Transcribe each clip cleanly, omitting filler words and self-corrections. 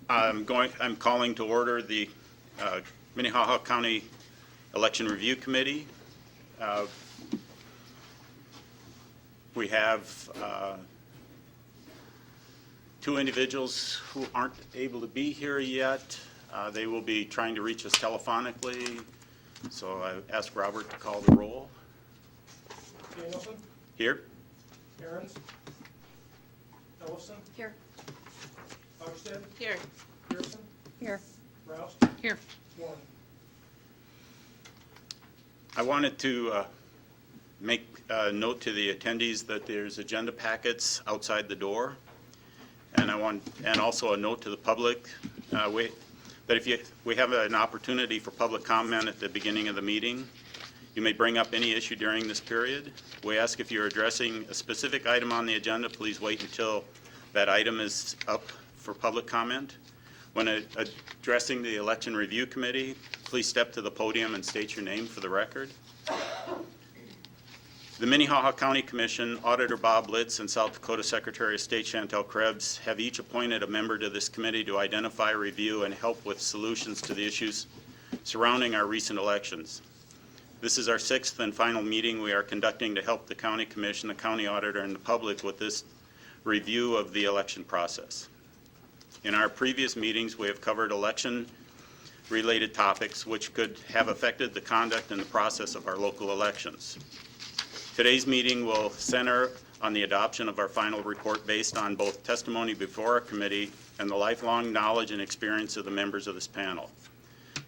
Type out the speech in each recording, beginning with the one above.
I'm calling to order the Minnehaha County Election Review Committee. We have two individuals who aren't able to be here yet. They will be trying to reach us telephonically, so I ask Robert to call the roll. Danielson? Here. Aaron's? Ellison? Here. Hogsted? Here. Pearson? Here. Rouse? Here. Warren? I wanted to make a note to the attendees that there's agenda packets outside the door, and also a note to the public that if we have an opportunity for public comment at the beginning of the meeting, you may bring up any issue during this period. We ask if you're addressing a specific item on the agenda, please wait until that item is up for public comment. When addressing the Election Review Committee, please step to the podium and state your name for the record. The Minnehaha County Commission, Auditor Bob Litz, and South Dakota Secretary of State Chantel Krebs have each appointed a member to this committee to identify, review, and help with solutions to the issues surrounding our recent elections. This is our sixth and final meeting we are conducting to help the County Commission, the County Auditor, and the public with this review of the election process. In our previous meetings, we have covered election-related topics which could have affected the conduct and the process of our local elections. Today's meeting will center on the adoption of our final report based on both testimony before our committee and the lifelong knowledge and experience of the members of this panel.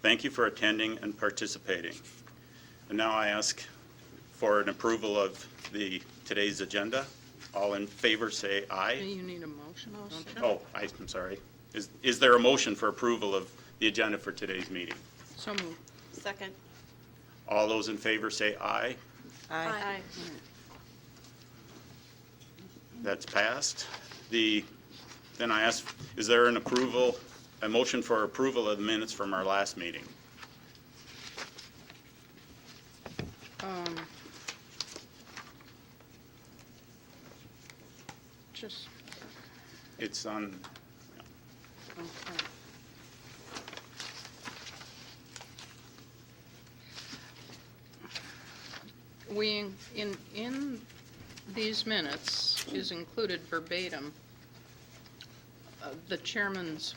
Thank you for attending and participating. And now I ask for an approval of today's agenda. All in favor say aye. You need a motion also? Oh, I'm sorry. Is there a motion for approval of the agenda for today's meeting? So moved. Second. All those in favor say aye. Aye. That's passed. Then I ask, is there a motion for approval of the minutes from our last meeting? Just, It's on, okay. In these minutes is included verbatim the chairman's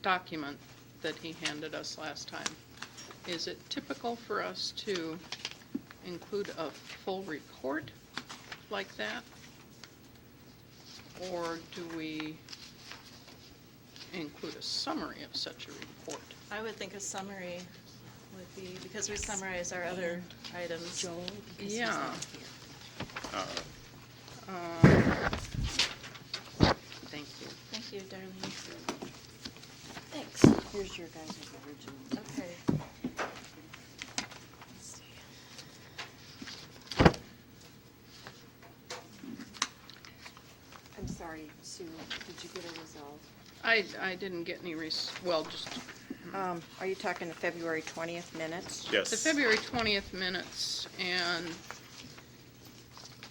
document that he handed us last time. Is it typical for us to include a full report like that? Or do we include a summary of such a report? I would think a summary would be, because we summarize our other items. Yeah. Thank you. Thank you, darling. Thanks. Here's your guys' original. Okay. I'm sorry, Sue, did you get a result? I didn't get any, just Are you talking the February 20th minutes? yes. the February 20th minutes, and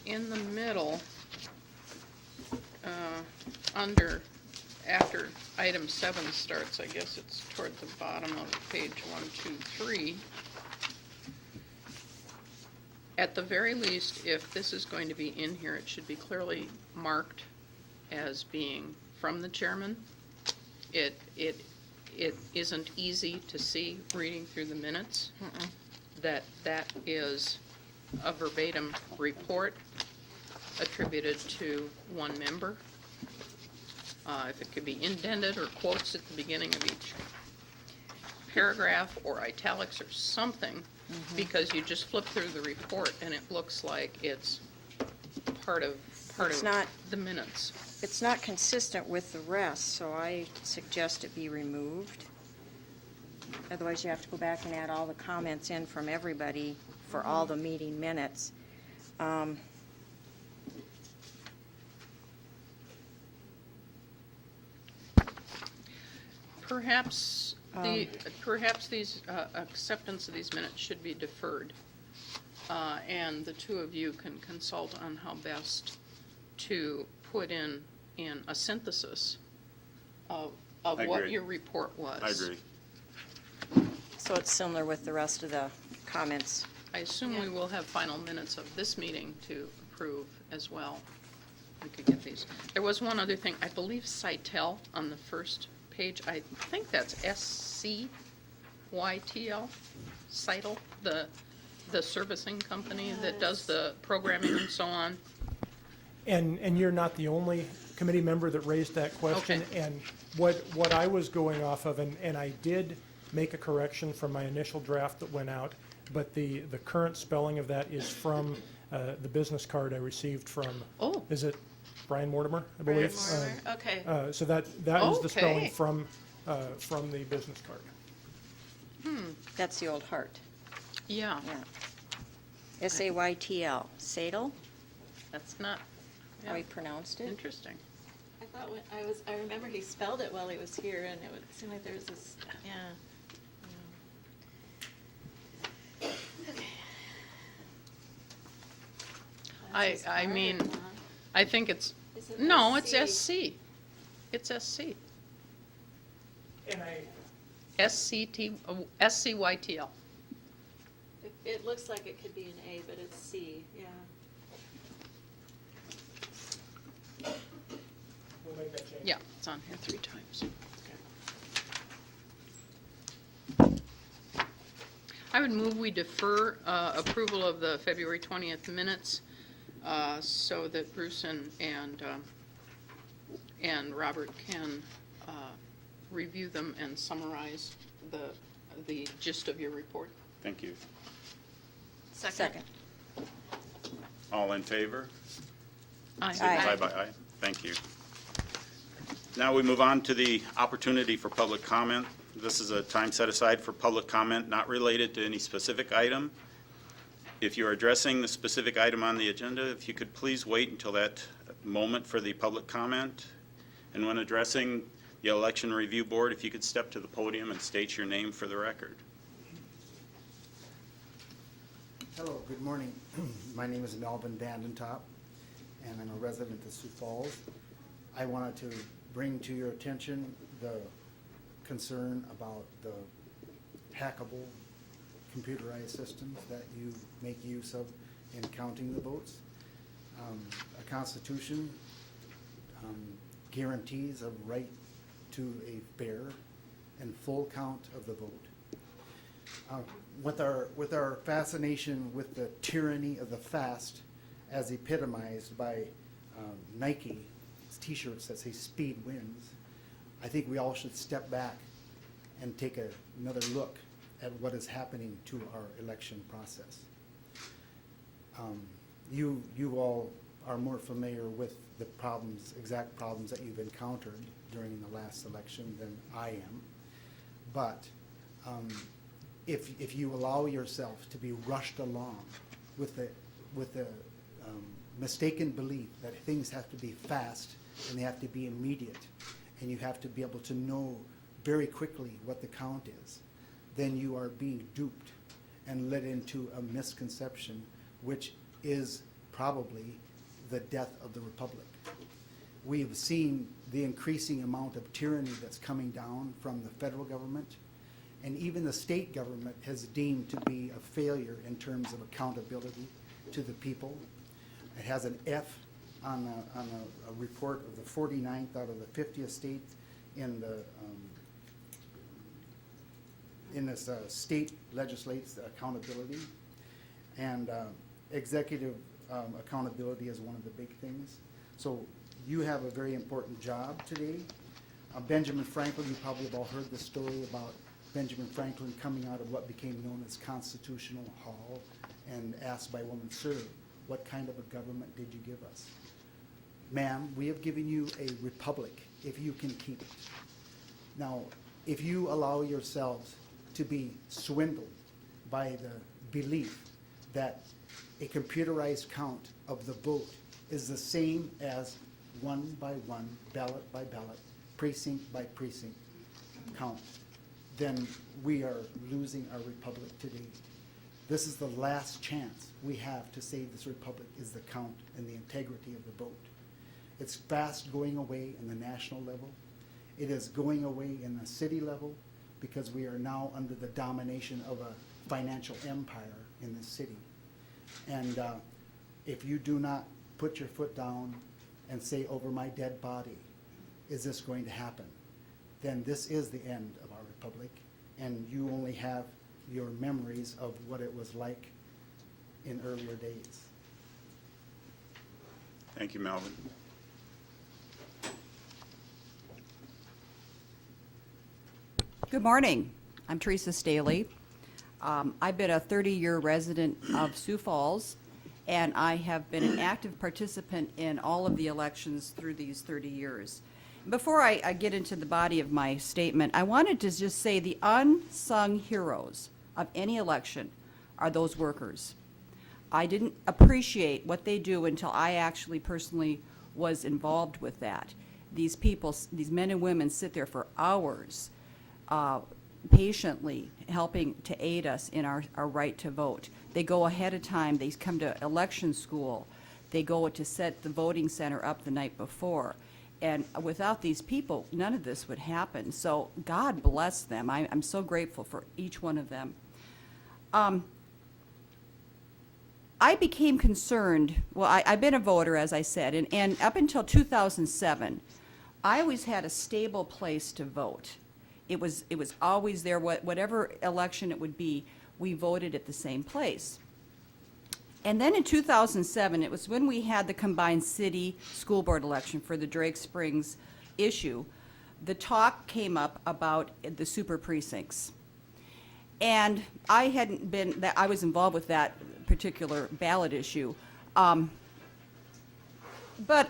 in the middle, after item 7 starts, I guess it's toward the bottom of page 1, 2, 3. At the very least, if this is going to be in here, it should be clearly marked as being from the chairman. It isn't easy to see reading through the minutes that is a verbatim report attributed to one member. If it could be indented or quotes at the beginning of each paragraph or italics or something, because you just flip through the report and it looks like it's part of the minutes. It's not consistent with the rest, so I suggest it be removed. Otherwise, you have to go back and add all the comments in from everybody for all the meeting minutes. Perhaps these acceptance of these minutes should be deferred, and the two of you can consult on how best to put in a synthesis of of I what agree. your report was. I agree. So it's similar with the rest of the comments. I assume we Yeah. will have final minutes of this meeting to approve as well. We could get these. There was one other thing, I believe Sitel on the first page, I think that's SCYTL, Sitel, the servicing company that does the programming and so on. And you're not the only committee member that raised that question. Okay. And what I was going off of, and I did make a correction from my initial draft that went out, but the current spelling of that is from the business card I received from, Oh. is it Brian Mortimer, I Brian believe? Mortimer, okay. So that is the spelling Okay. from the business card. That's the old Hart. Yeah, Yeah. SAYTL. Sadel, that's not, how he yeah, pronounced it? interesting. I thought when I remember he spelled it while he was here, and it would seem like there was this, yeah. Okay. That's his I card, mean, huh? I think it's, Is it no, it's SC? SC. It's SC. And I, SCYTL. It looks like it could be an A, but it's C, yeah. we'll make that change. Yeah, it's on here 3 times. I would move we defer approval of the February 20th minutes so that Bruce and Robert can review them and summarize the gist of your report. Thank you. Second. All in favor? Aye. Signify by aye. Thank you. Now we move on to the opportunity for public comment. This is a time set aside for public comment not related to any specific item. If you're addressing the specific item on the agenda, if you could please wait until that moment for the public comment. And when addressing the Election Review Board, if you could step to the podium and state your name for the record. Hello, good morning. My name is Melvin Vandentop, and I'm a resident of Sioux Falls. I wanted to bring to your attention the concern about the hackable computerized systems that you make use of in counting the votes. A constitution guarantees a right to a fair and full count of the vote. With our fascination with the tyranny of the fast, as epitomized by Nike T-shirts that say "Speed wins," I think we all should step back and take another look at what is happening to our election process. You all are more familiar with the exact problems that you've encountered during the last election than I am, but if you allow yourself to be rushed along with the mistaken belief that things have to be fast and they have to be immediate, and you have to be able to know very quickly what the count is, then you are being duped and led into a misconception, which is probably the death of the republic. We've seen the increasing amount of tyranny that's coming down from the federal government, and even the state government has deemed to be a failure in terms of accountability to the people. It has an F on a report of the 49th out of the 50th state in this state legislates accountability, and executive accountability is one of the big things. So you have a very important job today. Benjamin Franklin, you probably have all heard the story about Benjamin Franklin coming out of what became known as Constitutional Hall and asked by a woman, "Sir, what kind of a government did you give us?" "Ma'am, we have given you a republic if you can keep it." Now, if you allow yourselves to be swindled by the belief that a computerized count of the vote is the same as one by one, ballot by ballot, precinct by precinct count, then we are losing our republic today. This is the last chance we have to save this republic, is the count and the integrity of the vote. It's fast going away in the national level. It is going away in the city level because we are now under the domination of a financial empire in the city. And if you do not put your foot down and say, over my dead body, is this going to happen? Then this is the end of our republic, and you only have your memories of what it was like in earlier days. Thank you, Melvin. Good morning. I'm Teresa Staley. I've been a 30-year resident of Sioux Falls, and I have been an active participant in all of the elections through these 30 years. Before I get into the body of my statement, I wanted to just say the unsung heroes of any election are those workers. I didn't appreciate what they do until I actually personally was involved with that. These people, these men and women sit there for hours, patiently helping to aid us in our right to vote. They go ahead of time, they come to election school, they go to set the voting center up the night before. And without these people, none of this would happen. So God bless them. I'm so grateful for each one of them. I became concerned, well, I've been a voter, as I said, and up until 2007, I always had a stable place to vote. It was always there, whatever election it would be, we voted at the same place. And then in 2007, it was when we had the combined city school board election for the Drake Springs issue, the talk came up about the super precincts. And I was involved with that particular ballot issue. But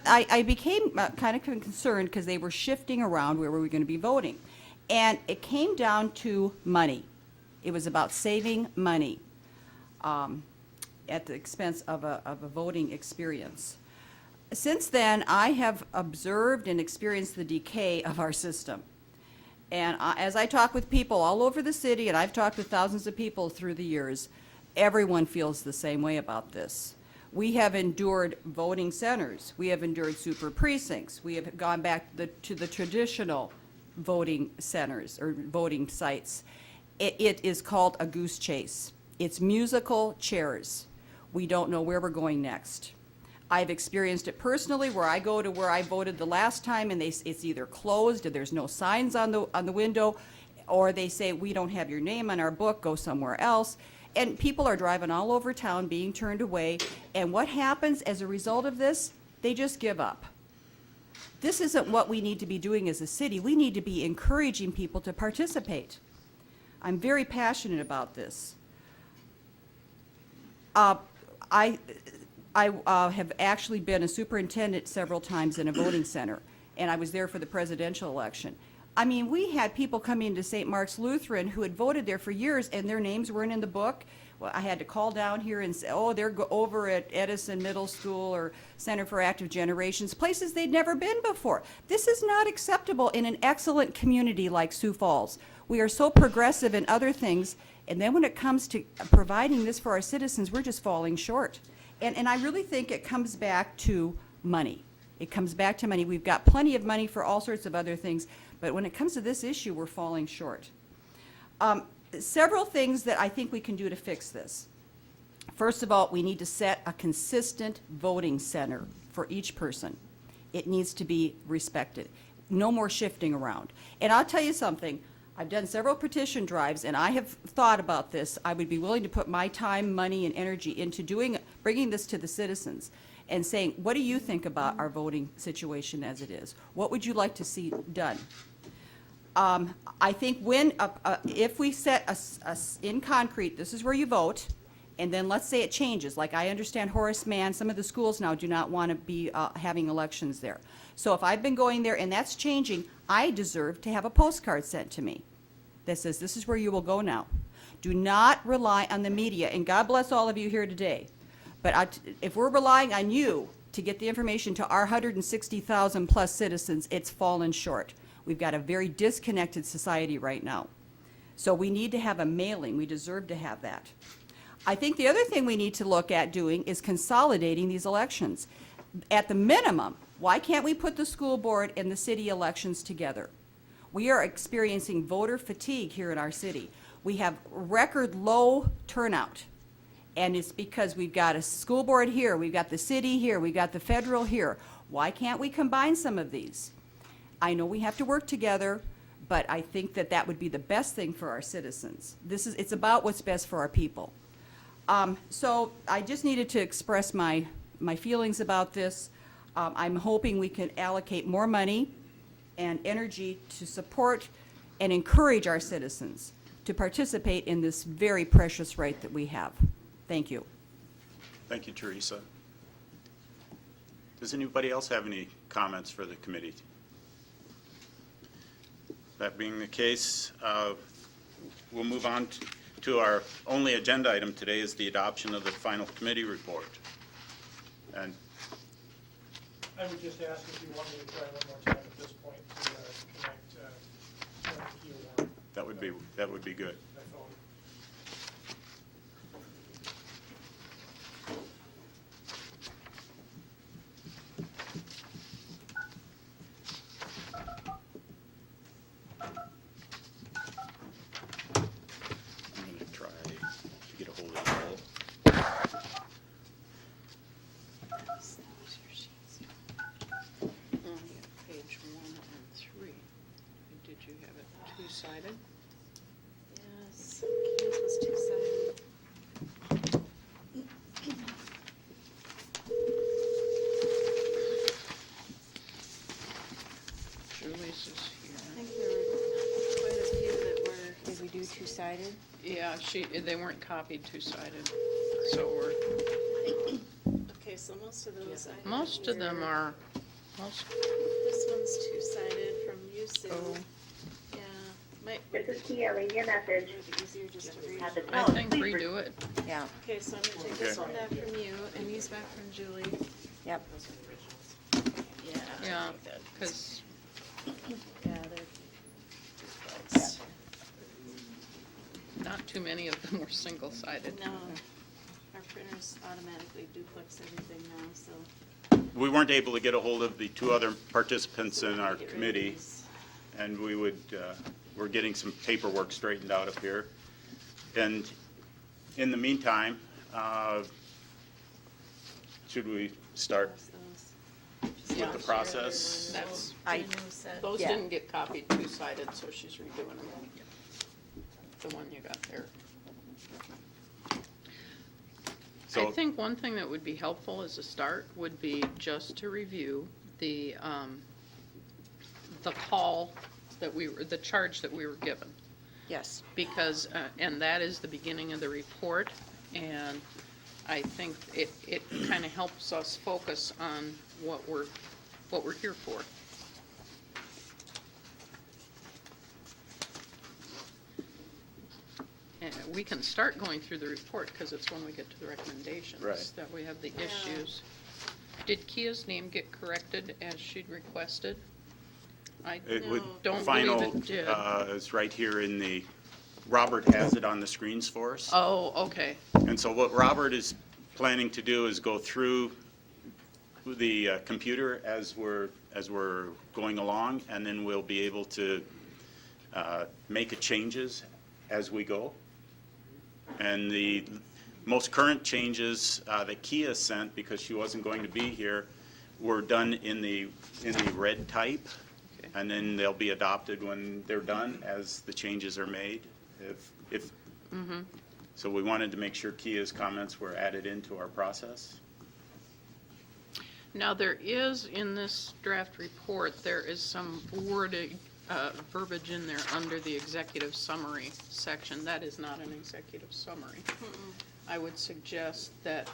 I became kind of concerned because they were shifting around where we were going to be voting. And it came down to money. It was about saving money at the expense of a voting experience. Since then, I have observed and experienced the decay of our system. And as I talk with people all over the city, and I've talked with thousands of people through the years, everyone feels the same way about this. We have endured voting centers. We have endured super precincts. We have gone back to the traditional voting centers or voting sites. It is called a goose chase. It's musical chairs. We don't know where we're going next. I've experienced it personally where I go to where I voted the last time and it's either closed or there's no signs on the window, or they say, we don't have your name on our book, go somewhere else. And people are driving all over town being turned away. And what happens as a result of this? They just give up. This isn't what we need to be doing as a city. We need to be encouraging people to participate. I'm very passionate about this. I have actually been a superintendent several times in a voting center, and I was there for the presidential election. I mean, we had people come into St. Mark's Lutheran who had voted there for years, and their names weren't in the book. Well, I had to call down here and say, oh, they're over at Edison Middle School or Center for Active Generations, places they'd never been before. This is not acceptable in an excellent community like Sioux Falls. We are so progressive in other things, and then when it comes to providing this for our citizens, we're just falling short. And I really think it comes back to money. It comes back to money. We've got plenty of money for all sorts of other things, but when it comes to this issue, we're falling short. Several things that I think we can do to fix this. First of all, we need to set a consistent voting center for each person. It needs to be respected. No more shifting around. And I'll tell you something, I've done several petition drives, and I have thought about this. I would be willing to put my time, money, and energy into bringing this to the citizens and saying, what do you think about our voting situation as it is? What would you like to see done? I think if we set in concrete, this is where you vote, and then let's say it changes. Like I understand Horace Mann, some of the schools now do not want to be having elections there. So if I've been going there and that's changing, I deserve to have a postcard sent to me that says this is where you will go now. Do not rely on the media, and God bless all of you here today. But if we're relying on you to get the information to our 160,000 plus citizens, it's fallen short. We've got a very disconnected society right now. So we need to have a mailing. We deserve to have that. I think the other thing we need to look at doing is consolidating these elections. At the minimum, why can't we put the school board and the city elections together? We are experiencing voter fatigue here in our city. We have record low turnout. And it's because we've got a school board here, we've got the city here, we've got the federal here. Why can't we combine some of these? I know we have to work together, but I think that that would be the best thing for our citizens. It's about what's best for our people. So I just needed to express my feelings about this. I'm hoping we can allocate more money and energy to support and encourage our citizens to participate in this very precious right that we have. Thank you. Thank you, Teresa. Does anybody else have any comments for the committee? That being the case, we'll move on to our only agenda item today is the adoption of the final committee report. And I would just ask if you want me to try one more time at this point to connect Kia Warren that would be good. by phone. I'm going to try to get a hold of Joel. Only at page 1 and 3. Did you have it two-sided? Yes, Keith was two-sided. Julie's is I here. think there were quite a few that were. Did we do two-sided? Yeah, they weren't copied two-sided, so we're, Okay, so most of those I have most of them here. are, This one's two-sided from you, Sue. Oh. Yeah, might This is Kia, leave your message. be easier just to read. Have the I tone. think Please redo it. Yeah, Okay, so I'm gonna take this one back from you and these back from Julie. yep. Yeah. Yeah, I think that- because Yeah, they're duplexed. not too many of them were single-sided. No, our printers automatically duplex everything now, so. We weren't able to get a hold of the two other participants in our Get rid of committee, these. and we're getting some paperwork straightened out up here. And in the meantime, should we start Those. Yeah. with the process? That's- I know set. Those Yeah. didn't get copied two-sided, so she's redoing them. The one you got there. I So, think one thing that would be helpful as a start would be just to review the call that the charge that we were given. Yes. Because, and that is the beginning of the report, and I think it kind of helps us focus on what we're here for. And we can start going through the report, because it's when we get to the recommendations Right. that we have the Yeah. issues. Did Kia's name get corrected as she'd requested? I it would, No. don't final believe it did. is right here in the, Robert has it on the screens for us. Oh, okay. And so what Robert is planning to do is go through the computer as we're going along, and then we'll be able to make changes as we go. And the most current changes that Kia sent, because she wasn't going to be here, were done in the red type, Okay. and then they'll be adopted when they're done as the changes are made. If So we wanted to make sure Kia's comments were added into our process. Now, there is, in this draft report, there is some wording, verbiage in there under the executive summary section. That is not an executive summary. I would suggest that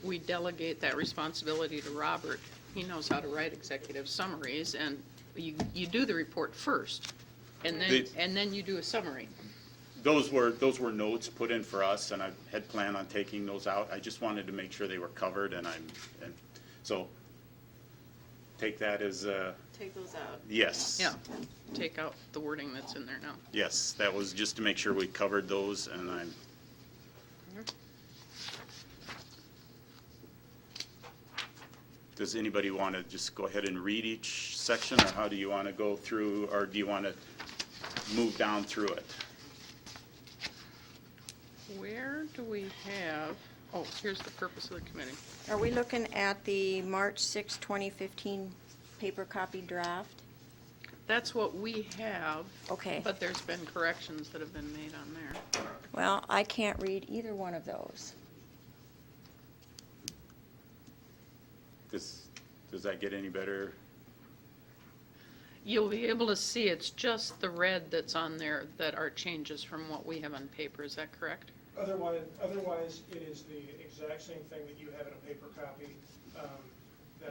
we delegate that responsibility to Robert. He knows how to write executive summaries, and you do the report first, and then you do a summary. Those were notes put in for us, and I had planned on taking those out. I just wanted to make sure they were covered, and so take that as, Take those out. yes. Yeah, take out the wording that's in there now. Yes, that was just to make sure we covered those, and I'm, Does anybody want to just go ahead and read each section, or how do you want to go through, or do you want to move down through it? Where do we have, oh, here's the purpose of the committee. Are we looking at the March 6, 2015 paper copy draft? That's what we have. Okay. But there's been corrections that have been made on there. Well, I can't read either one of those. Does that get any better? You'll be able to see it's just the red that's on there that are changes from what we have on paper, is that correct? Otherwise, it is the exact same thing that you have in a paper copy.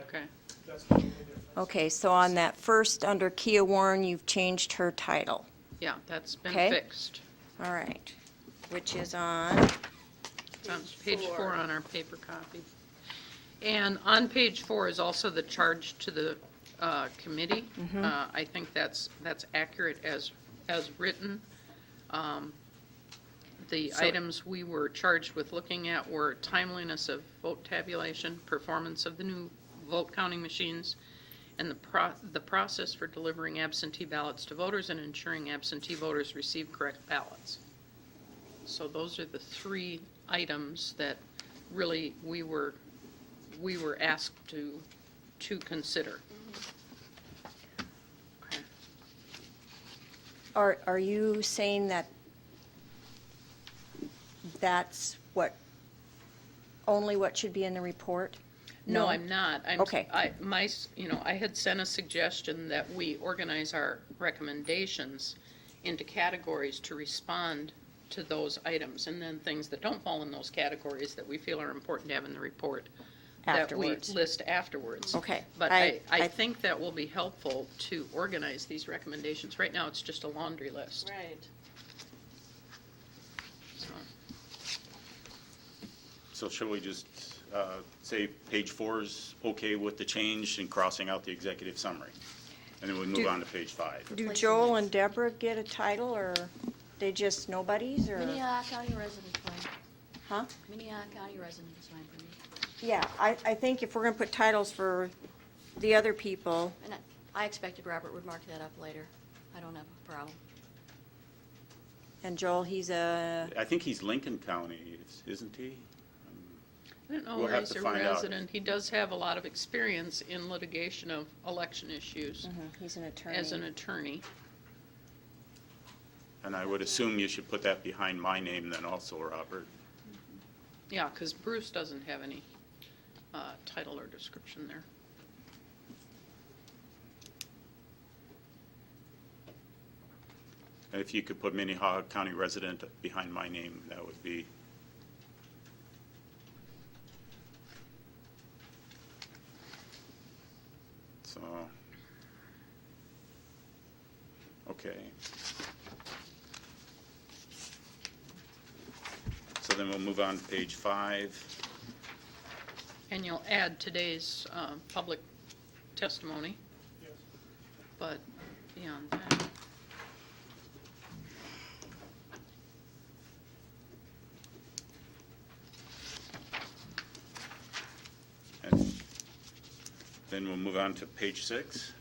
Okay. That's the only difference. Okay, so on that first, under Kia Warren, you've changed her title. Yeah, that's been Okay. fixed. All right, which is on, It's on page 4 on our paper copy. And on page 4 is also the charge to the committee. I think that's accurate as written. The items we were charged with looking at were timeliness of vote tabulation, performance of the new vote counting machines, and the process for delivering absentee ballots to voters and ensuring absentee voters receive correct ballots. So those are the 3 items that really we were asked to consider. Okay. are you saying that that's only what should be in the report? No, I'm not. Okay. I had sent a suggestion that we organize our recommendations into categories to respond to those items, and then things that don't fall in those categories that we feel are important to have in the report. Afterwards. That we list afterwards. Okay. But I I think that will be helpful to organize these recommendations. Right now, it's just a laundry list. Right. So, So shall we just say page 4 is okay with the change and crossing out the executive summary? And then we move on to page 5. Do Joel and Deborah get a title, or they just nobodies, or? Minnehaha County resident is fine. Huh? Minnehaha County resident is fine for me. Yeah, I think if we're gonna put titles for the other people, And I expected Robert would mark that up later. I don't have a problem. and Joel, he's a, I think he's Lincoln County, isn't he? I don't know We'll where have he's to a find out. resident. He does have a lot of experience in litigation of election issues he's an attorney. as an attorney. And I would assume you should put that behind my name then also, Robert. Yeah, because Bruce doesn't have any title or description there. And if you could put Minnehaha County resident behind my name, that would be. So, okay. So then we'll move on to page 5. And you'll add today's public testimony, Yes. but beyond that. And then we'll move on to page 6.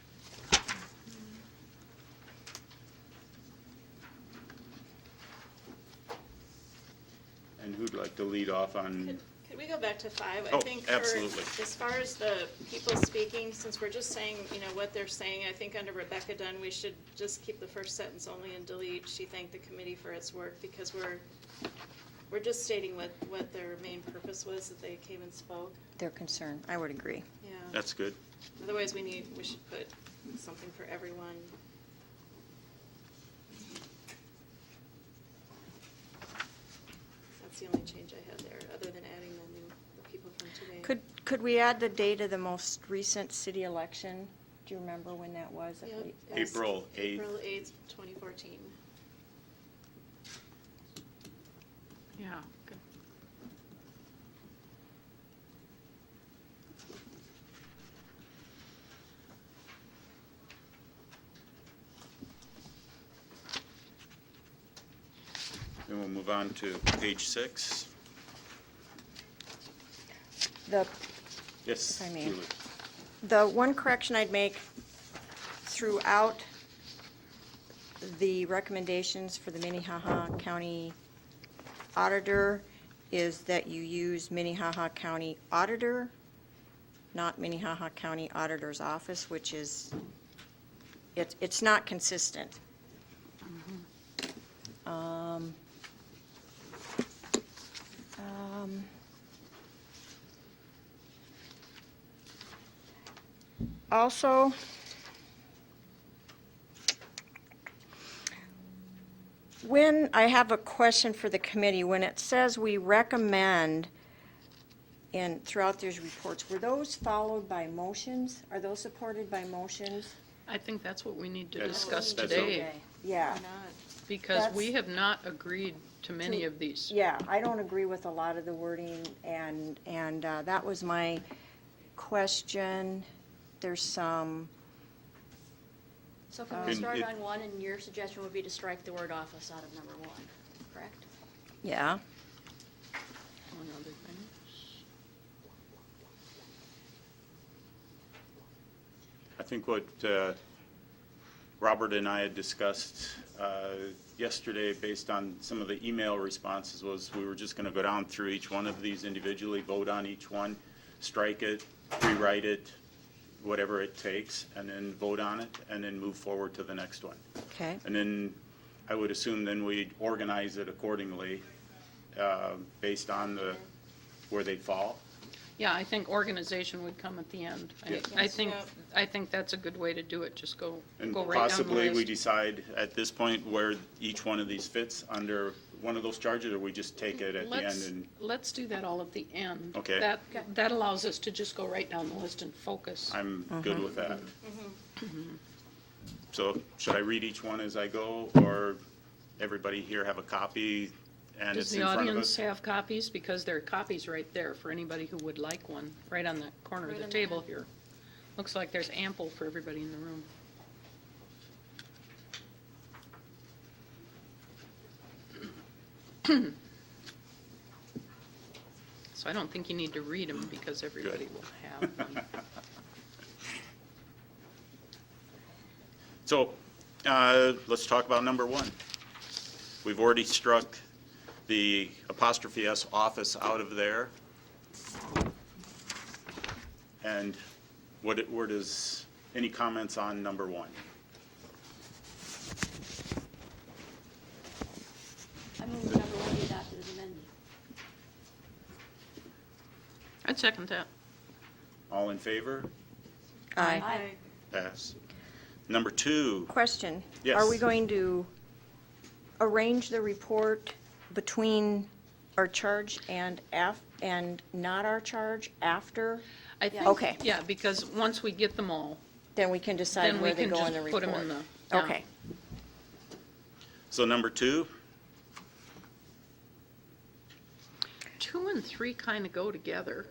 And who'd like to lead off on, Could we go back to 5? Oh, I think absolutely. as far as the people speaking, since we're just saying, what they're saying, I think under Rebecca Dunn, we should just keep the first sentence only and delete, she thanked the committee for its work, because we're just stating what their main purpose was, that they came and spoke. Their concern, I would agree. Yeah. that's good. Otherwise, we should put something for everyone. That's the only change I had there, other than adding the people from today. Could we add the date of the most recent city election? Do you remember when that was? If Yep, we- it's April 8th. April 8th, 2014. Yeah, good. Then we'll move on to page 6. The, Yes, If I may. Julie. The one correction I'd make throughout the recommendations for the Minnehaha County Auditor is that you use Minnehaha County Auditor, not Minnehaha County Auditor's Office, which is, it's not consistent. Also, when, I have a question for the committee, when it says we recommend throughout these reports, were those followed by motions? Are those supported by motions? I think that's what we need to That's- discuss that's today, Yeah. Why not? because we That's- have not agreed to many of these. Yeah, I don't agree with a lot of the wording, and that was my question. There's some, So can we Um, start it- on one, and your suggestion would be to strike the word office out of number one, correct? yeah, One other thing. I think what Robert and I had discussed yesterday, based on some of the email responses, was we were just going to go down through each one of these individually, vote on each one, strike it, rewrite it, whatever it takes, and then vote on it, and then move forward to the next one. okay. And then I would assume then we'd organize it accordingly based on where they fall. Yeah, I think organization would come at the end. Yeah. I think that's a good way to do it, just go And right down the possibly we list. decide at this point where each one of these fits under one of those charges, or we just take it at the end and, Let's do that all at the end. Okay. That allows us to just go right down the list and focus. I'm Uh-huh. good with that. Mm-hmm. So should I read each one as I go, or everybody here have a copy and Does it's the in front of audience us? have copies? Because there are copies right there for anybody who would like one, right on the corner of Right the on table there. here. Looks like there's ample for everybody in the room. So I don't think you need to read them because everybody will have one. So, let's talk about number one. We've already struck the apostrophe S office out of there. And where does, any comments on number one? I move that number one be adopted as amended. I'd second that. All in favor? Aye. Aye. Pass. Number two, Question. Yes. Are we going to arrange the report between our charge and not our charge after? I think, Okay. yeah, because once we get them all, Then we can decide then we where they can go in just the put report. them in the. yeah. Okay. so number two, 2 and 3 kind of go together.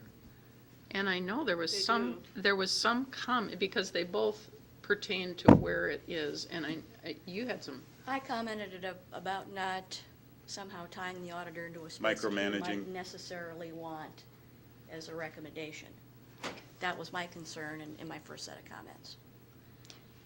And I know there was They some, do. there was some comment, because they both pertain to where it is, and you had some, I commented about not somehow tying the auditor into a space that we Micromanaging. might necessarily want as a recommendation. That was my concern in my first set of comments.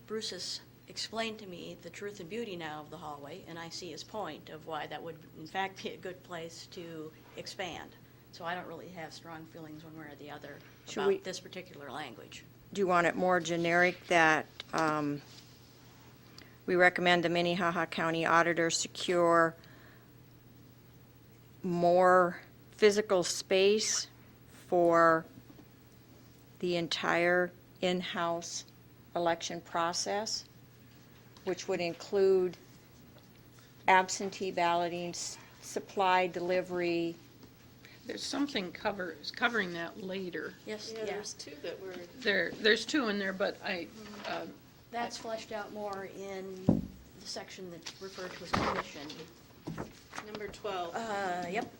Bruce has explained to me the truth and beauty now of the hallway, and I see his point of why that would in fact be a good place to expand. So I don't really have strong feelings one way or the other Should we- about this particular language. Do you want it more generic that we recommend the Minnehaha County Auditor secure more physical space for the entire in-house election process, which would include absentee balloting, supply delivery? there's something covering that later. Yes, Yeah, yeah. there's two that were, There's 2 in there, but That's fleshed out more in the section that's referred to as commission. number 12. Yep.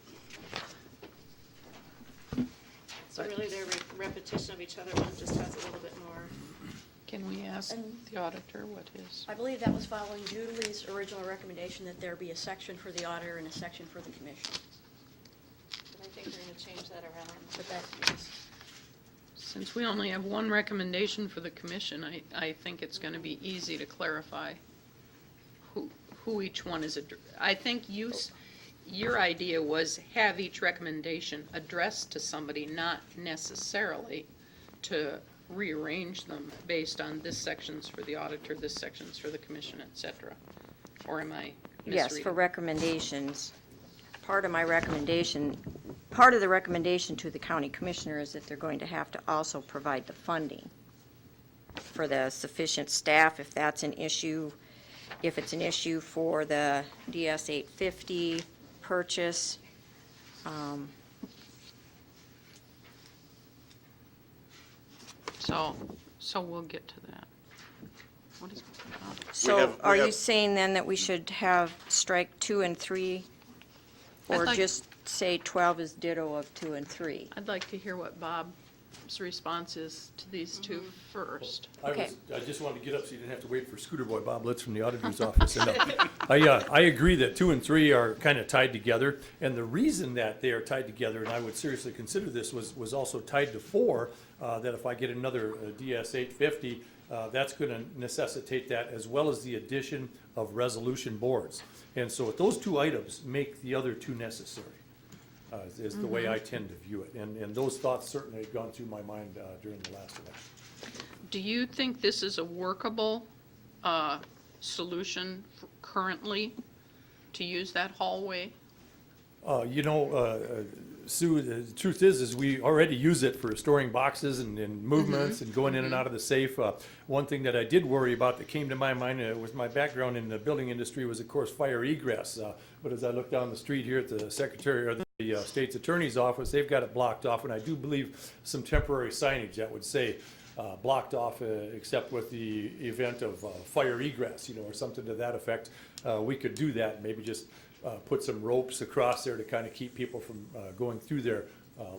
So really they're repetition of each other, one just has a little bit more. can we ask And- the auditor what his? I believe that was following Julie's original recommendation that there be a section for the auditor and a section for the commission. But I think we're gonna change that around. But that is, Since we only have one recommendation for the commission, I think it's going to be easy to clarify who each one is. I think your idea was have each recommendation addressed to somebody, not necessarily to rearrange them based on this section's for the auditor, this section's for the commission, et cetera. Or am I misreading? Yes, for recommendations. Part of the recommendation to the county commissioner is that they're going to have to also provide the funding for the sufficient staff, if that's an issue, if it's an issue for the DS 850 purchase. So we'll get to that. What is So have- we are you have- saying then that we should have strike 2 and 3? Or I'd like- just say 12 is ditto of 2 and 3? I'd like to hear what Bob's response is to these two first. Okay. I just wanted to get up so you didn't have to wait for Scooter Boy Bob Litz from the auditor's office. And, I agree that 2 and 3 are kind of tied together, and the reason that they are tied together, and I would seriously consider this, was also tied to 4, that if I get another DS 850, that's going to necessitate that, as well as the addition of resolution boards. And so those 2 items make the other 2 necessary. Is the way I tend to view it. And those thoughts certainly had gone through my mind during the last election. Do you think this is a workable solution currently to use that hallway? Sue, the truth is we already use it for storing boxes and movements and going in and out of the safe. One thing that I did worry about that came to my mind with my background in the building industry was, of course, fire egress. But as I look down the street here at the Secretary or the State's Attorney's office, they've got it blocked off, and I do believe some temporary signage that would say blocked off except with the event of fire egress, or something to that effect. We could do that, maybe just put some ropes across there to kind of keep people from going through there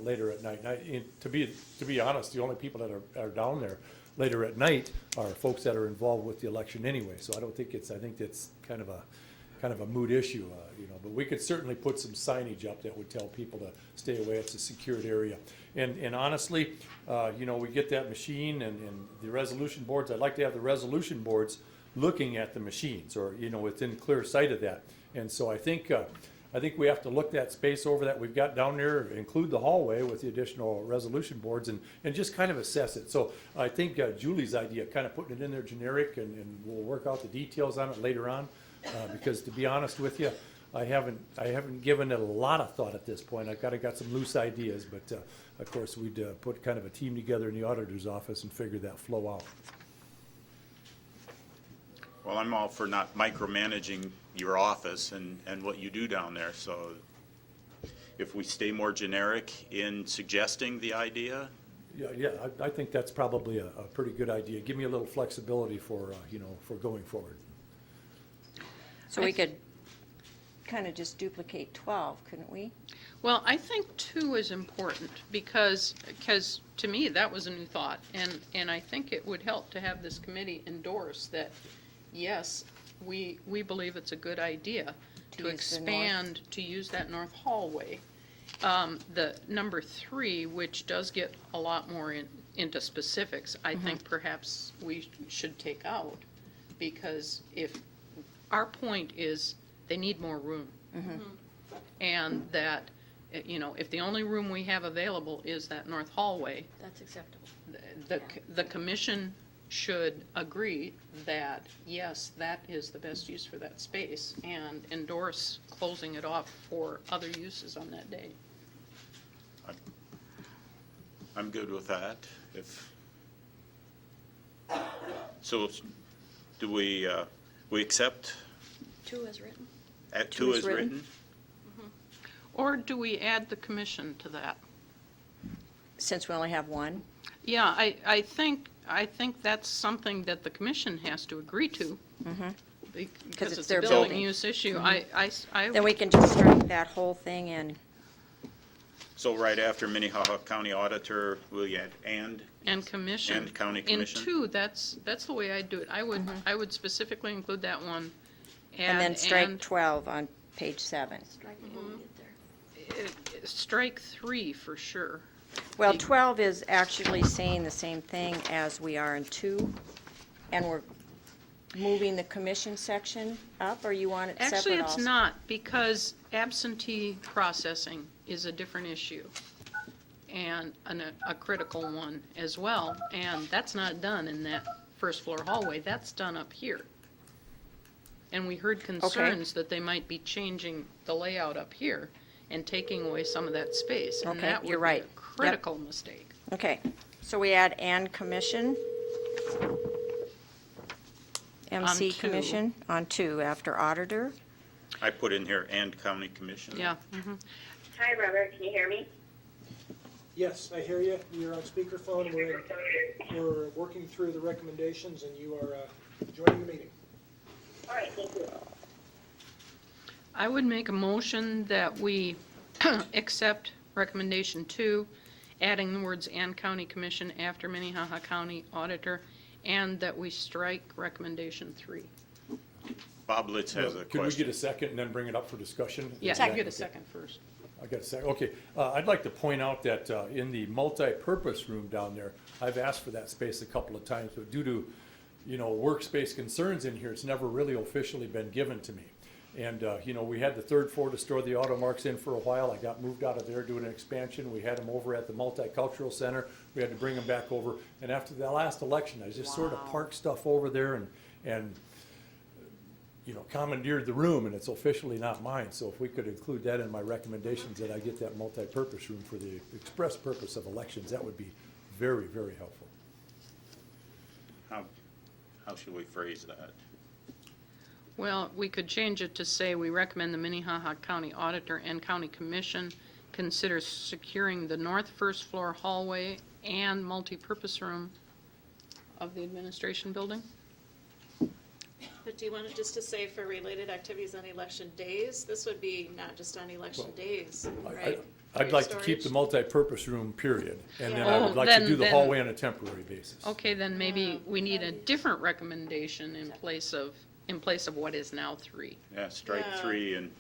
later at night. And to be honest, the only people that are down there later at night are folks that are involved with the election anyway. So I think that's kind of a moot issue, But we could certainly put some signage up that would tell people to stay away. It's a secured area. And honestly, we get that machine and the resolution boards. I'd like to have the resolution boards looking at the machines, or within clear sight of that. And so I think we have to look that space over that we've got down there, include the hallway with the additional resolution boards, and just kind of assess it. So I think Julie's idea, kind of putting it in there generic, and we'll work out the details on it later on. Because to be honest with you, I haven't given it a lot of thought at this point. I've got some loose ideas, but of course we'd put kind of a team together in the auditor's office and figure that flow out. Well, I'm all for not micromanaging your office and what you do down there, so if we stay more generic in suggesting the idea. Yeah, I think that's probably a pretty good idea. Give me a little flexibility for going forward. So we could kind of just duplicate 12, couldn't we? Well, I think 2 is important because to me, that was a new thought. And I think it would help to have this committee endorse that, yes, we believe it's a good idea to expand, to use that north hallway. The number 3, which does get a lot more into specifics, I think perhaps we should take out, because if our point is they need more room. And that, if the only room we have available is that north hallway, That's acceptable. the commission should agree that, yes, that is the best use for that space, and endorse closing it off for other uses on that day. I'm good with that. So do we accept 2 as written. at 2 2 is as written? written? Or do we add the commission to that? Since we only have 1? Yeah, I think that's something that the commission has to agree to. Because it's it's their a building building. use issue. Then we can just strike that whole thing in. So right after Minnehaha County Auditor, will you add And commission. And county commission? In 2, that's the way I'd do it. I would specifically include that one. And then strike 12 on page 7. Strike it when we get there. Strike 3 for sure. Well, 12 is actually saying the same thing as we are in 2, and we're moving the commission section up, or you want it separate also? Actually, it's not, because absentee processing is a different issue, and a critical one as well, and that's not done in that first floor hallway, that's done up here. And we heard concerns that they might be changing the layout up here and taking away some of that space, and Okay, that you're would be right. a Yep. critical mistake. Okay, so we add and commission? MC On 2. commission on 2 after auditor? I put in here and county commission. Yeah. Hi, Robert, can you hear me? Yes, I hear you. You're on speakerphone. We're working through the recommendations, and you are joining the meeting. All right, thank you. I would make a motion that we accept recommendation 2, adding the words "and county commission" after Minnehaha County Auditor, and that we strike recommendation 3. Bob Litz has a Could we get a question. second and then bring it up for discussion? Yeah, Okay. you get a second first. I got a second, okay. I'd like to point out that in the multi-purpose room down there, I've asked for that space a couple of times, but due to, workspace concerns in here, it's never really officially been given to me. And, we had the 3rd floor to store the auto marks in for a while. I got moved out of there doing an expansion. We had them over at the Multicultural Center. We had to bring them back over. And after the last election, I just sort of parked stuff over there and commandeered the room, and it's officially not mine. So if we could include that in my recommendations, that I get that multi-purpose room for the express purpose of elections, that would be very, very helpful. How should we phrase that? Well, we could change it to say, we recommend the Minnehaha County Auditor and County Commission consider securing the north first floor hallway and multipurpose room of the administration building. But do you want it just to say for related activities on election days? This would be not just on election days, right? I'd like to keep the Storage? multi-purpose room, period. And then Yeah. I Oh, would like to do the then- hallway on a temporary basis. Okay, then maybe we need a different recommendation in place of what is now 3. Yeah, strike Yeah. 3 and,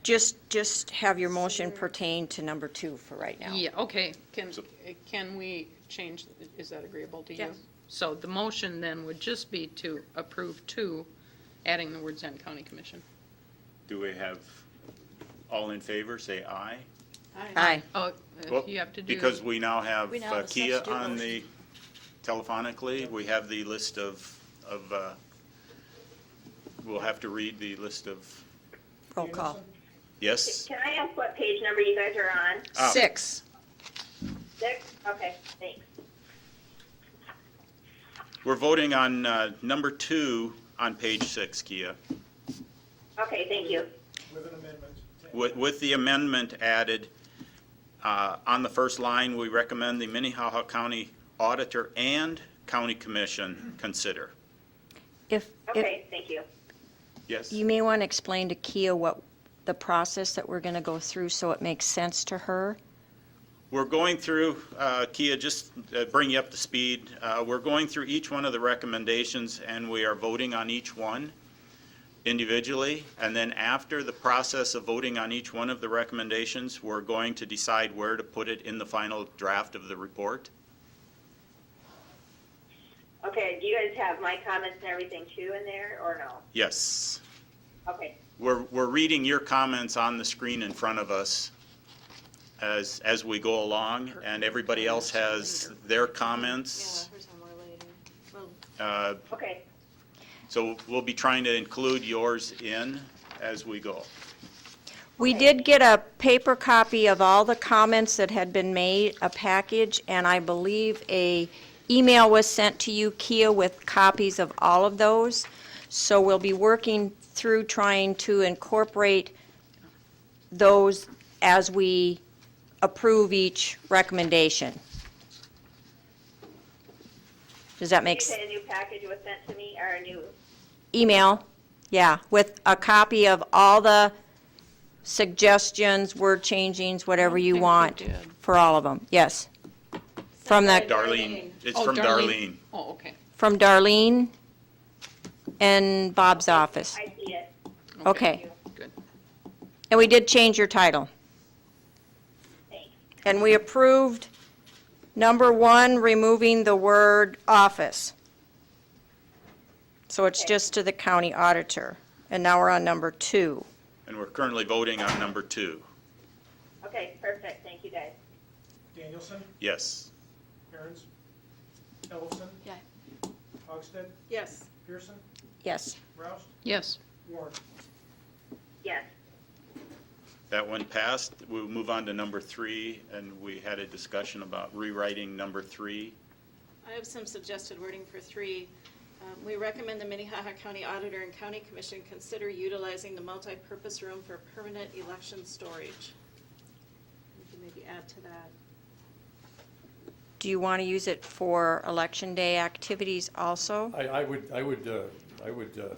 Just have your motion pertain to number 2 for right now. Yeah, okay, can we change, is that agreeable to you? Yes. So the motion then would just be to approve 2, adding the words "and county commission." do we have, all in favor, say aye? Aye. Oh, Well, you have to do. Because we now have We now have a Kia substitute on motion. the, telephonically, we have the list of, we'll have to read the list of, Roll call. yes? Can I ask what page number you guys are on? Ah. 6. 6? Okay, thanks. We're voting on number 2 on page 6, Kia, Okay, thank you. With an amendment. with the amendment added. On the first line, we recommend the Minnehaha County Auditor and County Commission consider. If Okay, thank you. Yes? you may want to explain to Kia what the process that we're going to go through so it makes sense to her. We're going through, Kia, just bring you up to speed. We're going through each one of the recommendations, and we are voting on each one individually. And then after the process of voting on each one of the recommendations, we're going to decide where to put it in the final draft of the report. Okay, do you guys have my comments and everything too in there, or no? Yes. Okay, We're reading your comments on the screen in front of us as we go along, and everybody else has their Yeah, comments. hers are more later. Well, okay. So we'll be trying to include yours in as we go. We did get a paper copy of all the comments that had been made, a package, and I believe a email was sent to you, Kia, with copies of all of those. So we'll be working through trying to incorporate those as we approve each recommendation. Does that You make sense? said a new package was sent to me, or a new, Email, yeah, with a copy of all the suggestions, word changings, whatever you think we want did. for all of them, yes. From the, Darlene, it's Oh, from Darlene. Oh, okay. from Darlene and Bob's office. I see it. Okay, Good. and we did change your title. Thanks. And we approved number 1, removing the word office. So it's just to the county auditor. And now we're on number 2. And we're currently voting on number 2. Okay, perfect. Thank you, guys. Danielson, Yes. Aaron's, Ellison, Yeah. Hogsted, Yes. Pearson, Yes. Rouse, Yes. Warren. Yes. That one passed. We'll move on to number 3, and we had a discussion about rewriting number 3. I have some suggested wording for 3. We recommend the Minnehaha County Auditor and County Commission consider utilizing the multi-purpose room for permanent election storage. We can maybe add to that. Do you want to use it for Election Day activities also? I would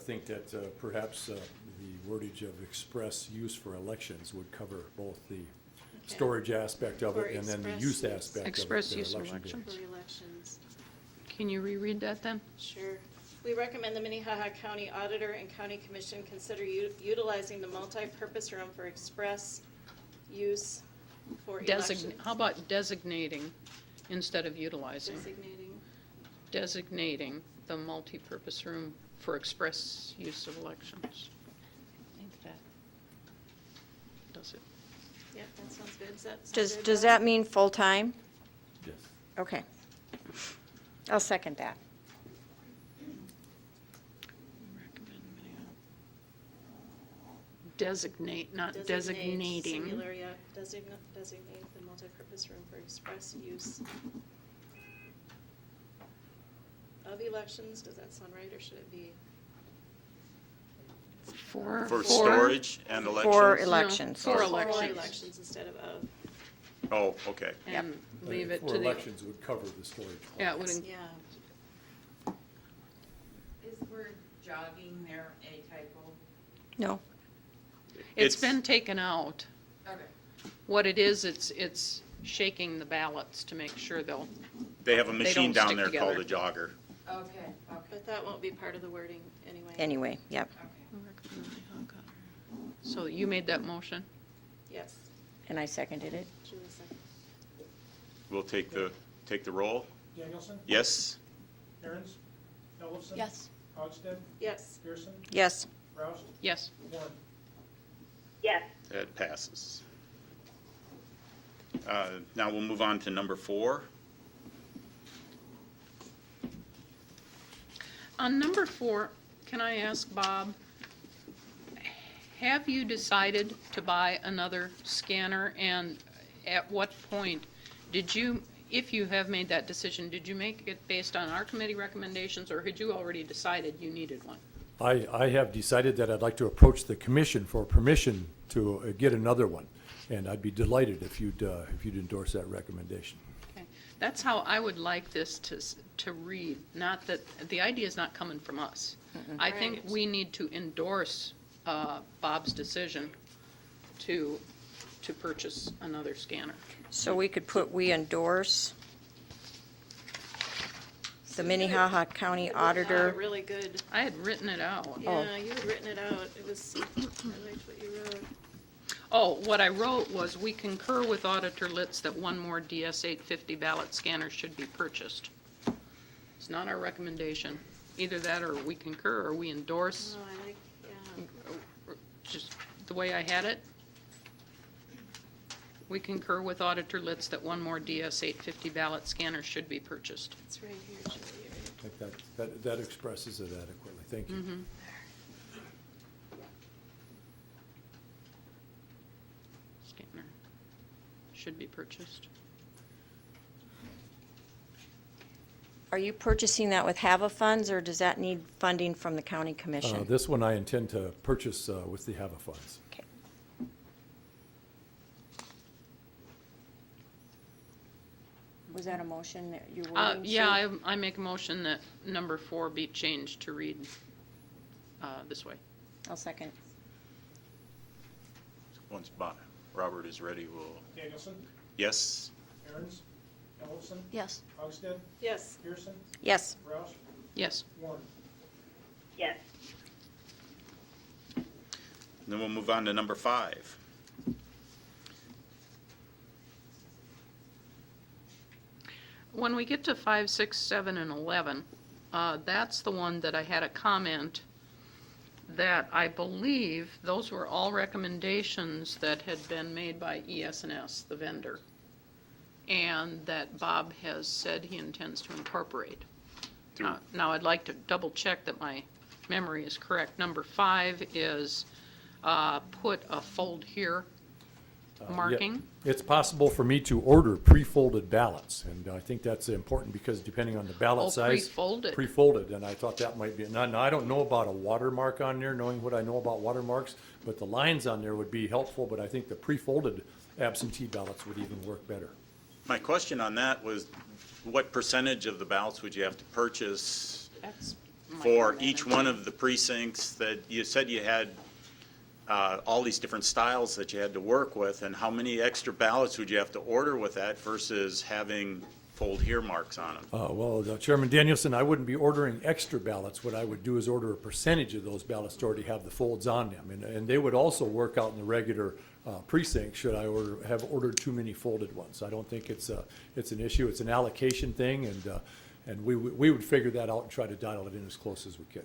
think that perhaps the wordage of express use for elections would cover both the storage aspect of For it and then the express use use. aspect of it. Express for use of election day. elections. For elections. Can you reread that then? Sure. We recommend the Minnehaha County Auditor and County Commission consider utilizing the multi-purpose room for express use for elections. How about designating instead of utilizing? Designating. Designating the multipurpose room for express use of elections. I think that does it. Yeah, that sounds good. Does that sound Does, good, does Bob? that mean full-time? Yes. Okay. I'll second that. Designate, not Designate, designating. singular, yeah. Designate the multipurpose room for express use of elections. Does that sound right, or should it be? For storage and elections? For elections. For For elections. elections instead of. Oh, okay. And leave it For to the, elections would cover the storage. part. yeah, it would, Yeah. Is the word jogging there a typo? No? it's been taken out. Okay. What it is, it's shaking the ballots to make sure They have a They machine don't down there stick called a together. jogger. Okay, okay, But that won't be part of the wording anyway. Anyway, yep. okay. So you made that motion? Yes. And I seconded it. Julie second. We'll take the roll. Danielson, Yes? Aaron's, Ellison. Yes. Hogsted, Yes. Pearson, Yes. Rouse, Yes. Warren. Yes. That passes. Now we'll move on to number 4. On number 4, can I ask Bob, have you decided to buy another scanner? And at what point did you, if you have made that decision, did you make it based on our committee recommendations, or had you already decided you needed one? I have decided that I'd like to approach the commission for permission to get another one, and I'd be delighted if you'd endorse that recommendation. Okay. That's how I would like this to read, not that, the idea is not coming from us. I think Right. we need to endorse Bob's decision to purchase another scanner. So we could put, we endorse the Minnehaha County Auditor. Really good. I had written it out. Yeah, you had written it out. It was, I liked what you wrote. Oh, what I wrote was, we concur with Auditor Litz that one more DS-850 ballot scanner should be purchased. It's not our recommendation. Either that, or we concur, or we endorse, Oh, I like, yeah. just the way I had it. We concur with Auditor Litz that one more DS-850 ballot scanner should be purchased. It's right here, Julie, right? I think that expresses it adequately. Thank you. Scanner should be purchased. Are you purchasing that with HAVA funds, or does that need funding from the county commission? This one I intend to purchase with the HAVA funds. Okay. Was that a motion that you were? Yeah, I make a motion that number 4 be changed to read this way. I'll second. Once Robert is ready, we'll, Danielson, yes? Aaron's, Ellison, Yes. Hogsted, Yes. Pearson, Yes. Rouse, Yes. Warren. Yes. Then we'll move on to number 5. when we get to 5, 6, 7, and 11, that's the one that I had a comment that I believe those were all recommendations that had been made by ES&S, the vendor, and that Bob has said he intends to incorporate. Now I'd like to double check that my memory is correct. Number 5 is put a fold here marking. Yeah, it's possible for me to order pre-folded ballots, and I think that's important because depending on the ballot Oh, size. pre-folded. Pre-folded, and I thought that might be, now I don't know about a watermark on there, knowing what I know about watermarks, but the lines on there would be helpful, but I think the pre-folded absentee ballots would even work better. My question on that was, what percentage of the ballots would you have to purchase That's for micromanaging. each one of the precincts that you said you had all these different styles that you had to work with, and how many extra ballots would you have to order with that versus having fold here marks on them? Well, Chairman Danielson, I wouldn't be ordering extra ballots. What I would do is order a percentage of those ballots to already have the folds on them. And they would also work out in the regular precinct should I have ordered too many folded ones. I don't think it's an issue. It's an allocation thing, and we would figure that out and try to dial it in as close as we can.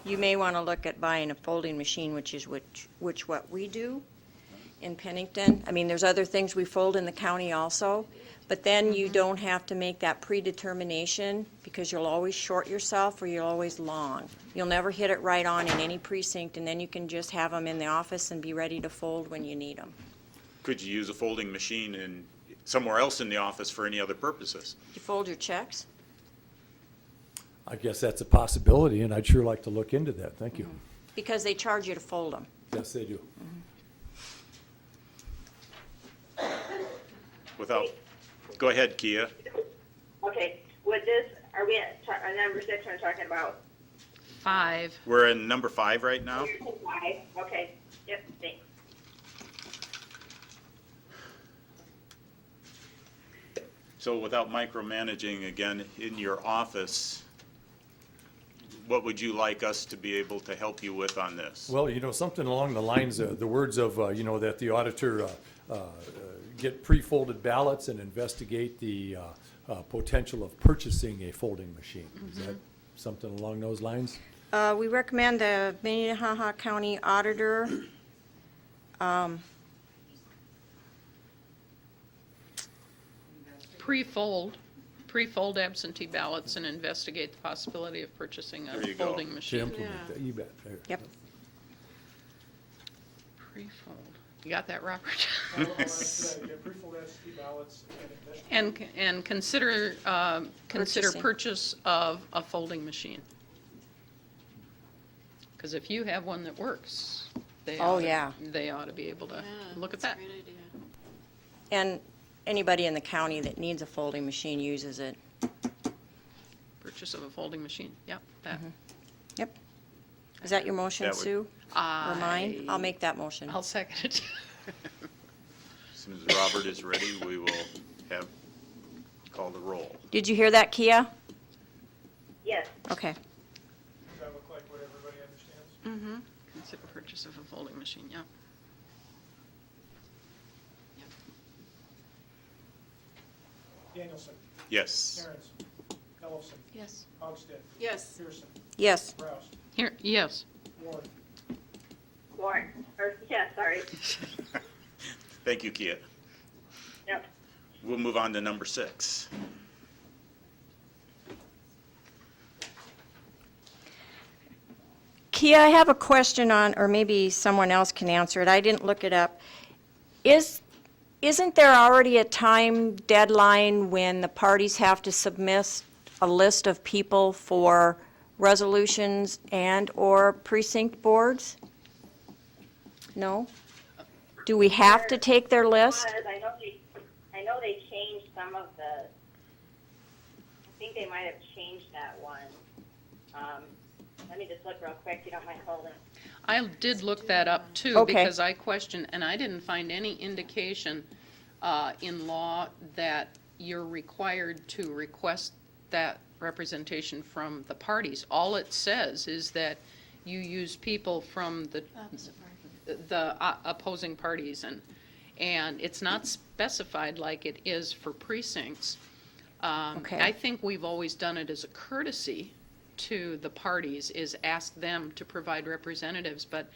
You may want to look at buying a folding machine, which is what we do in Pennington. I mean, there's other things we fold in the county also, but then you don't have to make that predetermination because you'll always short yourself or you're always long. You'll never hit it right on in any precinct, and then you can just have them in the office and be ready to fold when you need them. Could you use a folding machine in somewhere else in the office for any other purposes? You fold your checks? I guess that's a possibility, and I'd sure like to look into that. Thank you. Because they charge you to fold them. Yes, they do. Without, go ahead, Kia. Okay, with this, are we at number 6 we're talking about? 5. We're in number 5 right now. 5, okay, yep, thanks. So without micromanaging, again, in your office, what would you like us to be able to help you with on this? Well, something along the lines of the words of, that the auditor get pre-folded ballots and investigate the potential of purchasing a folding machine. Is that something along those lines? We recommend the Minnehaha County Auditor Pre-fold absentee ballots and investigate the possibility of purchasing a There you go. folding To machine. implement that, you bet. There. Yep. Pre-fold. You got that, Robert? Pre-fold absentee ballots and investigate. And consider Purchasing. purchase of a folding machine. Because if you have one that works, they Oh, ought to- yeah. they ought to be able to look at that's that. a great idea. And anybody in the county that needs a folding machine uses it. Purchase of a folding machine, yep, that. Yep. Is that your motion, That would- Sue? Or mine? I'll make that motion. I'll second it. As soon as Robert is ready, we will call the roll. Did you hear that, Kia? Yes, Okay. Does that look like what everybody understands? Mm-hmm. Consider purchase of a folding machine, yep. Danielson, Yes. Aaron's, Ellison, Yes. Hogsted, Yes, Pearson, Yes. Rouse, Here, yes. Warren. Warren, sorry, Thank you, Kia. yep. We'll move on to number 6. Kia, I have a question on, or maybe someone else can answer it. I didn't look it up. Isn't there already a time deadline when the parties have to submit a list of people for resolutions and/or precinct boards? No? Do we have to take their list? Because I know they changed some of the, I think they might have changed that one. Let me just look real quick, if you don't mind holding. I did look that up too, Okay. because I questioned, and I didn't find any indication in law that you're required to request that representation from the parties. All it says is that you use people from the opposing parties, and it's not specified like it is for precincts. Okay. I think we've always done it as a courtesy to the parties, is ask them to provide representatives, but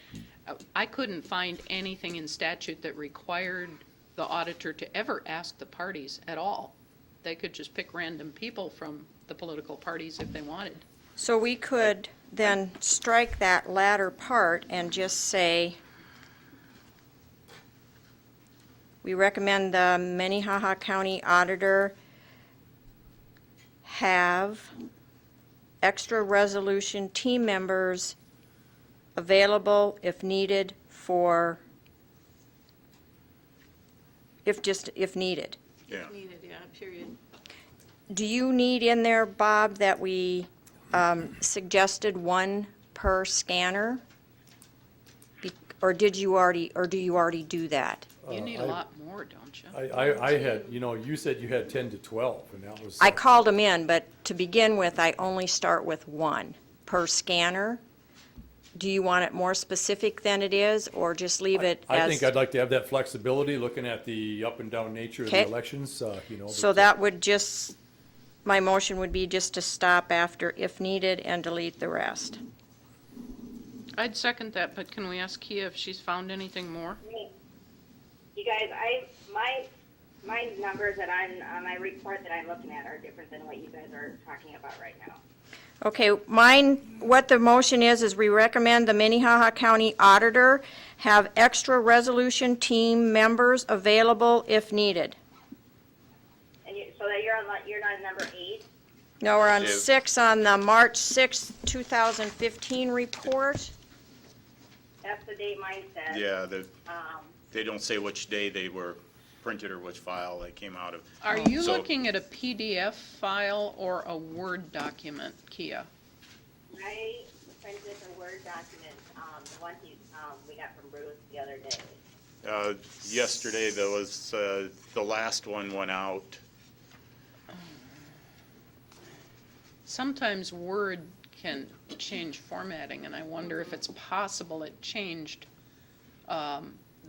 I couldn't find anything in statute that required the auditor to ever ask the parties at all. They could just pick random people from the political parties if they wanted. So we could then strike that latter part and just say, we recommend the Minnehaha County Auditor have extra resolution team members available if needed for, if needed. Yeah. Needed, yeah, period. Do you need in there, Bob, that we suggested one per scanner? Or do you already do that? You need a lot more, don't you? I had, you said you had 10 to 12, and that was. I called them in, but to begin with, I only start with one per scanner. Do you want it more specific than it is, or just leave it as? I think I'd like to have that flexibility, looking at the up and down nature of the Okay. elections, So that would just, my motion would be just to stop after if needed and delete the rest. I'd second that, but can we ask Kia if she's found anything more? You guys, my numbers that on my report that I'm looking at are different than what you guys are talking about right now. Okay, what the motion is we recommend the Minnehaha County Auditor have extra resolution team members available if needed. And so that you're on number 8? No, we're on Yeah. 6 on the March 6th, 2015 report. That's the date mine says. Yeah, Um, they don't say which day they were printed or which file they came out of. Are you So- looking at a PDF file or a Word document, Kia? I printed a Word document, the one we got from Bruce the other day. Yesterday, there was, the last one went out. Sometimes Word can change formatting, and I wonder if it's possible it changed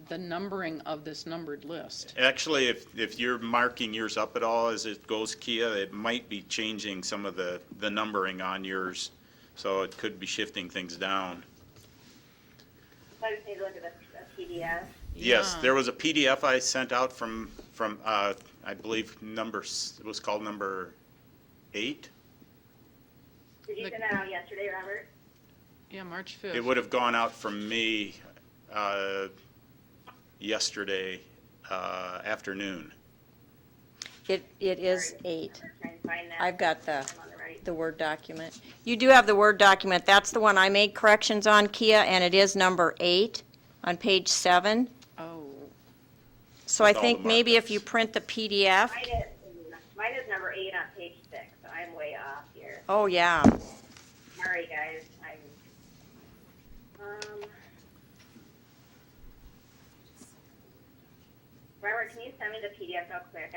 the numbering of this numbered list. Actually, if you're marking yours up at all as it goes, Kia, it might be changing some of the numbering on yours, so it could be shifting things down. So I just need to look at the PDF. Yes, Yeah. there was a PDF I sent out from I believe it was called number 8. Did you The- send that out yesterday, Robert? Yeah, March It 5th. would have gone out from me yesterday afternoon. It is 8. Trying to find that. I've got I'm on the right. the Word document. You do have the Word document. That's the one I made corrections on, Kia, and it is number 8 on page 7. Oh, So I With all think the maybe if markups. you print the PDF, Mine is number 8 on page 6, so I'm way off here. oh, yeah. Sorry, guys, Robert, can you send me the PDF real quick?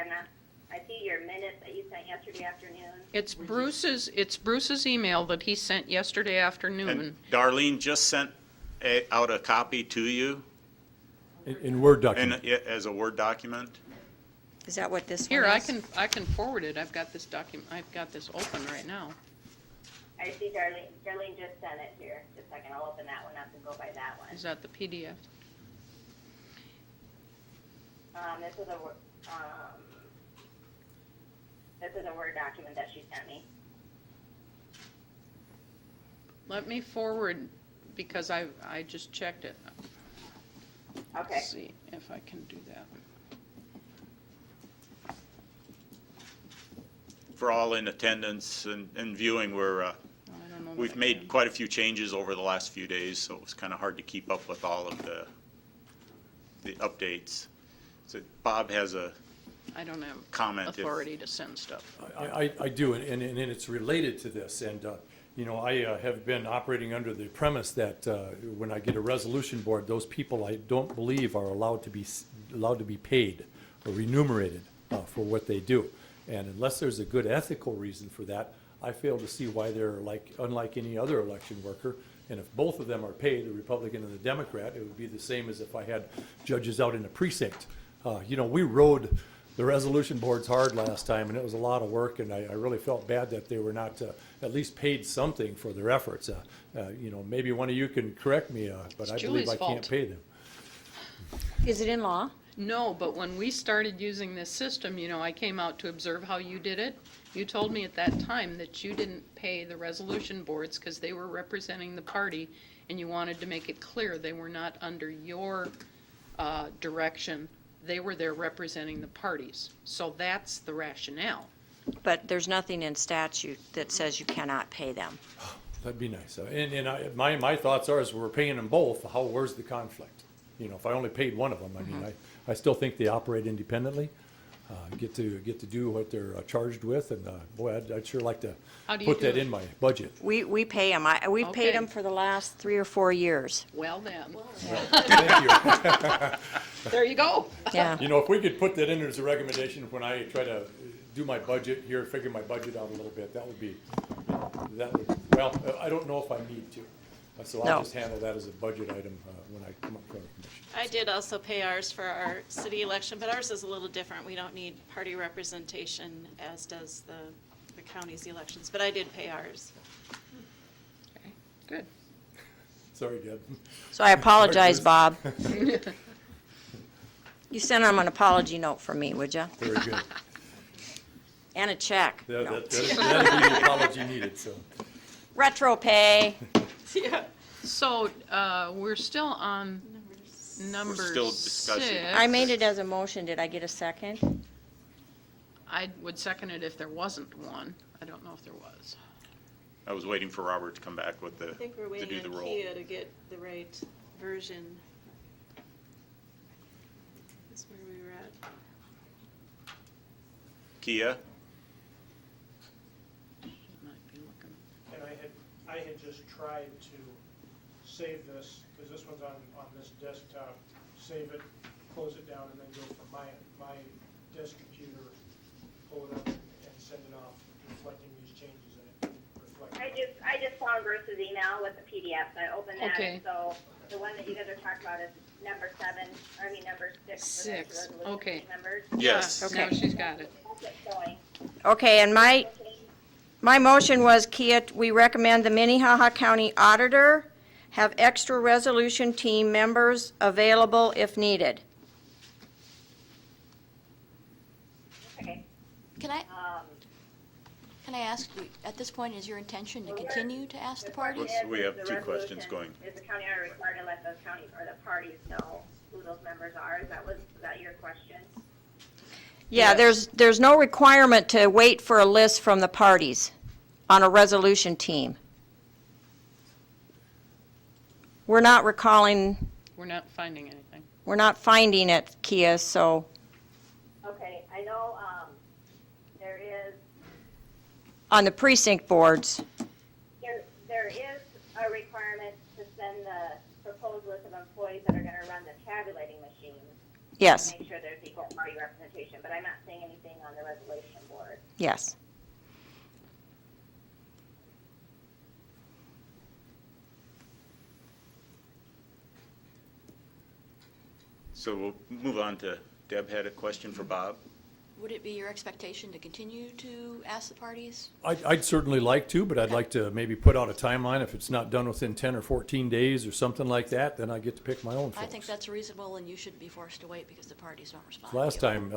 I see your minutes that you sent yesterday afternoon. it's Bruce's email that he sent yesterday afternoon. And Darlene just sent out a copy to you In Word document. as a Word document. Is that what this one Here, is? I can forward it. I've got this I've got this open right now. I see Darlene just sent it here. Just a second, I'll open that one up and go by that one. Is that the PDF? This is a Word document that she sent me. Let me forward, because I just checked it. Okay. Let's see if I can do that. For all in attendance and viewing, I don't know. that we've I made can. quite a few changes over the last few days, so it's kind of hard to keep up with all of the updates. So Bob has a I don't have comment. if- authority to send stuff. I do, and it's related to this, and, I have been operating under the premise that when I get a resolution board, those people I don't believe are allowed to be paid or remunerated for what they do. And unless there's a good ethical reason for that, I fail to see why they're unlike any other election worker. And if both of them are paid, the Republican and the Democrat, it would be the same as if I had judges out in a precinct. We rode the resolution board's hard last time, and it was a lot of work, and I really felt bad that they were not at least paid something for their efforts. Maybe one of you can correct me, but I It's believe Julie's I can't fault. pay them. Is it in law? No, but when we started using this system, I came out to observe how you did it. You told me at that time that you didn't pay the resolution boards because they were representing the party, and you wanted to make it clear they were not under your direction. They were there representing the parties. So that's the rationale. But there's nothing in statute that says you cannot pay them. That'd be nice. My thoughts are, is we're paying them both, where's the conflict? If I only paid one of them, I mean, I still think they operate independently, get to do what they're charged with, and boy, I'd sure like to How do you put that do it? in my budget. We pay them. We've Okay. paid them for the last 3 or 4 years. Well then, Thank you. there you go. Yeah. If we could put that in as a recommendation when I try to do my budget here, figure my budget out a little bit, that would, well, I don't know if I need to. So No. I'll just handle that as a budget item when I come up with a commission. I did also pay ours for our city election, but ours is a little different. We don't need party representation as does the county's elections, but I did pay ours. Okay, good. Sorry, Deb. So I apologize, Bruce. Bob. You send them an apology note from me, would you? Very good. And a check. That'd No. be the apology needed, so. Retro pay. Yeah. So, we're still on number still discussing. 6. I made it as a motion. Did I get a second? I would second it if there wasn't one. I don't know if there was. I was waiting for Robert to come back with I think we're to waiting do the on roll. Kia to get the right version. That's where we were at. Kia? Might be looking. And I had just tried to save this, because this one's on this desktop, save it, close it down, and then go from my desk computer, pull it up and send it off, reflecting these changes in it. I just found Bruce's email with the PDF, so I opened that. Okay. So the one that you guys are talking about is number 6. 6, okay. Members. Yes. Yeah, now Okay. she's got it. That's it going. Okay, and my motion was, Kia, we recommend the Minnehaha County Auditor have extra resolution team members available if needed. Okay. Can I ask, at this point, is your intention to continue to ask the parties? We have The 2 questions resolution, going. Is the county auditor required to let the county or the parties know who those members are? Was that your question? Yeah, there's no requirement to wait for a list from the parties on a resolution team. We're not recalling, We're not finding anything. we're not finding it, Kia, so, Okay, I know, there is, on the precinct boards. there is a requirement to send the proposed list of employees that are gonna run the tabulating machines. Yes, To make sure there's equal party representation, but I'm not saying anything on the resolution board. yes. So we'll move on to, Deb had a question for Bob. Would it be your expectation to continue to ask the parties? I'd certainly like to, but I'd like to maybe put out a timeline. If it's not done within 10 or 14 days or something like that, then I get to pick my own folks. I think that's reasonable, and you shouldn't be forced to wait because the parties don't respond. Last to you. time,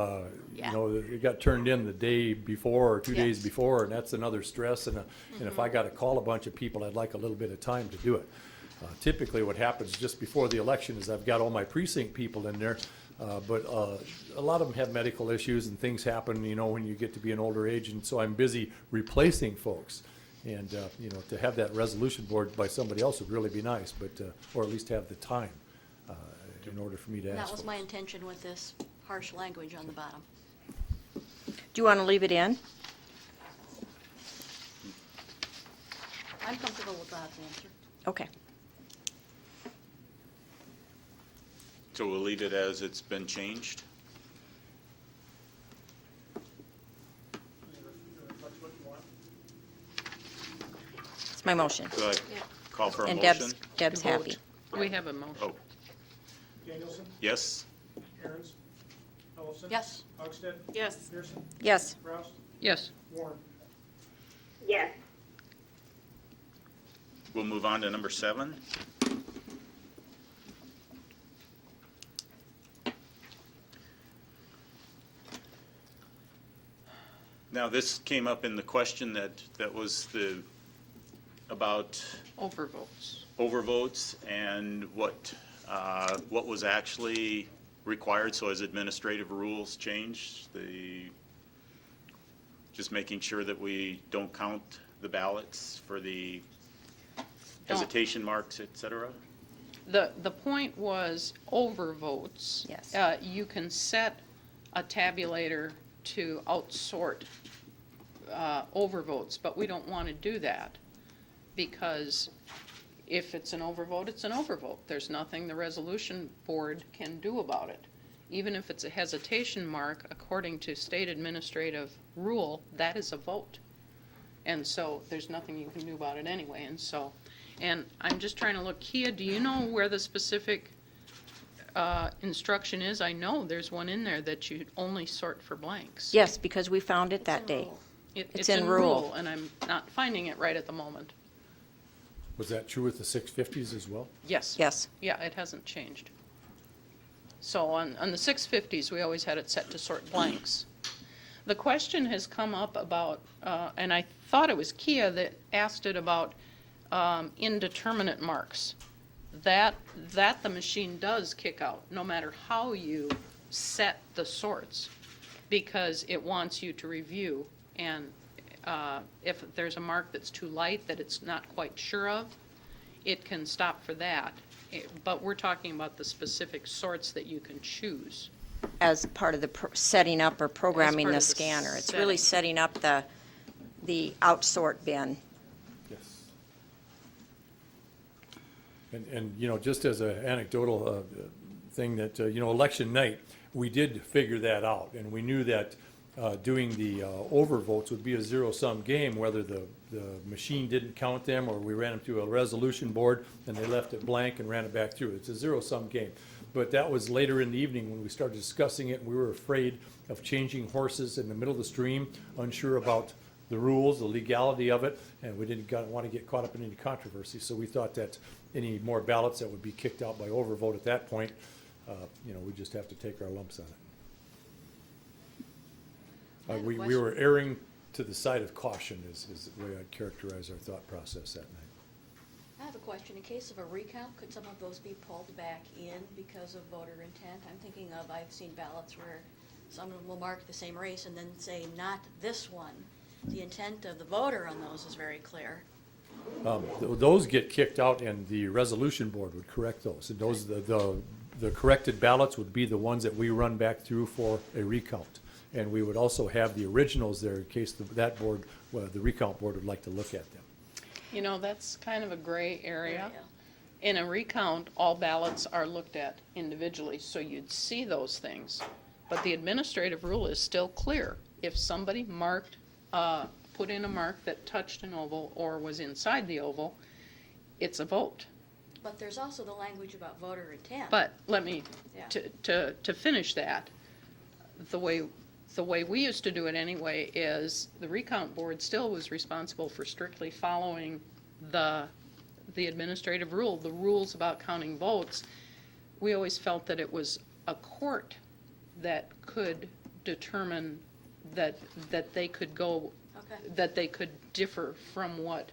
Yeah. it got turned in the day before or 2 days Yes. before, and that's another stress. And if I got to call a bunch of people, I'd like a little bit of time to do it. Typically, what happens just before the election is I've got all my precinct people in there, but a lot of them have medical issues and things happen, when you get to be an older age, and so I'm busy replacing folks. And, to have that resolution board by somebody else would really be nice, but, or at least have the time in order for me to And ask that was my folks. intention with this harsh language on the bottom. Do you want to leave it in? I'm comfortable with Bob's answer. Okay. So we'll leave it as it's been changed? It's my motion. Do I call for a And motion? Deb's happy. We have a motion. Oh, Danielson, yes? Aaron's, Ellison? Yes. Hogsted? Yes. Pearson? Yes. Roust? Yes. Warren? Yes. We'll move on to number 7. Now, this came up in the question that was about Overvotes. overvotes and what was actually required. So as administrative rules changed, just making sure that we don't count the ballots for the hesitation marks, et cetera. The point was overvotes. Yes. You can set a tabulator to outsort overvotes, but we don't want to do that because if it's an overvote, it's an overvote. There's nothing the resolution board can do about it. Even if it's a hesitation mark, according to state administrative rule, that is a vote. And so there's nothing you can do about it anyway. And I'm just trying to look, Kia, do you know where the specific instruction is? I know there's one in there that you only sort for blanks. Yes, because we found it that day. It's in in rule. rule, and I'm not finding it right at the moment. Was that true with the 650s as well? Yes. Yes. Yeah, it hasn't changed. So on the 650s, we always had it set to sort blanks. The question has come up about, and I thought it was Kia that asked it about indeterminate marks. That the machine does kick out, no matter how you set the sorts, because it wants you to review. And if there's a mark that's too light, that it's not quite sure of, it can stop for that. But we're talking about the specific sorts that you can choose. As part of the setting up or programming part the of the scanner. It's really setting. setting up the outsort bin. Yes. And, you know, just as an anecdotal thing that, you know, election night, we did figure that out. And we knew that doing the overvotes would be a zero-sum game, whether the machine didn't count them or we ran them through a resolution board and they left it blank and ran it back through. It's a zero-sum game. But that was later in the evening when we started discussing it, and we were afraid of changing horses in the middle of the stream, unsure about the rules, the legality of it, and we didn't want to get caught up in any controversy. So we thought that any more ballots that would be kicked out by overvote at that point, you know, we just have to take our lumps on I it. have a We question. were erring to the side of caution is the way I'd characterize our thought process that night. I have a question. In case of a recount, could some of those be pulled back in because of voter intent? I'm thinking of, I've seen ballots where some of them will mark the same race and then say, not this one. The intent of the voter on those is very clear. Those get kicked out and the resolution board would correct those. And those, the corrected ballots would be the ones that we run back through for a recount. And we would also have the originals there in case that board, well, the recount board would like to look at them. You know, that's kind of a gray area. Yeah. In a recount, all ballots are looked at individually, so you'd see those things. But the administrative rule is still clear. If somebody marked, put in a mark that touched an oval or was inside the oval, it's a vote. But there's also the language about voter intent. But let me, Yeah. to finish that, the way we used to do it anyway is the recount board still was responsible for strictly following the administrative rule, the rules about counting votes. We always felt that it was a court that could determine that they could go, Okay. that they could differ from what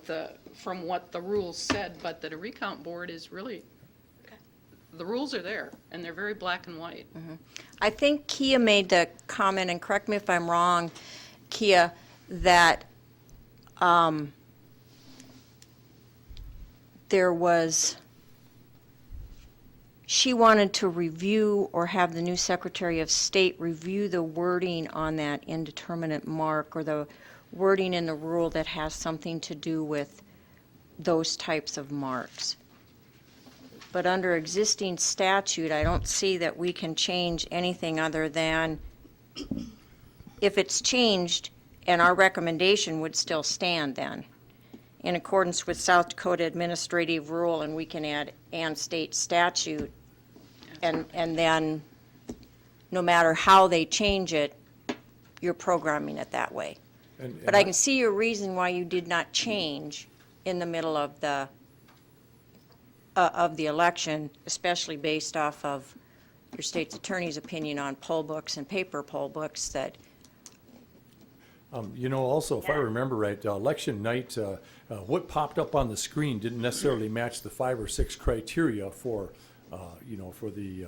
the rules said, but that a recount board is really, Okay. the rules are there, and they're very black and white. I think Kia made the comment, and correct me if I'm wrong, Kia, that she wanted to review or have the new Secretary of State review the wording on that indeterminate mark or the wording in the rule that has something to do with those types of marks. But under existing statute, I don't see that we can change anything other than if it's changed, and our recommendation would still stand then, in accordance with South Dakota administrative rule, and we can add and state statute, and then no matter how they change it, you're programming it that way. And But I can see your reason why you did not change in the middle of the election, especially based off of your state's attorney's opinion on poll books and paper poll books that, You know, also, if I remember right, election night, what popped up on the screen didn't necessarily match the 5 or 6 criteria for, you know, for the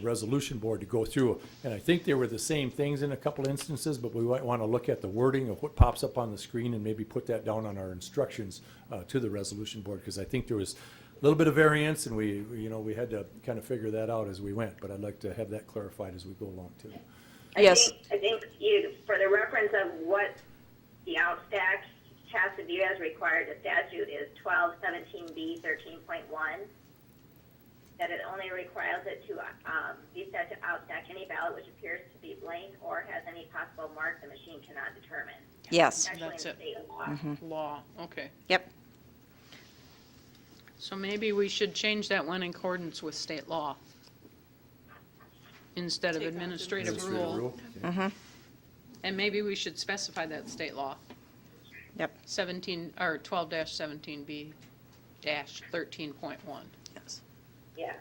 resolution board to go through. And I think they were the same things in a couple instances, but we might want to look at the wording of what pops up on the screen and maybe put that down on our instructions to the resolution board, because I think there was a little bit of variance, and we, you know, we had to kind of figure that out as we went. But I'd like to have that clarified as we go along, too. yes, I think you, for the reference of what the outstack has to do as required, the statute is 1217B 13.1, that it only requires it to be set to outstack any ballot which appears to be blank or has any possible mark the machine cannot determine. yes, Actually, That's in it. state law. Law, okay. yep. So maybe we should change that one in accordance with state law instead of Take out administrative Administrative rule. Okay. And maybe we should specify that state law. Yep. 17, or 12-17B dash 13.1. Yes. Yeah,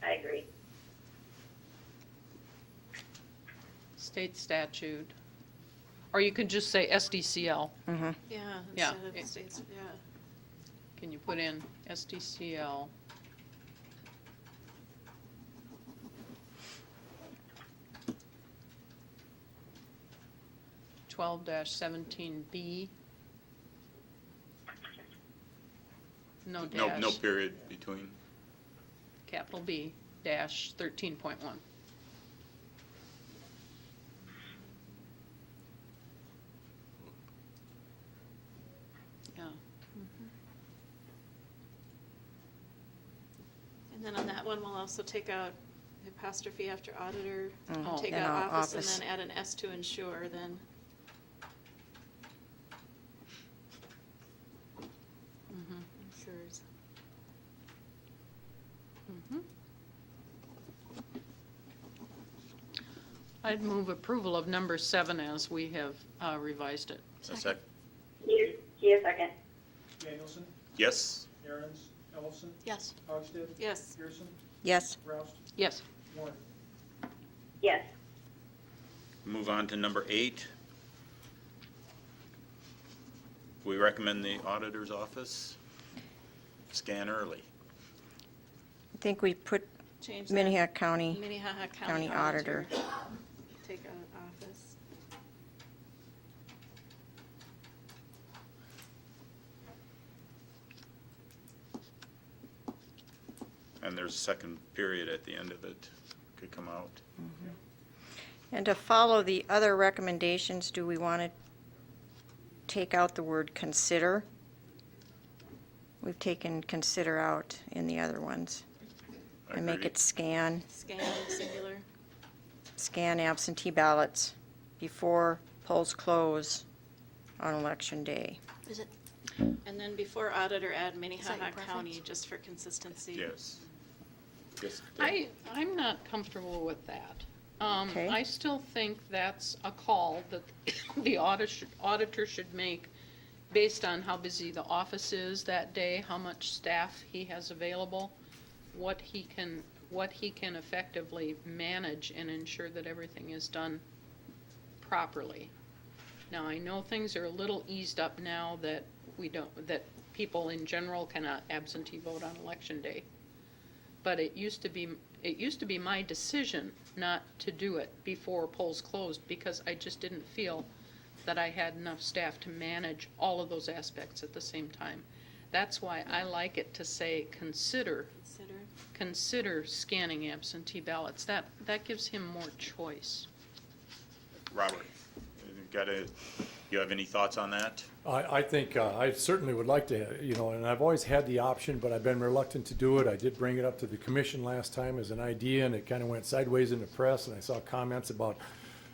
I agree. State statute. Or you could just say SDCL. Yeah, Yeah, instead of it- states, yeah. Can you put in SDCL? (12-17B). No dash. No period between. Capital B dash 13.1. Yeah. And then on that one, we'll also take out the apostrophe after auditor, and Oh. take And out our office, and office. then add an S to ensure, then. Ensures. I'd move approval of number 7 as we have revised it. A sec. Kia, second. Danielson, Yes? Aaron's, Ellison, Yes. Hogsted, Yes, Pearson, Yes, Roust, Yes. Warren. Yes. Move on to number 8. We recommend the auditor's office scan early. I think we put change that. Minnehaha County, Minnehaha County County Auditor. Auditor. Take out office. And there's a second period at the end of it, could come out. and to follow the other recommendations, do we want to take out the word consider? We've taken consider out in the other ones. And make Agreed. it scan Singular. absentee ballots before polls close on election day. Is it, And then before auditor, add your Minnehaha preference? County, just for consistency. Yes. Yes. I'm not comfortable with that. Okay. I still think that's a call that the auditor should make based on how busy the office is that day, how much staff he has available, what he can effectively manage and ensure that everything is done properly. Now, I know things are a little eased up now that that people in general cannot absentee vote on election day. But it used to be my decision not to do it before polls closed because I just didn't feel that I had enough staff to manage all of those aspects at the same time. That's why I like it to say consider scanning absentee ballots. That gives him more choice. Robert, you have any thoughts on that? I think I certainly would like to, you know, and I've always had the option, but I've been reluctant to do it. I did bring it up to the commission last time as an idea, and it kind of went sideways in the press, and I saw comments about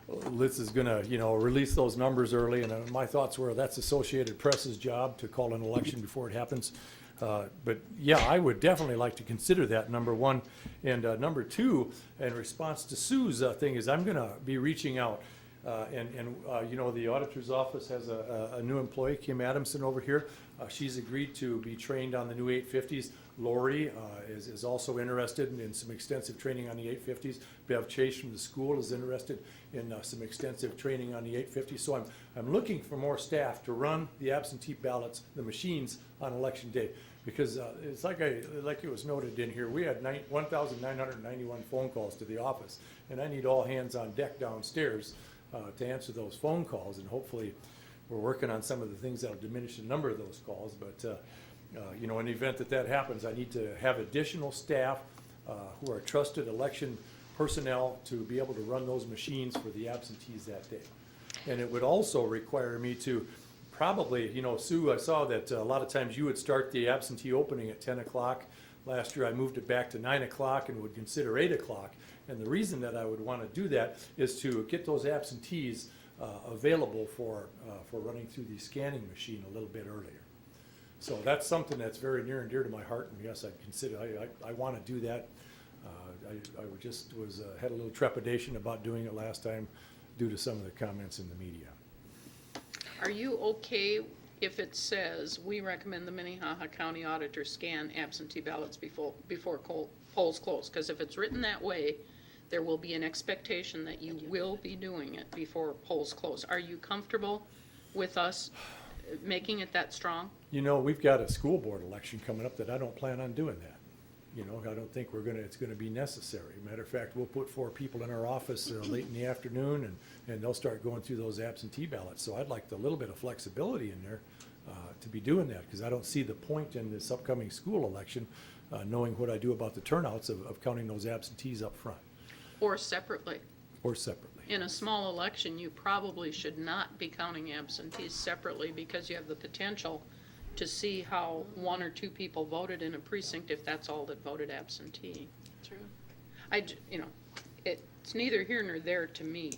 Litz is gonna, release those numbers early, and my thoughts were that's Associated Press's job to call an election before it happens. But yeah, I would definitely like to consider that, number one. And number two, in response to Sue's thing, is I'm gonna be reaching out. The auditor's office has a new employee, Kim Adamson, over here. She's agreed to be trained on the new 850s. Lori is also interested in some extensive training on the 850s. Bev Chase from the school is interested in some extensive training on the 850s. So I'm looking for more staff to run the absentee ballots, the machines, on election day. Because it's like it was noted in here, we had 1,991 phone calls to the office, and I need all hands on deck downstairs to answer those phone calls, and hopefully we're working on some of the things that'll diminish the number of those calls. But in the event that happens, I need to have additional staff who are trusted election personnel to be able to run those machines for the absentees that day. And it would also require me to probably, Sue, I saw that a lot of times you would start the absentee opening at 10 o'clock. Last year I moved it back to 9 o'clock and would consider 8 o'clock. And the reason that I would want to do that is to get those absentees available for running through the scanning machine a little bit earlier. So that's something that's very near and dear to my heart, and yes, I'd consider, I want to do that. I had a little trepidation about doing it last time due to some of the comments in the media. Are you okay if it says, we recommend the Minnehaha County Auditor scan absentee ballots before polls close? Because if it's written that way, there will be an expectation that you will be doing it before polls close. Are you comfortable with us making it that strong? We've got a school board election coming up that I don't plan on doing that. I don't think it's gonna be necessary. Matter of fact, we'll put 4 people in our office late in the afternoon, and they'll start going through those absentee ballots. So I'd like a little bit of flexibility in there to be doing that, because I don't see the point in this upcoming school election, knowing what I do about the turnouts of counting those absentees up front. Or separately? Or separately. In a small election, you probably should not be counting absentees separately, because you have the potential to see how 1 or 2 people voted in a precinct if that's all that voted absentee. True. It's neither here nor there to me.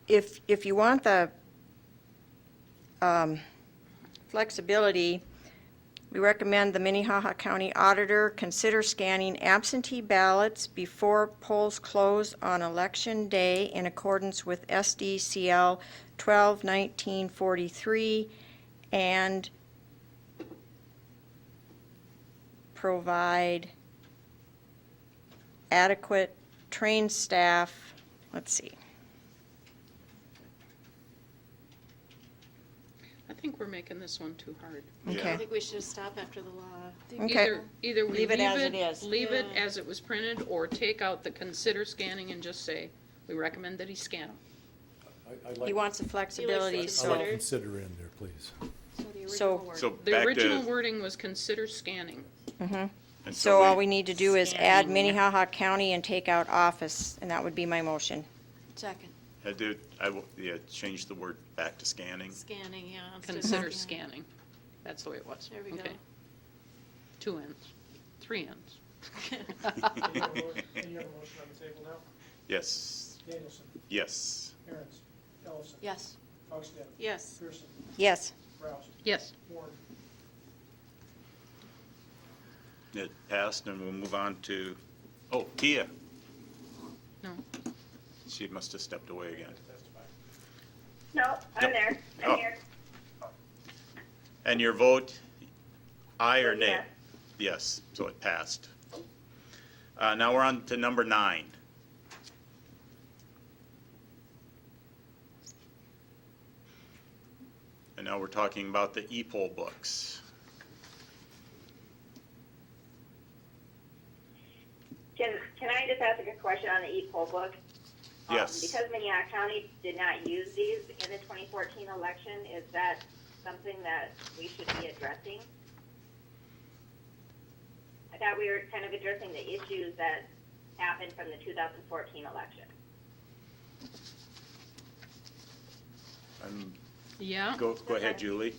If you want the flexibility, we recommend the Minnehaha County Auditor consider scanning absentee ballots before polls close on election day in accordance with SDCL 12-1943 and provide adequate trained staff. Let's see. I think we're making this one too hard. Okay. I think we should stop after the law. Okay. Either we Leave it as it is. leave it Yeah. as it was printed, or take out the consider scanning and just say, we recommend that he scan them. I'd like, He wants the flexibility, I'd so. I'd like consider in there, please. So the So- original word. So The back original to, wording was consider scanning. and So all we need to do is add Scanning. Minnehaha County and take out office, and that would be my motion. Second. change the word back to scanning. Scanning, yeah. instead of Consider scanning. scanning. That's the way it was. There we go. Okay. 2 ends, 3 ends. And you have a motion on the table now? Yes, Danielson, yes. Aaron's, Ellison. Yes. Hogsted, Yes. Pearson, Yes. Rouse, Yes. Warren. It passed, and we'll move on to, Tia. No. She must have stepped away again. Testify. No, I'm Yep. there. Oh. I'm here. And your vote, aye or nay? Yes. Yes, so it passed. Now we're on to number 9. And now we're talking about the e-poll books. Can I just ask a question on the e-poll book? Yes. Because Minnehaha County did not use these in the 2014 election, is that something that we should be addressing? I thought we were kind of addressing the issues that happened from the 2014 election. Yeah? Go ahead, Julie.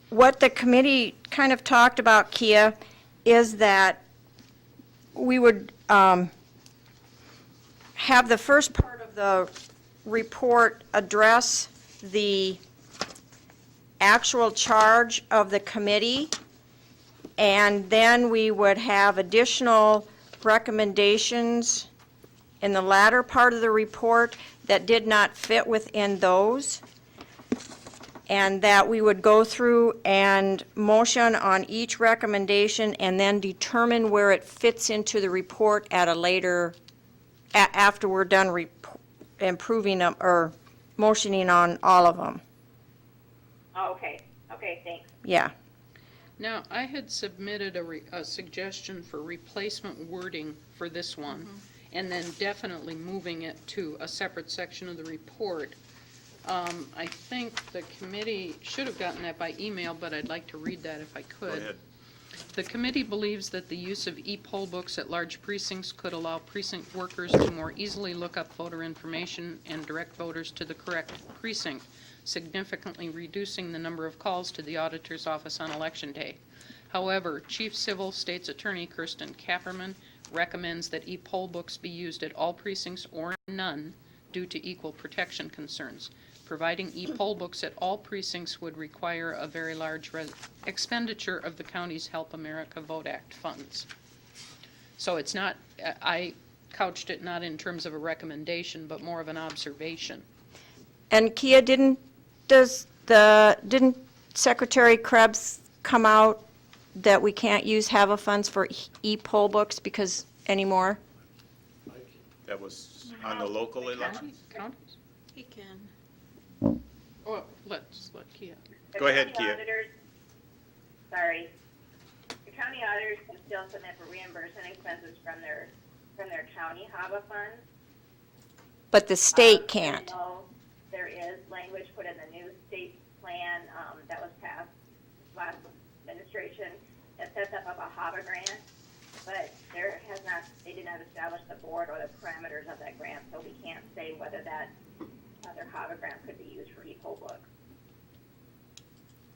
What the committee kind of talked about, Kia, is that we would have the first part of the report address the actual charge of the committee, and then we would have additional recommendations in the latter part of the report that did not fit within those, and that we would go through and motion on each recommendation and then determine where it fits into the report at a later, after we're done improving them, or motioning on all of them. Oh, okay, okay, thanks. Yeah. Now, I had submitted a suggestion for replacement wording for this one, and then definitely moving it to a separate section of the report. I think the committee should have gotten that by email, but I'd like to read that if I could. Go ahead. The committee believes that the use of e-poll books at large precincts could allow precinct workers to more easily look up voter information and direct voters to the correct precinct, significantly reducing the number of calls to the auditor's office on Election Day. However, Chief Civil State's Attorney Kirsten Kapperman recommends that e-poll books be used at all precincts or none due to equal protection concerns. Providing e-poll books at all precincts would require a very large expenditure of the county's Help America Vote Act funds. So it's not, I couched it not in terms of a recommendation, but more of an observation. And Kia, didn't Secretary Krebs come out that we can't use HAVA funds for e-poll books because anymore? That was on the local election? Counties? He can. Well, let's let Kia. The Go ahead, county Kia. auditors- Sorry. The county auditors can still submit for reimbursement expenses from their county HAVA funds. But the state I can't. know there is language put in the new state plan that was passed last administration that sets up a HAVA grant, but they did not establish the board or the parameters of that grant, so we can't say whether that other HAVA grant could be used for e-poll books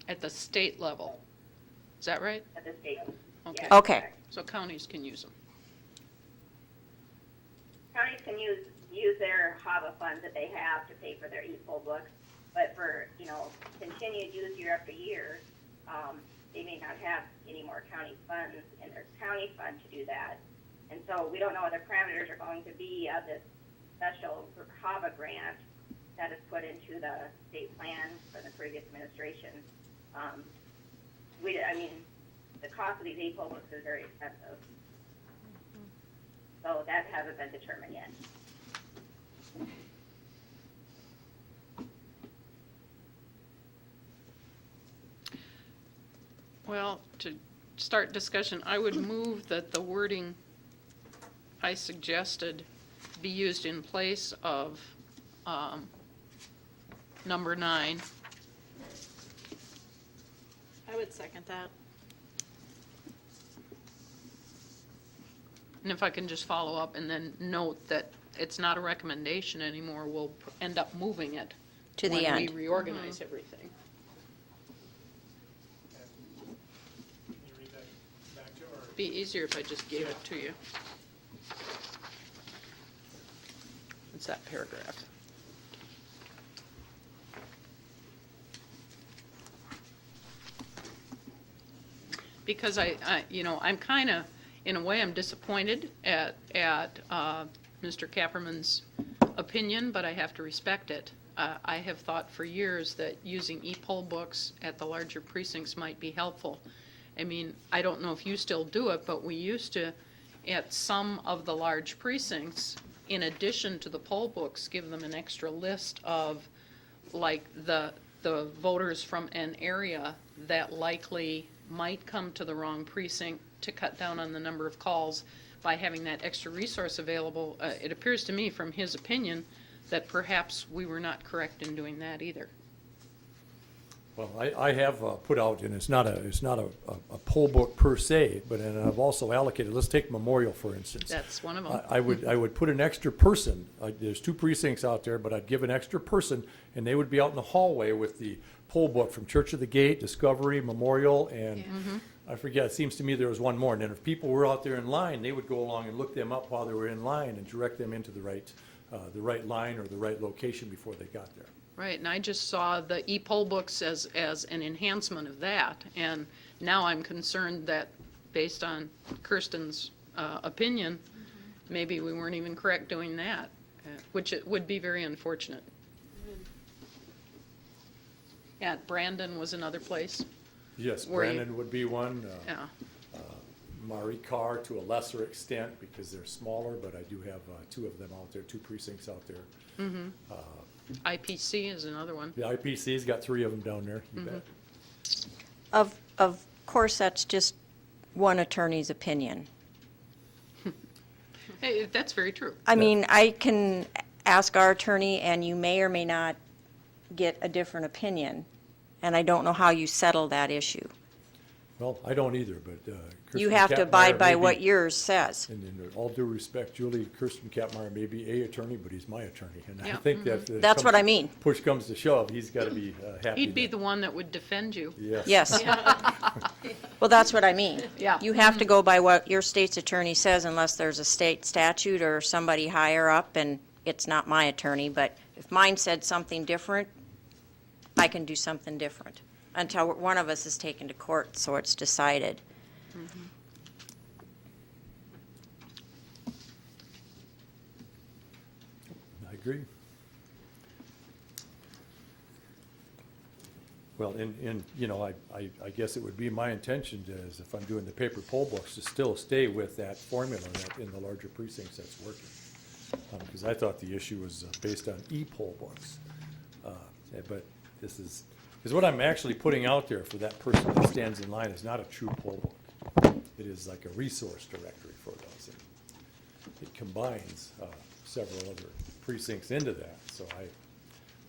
At the state level. Is that right? at the state. Okay. Yes, Okay. correct. So counties can use them. Counties can use their HAVA funds that they have to pay for their e-poll books, but for, continued use year after year, they may not have any more county funds in their county fund to do that. And so we don't know what the parameters are going to be of this special HAVA grant that is put into the state plan for the previous administration. The cost of these e-poll books is very expensive. So that hasn't been determined yet. Well, to start discussion, I would move that the wording I suggested be used in place of number 9. I would second that. And if I can just follow up and then note that it's not a recommendation anymore, we'll end up moving it To the when end. we reorganize everything. Can you read that back to her? Be easier if I just gave it to you. It's that paragraph. Because I'm kind of, in a way, I'm disappointed at Mr. Kapperman's opinion, but I have to respect it. I have thought for years that using e-poll books at the larger precincts might be helpful. I mean, I don't know if you still do it, but we used to, at some of the large precincts, in addition to the poll books, give them an extra list of, like, the voters from an area that likely might come to the wrong precinct, to cut down on the number of calls by having that extra resource available. It appears to me, from his opinion, that perhaps we were not correct in doing that either. Well, I have put out, and it's not a poll book per se, but and I've also allocated, let's take Memorial, for instance. That's one of them. I would put an extra person, there's 2 precincts out there, but I'd give an extra person, and they would be out in the hallway with the poll book from Church of the Gate, Discovery, Memorial, and I forget, it seems to me there was one more, and then if people were out there in line, they would go along and look them up while they were in line and direct them into the right line or the right location before they got there. Right, and I just saw the e-poll books as an enhancement of that, and now I'm concerned that, based on Kirsten's opinion, maybe we weren't even correct doing that, which it would be very unfortunate. Yeah, Brandon was another place. Yes, Were you- Brandon would be one. Yeah, Marie Carr to a lesser extent because they're smaller, but I do have two of them out there, two precincts out there. IPC is another one. The IPC's got three of them down there, you bet. Of course, that's just one attorney's opinion. Hey, that's very true. I mean, I can ask our attorney, and you may or may not get a different opinion, and I don't know how you settle that issue. Well, I don't either, but You Kirsten have to Kappmeyer abide by may what be- yours says. And in all due respect, Julie, Kirsten Kappmeyer may be a attorney, but he's my attorney. And I Yeah. think that if That's what I mean. push comes to shove, he's got to be happy. He'd be that- the one that would defend you. Yes. Yes. Well, that's what I mean. Yeah. You have to go by what your state's attorney says unless there's a state statute or somebody higher up, and it's not my attorney, but if mine said something different, I can do something different until one of us is taken to court, so it's decided. I agree. Well, you know, I guess it would be my intention to, as if I'm doing the paper poll books, to still stay with that formula that in the larger precincts that's working. Because I thought the issue was based on e-poll books. But this is, because what I'm actually putting out there for that person that stands in line is not a true poll book. It is like a resource directory for those. It combines several other precincts into that. So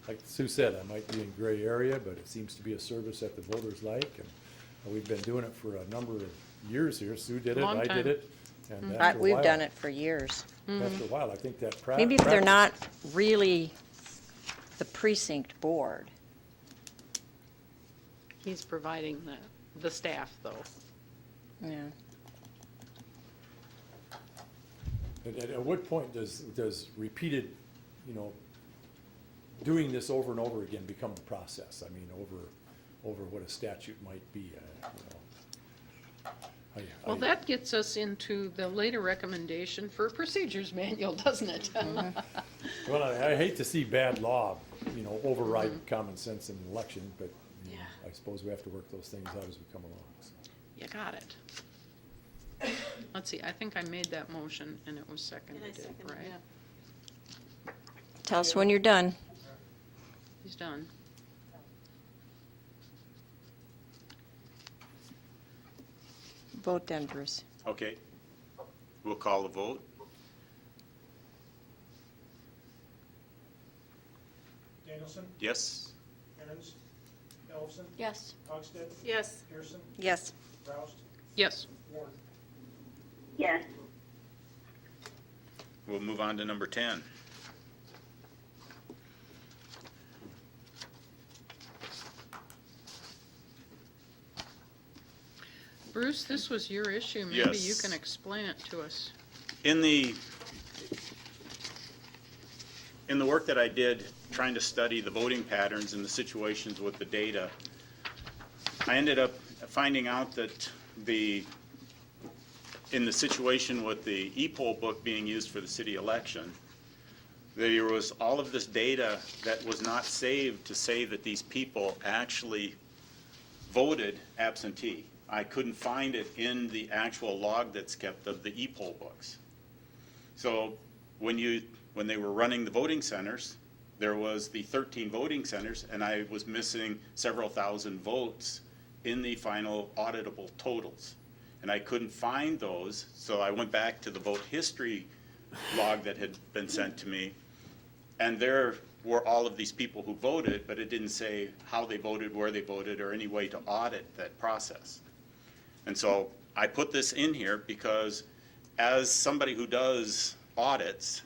like Sue said, I might be in gray area, but it seems to be a service that the voters like. And we've been doing it for a number of years here. Sue did it, Long I did time. it. And after a We've while- done it for years. After a while, I think that Maybe if they're not practice- really the precinct board. He's providing the staff, though. Yeah. At what point does repeated, you know, doing this over and over again become a process? I mean, over what a statute might be, you know. Well, that gets us into the later recommendation for a procedures manual, doesn't it? Well, I hate to see bad law, you know, override common sense in an election, but you know, I suppose we have to work those things out as we come along. So. You got it. Let's see, I think I made that motion and it was seconded, second it, right? yeah. Tell us when you're done. He's done. Vote then, Bruce. Okay. We'll call the vote. Danielson, Yes? Aaron's, Ellison, Yes. Hogsted, Yes. Pearson, Yes. Roust, Yes. Warren. Yes. We'll move on to number 10. Bruce, this was your issue. Maybe you Yes. can explain it to us. In the work that I did trying to study the voting patterns and the situations with the data, I ended up finding out that in the situation with the e-poll book being used for the city election, there was all of this data that was not saved to say that these people actually voted absentee. I couldn't find it in the actual log that's kept of the e-poll books. So when they were running the voting centers, there was the 13 voting centers, and I was missing several thousand votes in the final auditable totals. And I couldn't find those, so I went back to the vote history log that had been sent to me, and there were all of these people who voted, but it didn't say how they voted, where they voted, or any way to audit that process. And so I put this in here because as somebody who does audits,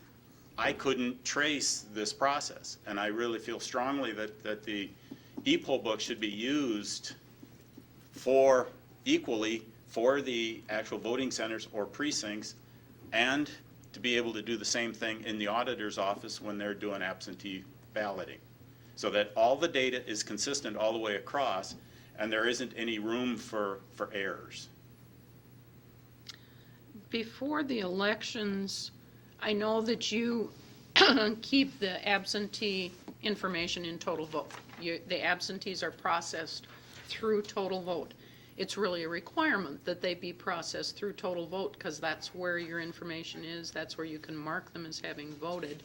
I couldn't trace this process. And I really feel strongly that the e-poll book should be used for equally for the actual voting centers or precincts, and to be able to do the same thing in the auditor's office when they're doing absentee balloting. So that all the data is consistent all the way across, and there isn't any room for errors. Before the elections, I know that you keep the absentee information in total vote. The absentees are processed through total vote. It's really a requirement that they be processed through total vote, because that's where your information is, that's where you can mark them as having voted.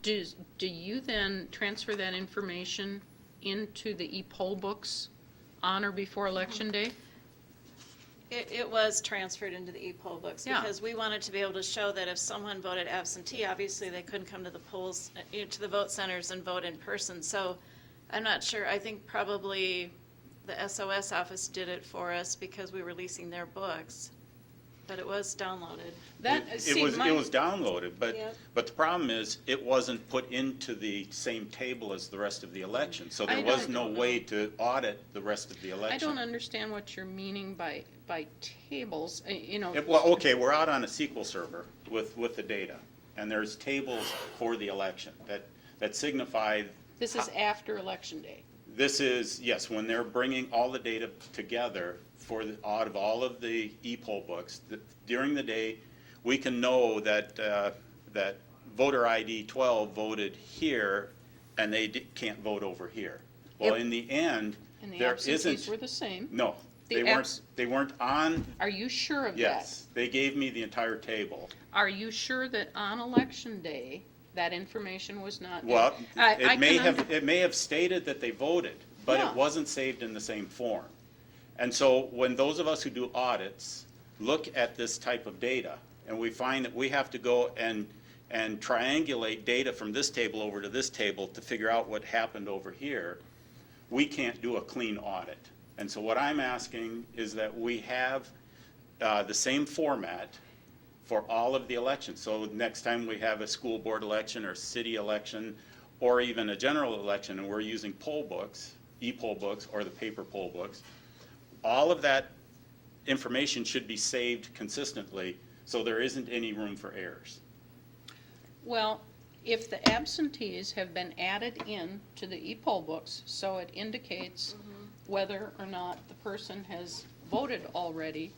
Do you then transfer that information into the e-poll books on or before Election Day? It was transferred into the e-poll books Yeah. because we wanted to be able to show that if someone voted absentee, obviously they couldn't come to the polls, to the vote centers and vote in person. So I'm not sure, I think probably the SOS office did it for us because we were leasing their books, but it was downloaded. It was downloaded, Yep. but the problem is, it wasn't put into the same table as the rest of the election, so I there was don't no know. way to audit the rest of the election. I don't understand what you're meaning by tables, Well, okay, we're out on a SQL server with the data, and there's tables for the election that signify. This is after Election Day. This is, yes, when they're bringing all the data together out of all of the e-poll books, during the day, we can know that voter ID 12 voted here, and they can't vote over here. Well, Yep. in the end, And the there absentees isn't. were the same. No, The they weren't on. Are you sure of that? Yes, they gave me the entire table. Are you sure that on Election Day, that information was not? Well, I it may have stated that they voted, but Yeah. it wasn't saved in the same form. And so when those of us who do audits look at this type of data, and we find that we have to go and triangulate data from this table over to this table to figure out what happened over here, we can't do a clean audit. And so what I'm asking is that we have the same format for all of the elections. So next time we have a school board election or city election, or even a general election, and we're using poll books, e-poll books, or the paper poll books, all of that information should be saved consistently, so there isn't any room for errors. Well, if the absentees have been added in to the e-poll books, so it indicates whether or not the person has voted already,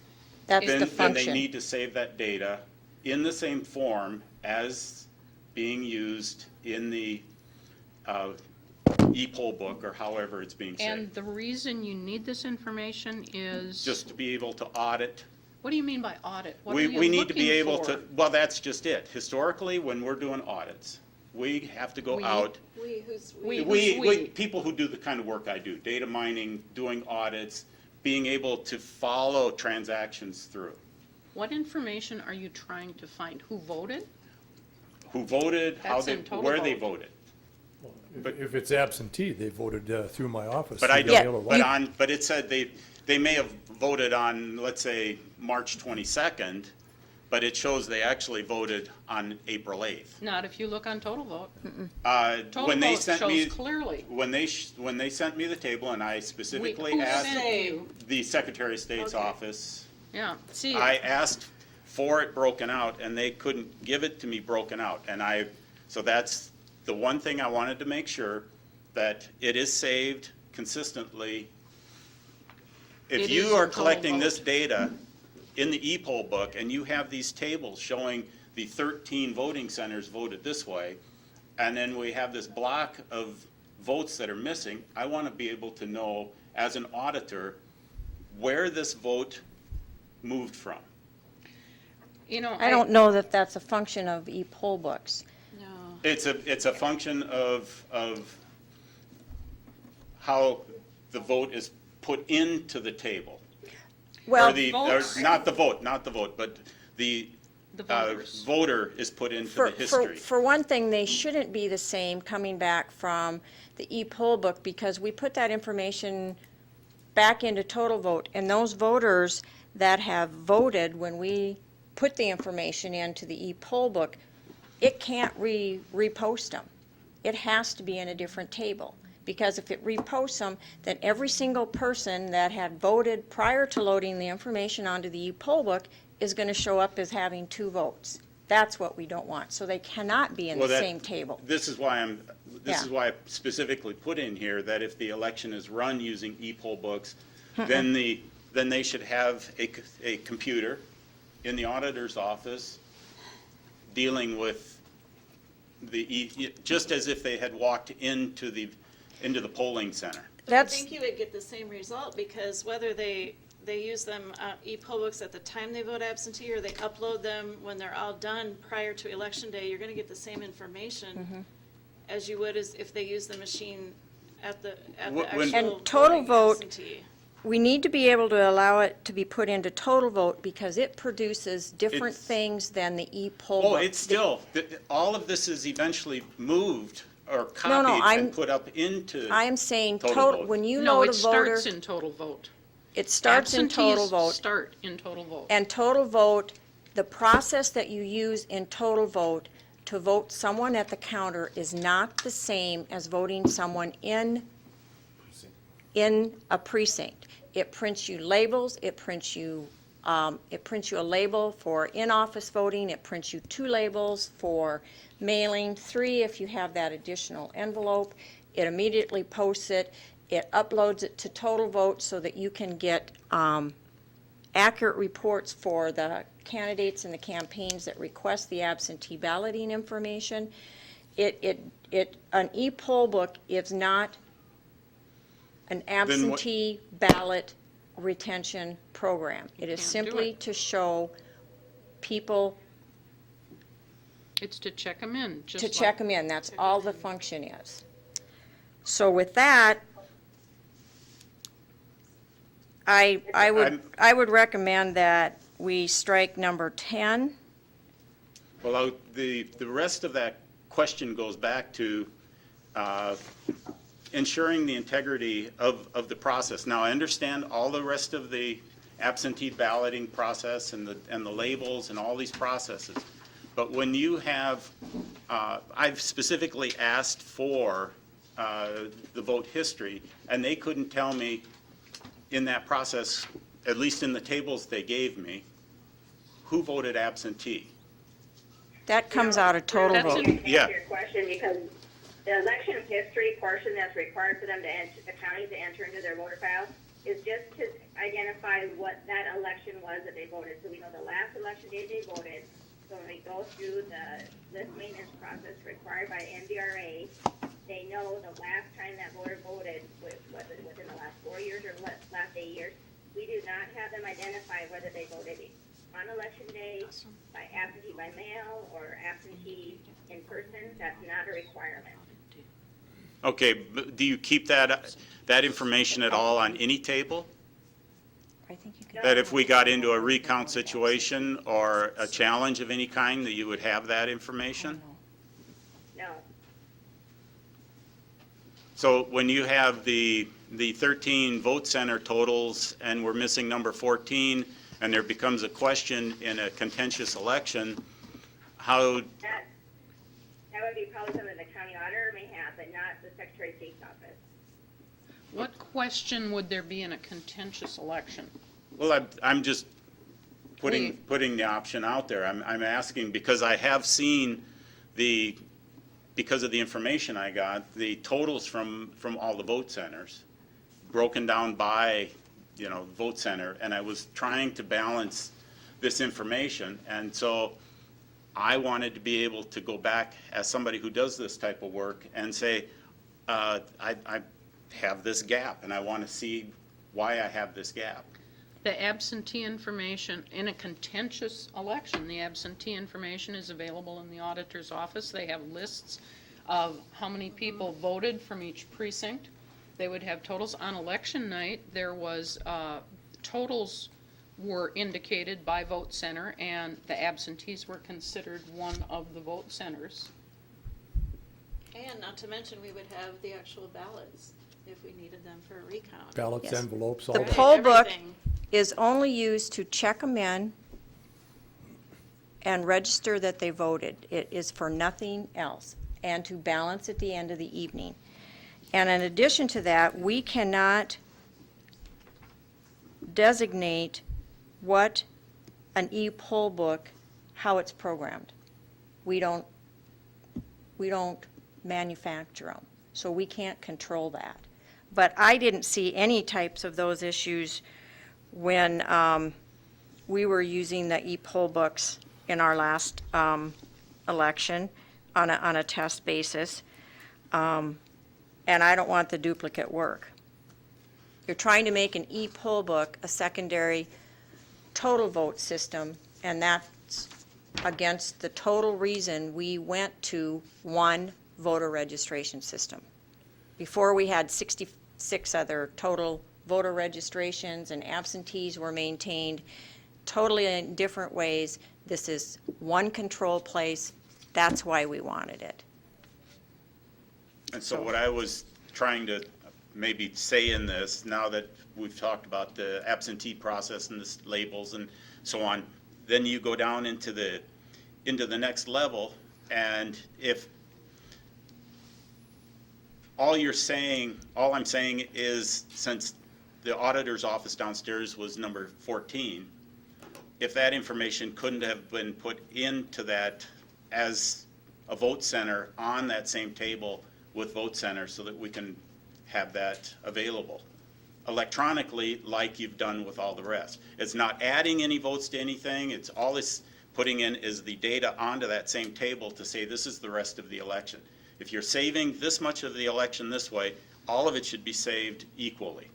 That's the Then they function. need to save that data in the same form as being used in the e-poll book, or however it's being and saved. the reason you need this information is? Just to be able to audit. What do you mean by audit? What are We you need to be looking able for? to, well, that's just it. Historically, when we're doing audits, we have to go We? out. We. People who do the kind of work I do, data mining, doing audits, being able to follow transactions through. What information are you trying to find? Who voted? Who voted, That's in total where they vote. voted. If it's absentee, they voted through my office. But I through the don't, mail or but it said they may have voted on, let's say, March 22nd, but it shows they actually voted on April 8th. Not if you look on total vote. Total When they vote sent shows me, clearly. when they sent me the table, and I specifically Who asked sent you? the Secretary of State's Okay. office, Yeah, see, I asked for it broken out, and they couldn't give it to me broken out. So that's the one thing I wanted to make sure, that it is saved consistently. If It you is are in total collecting this vote. data in the e-poll book, and you have these tables showing the 13 voting centers voted this way, and then we have this block of votes that are missing, I want to be able to know, as an auditor, where this vote moved from. I don't know that that's a function of e-poll books. No. It's a function of how the vote is put into the table. Well, Or not the vote, but the The voters. voter is put into For, the history. for one thing, they shouldn't be the same coming back from the e-poll book, because we put that information back into total vote, and those voters that have voted when we put the information into the e-poll book, it can't repost them. It has to be in a different table, Because if it reposts them, then every single person that had voted prior to loading the information onto the e-poll book is going to show up as having 2 votes. That's what we don't want. So they cannot be in the Well, that- same table. This is why Yeah. I specifically put in here that if the election is run using e-poll books, Uh-uh. then they should have a computer in the auditor's office dealing with just as if they had walked into the polling center. But I That's- think you would get the same result, because whether they use them, e-poll books at the time they vote absentee, or they upload them when they're all done prior to election day, you're gonna get the same information as you would as if they use the machine at the When- actual And total voting vote- absentee. We need to be able to allow it to be put into total vote because it produces different It's- things than the e-poll Oh, book. it's still, all of this is eventually moved or No, copied I'm- and put up into. I am saying Total total, vote. when you No, load a it starts voter, in total vote. it starts in total Absentees vote. start in total vote. And total vote, the process that you use in total vote to vote someone at the counter is not the same as voting someone in a precinct. It prints you labels, it prints you a label for in-office voting, it prints you 2 labels for mailing, 3 if you have that additional envelope. It immediately posts it, it uploads it to total vote so that you can get accurate reports for the candidates and the campaigns that request the absentee balloting information. An e-poll book is not an absentee ballot retention program. It is can't do simply it. to show people, It's to check them in, just to like. check them in. That's all the function is. So with that, I would recommend that we strike number 10. Well, the rest of that question goes back to ensuring the integrity of the process. Now, I understand all the rest of the absentee balloting process and the labels and all these processes. But when you have, I've specifically asked for the vote history, and they couldn't tell me in that process, at least in the tables they gave me, who voted absentee. That comes out of total That's vote. in- To Yeah. answer your question, because the election history portion that's required for them to enter, the county to enter into their voter file, is just to identify what that election was that they voted. So we know the last election day they voted. So when we go through the list maintenance process required by NVRA, they know the last time that voter voted was it within the last 4 years or last 8 years. We do not have them identify whether they voted on election day, by absentee by mail, or absentee in person. That's not a requirement. Okay, but do you keep that information at all on any table? I think you can. That if we got into a recount situation or a challenge of any kind, that you would have that information? No. So when you have the 13 vote center totals and we're missing number 14, and there becomes a question in a contentious election, how, That would be probably something the county auditor may have, but not the Secretary of State's office. What question would there be in a contentious election? well, I'm just putting the option out there. I'm asking because I have seen because of the information I got, the totals from all the vote centers, broken down by, vote center, and I was trying to balance this information, and so I wanted to be able to go back as somebody who does this type of work and say, I have this gap, and I want to see why I have this gap. The absentee information, in a contentious election, the absentee information is available in the auditor's office. They have lists of how many people voted from each precinct. They would have totals. On election night, there was, totals were indicated by vote center, and the absentees were considered one of the vote centers. And not to mention, we would have the actual ballots if we needed them for a recount. Ballots, Yes. envelopes, all The that. poll book Everything. is only used to check them in and register that they voted. It is for nothing else, and to balance at the end of the evening. And in addition to that, we cannot designate what an e-poll book, how it's programmed. We don't manufacture them, so we can't control that. But I didn't see any types of those issues when we were using the e-poll books in our last election on a test basis. And I don't want the duplicate work. You're trying to make an e-poll book a secondary total vote system, and that's against the total reason we went to one voter registration system. Before, we had 66 other total voter registrations, and absentees were maintained totally in different ways. This is one control place. That's why we wanted it. And so what I was trying to maybe say in this, now that we've talked about the absentee process and the labels and so on, then you go down into the next level, and if all I'm saying is, since the auditor's office downstairs was number 14, if that information couldn't have been put into that as a vote center on that same table with vote center, so that we can have that available electronically, like you've done with all the rest. It's not adding any votes to anything. It's all it's putting in is the data onto that same table to say this is the rest of the election. If you're saving this much of the election this way, all of it should be saved equally.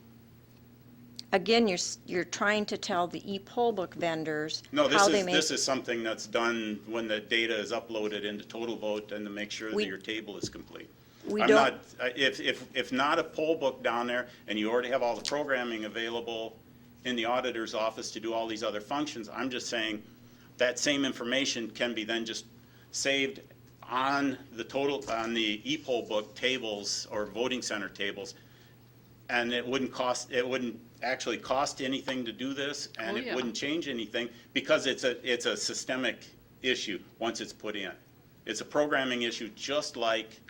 Again, you're trying to tell the e-poll book vendors No, how they make. this is something that's done when the data is uploaded into Total Vote and to make sure that your table is complete. We I'm don't. not, if not a poll book down there, and you already have all the programming available in the auditor's office to do all these other functions, I'm just saying that same information can be then just saved on the e-poll book tables or voting center tables, and it wouldn't actually cost anything to do this, and Oh, it yeah. wouldn't change anything, because it's a systemic issue once it's put in. It's a programming issue, just like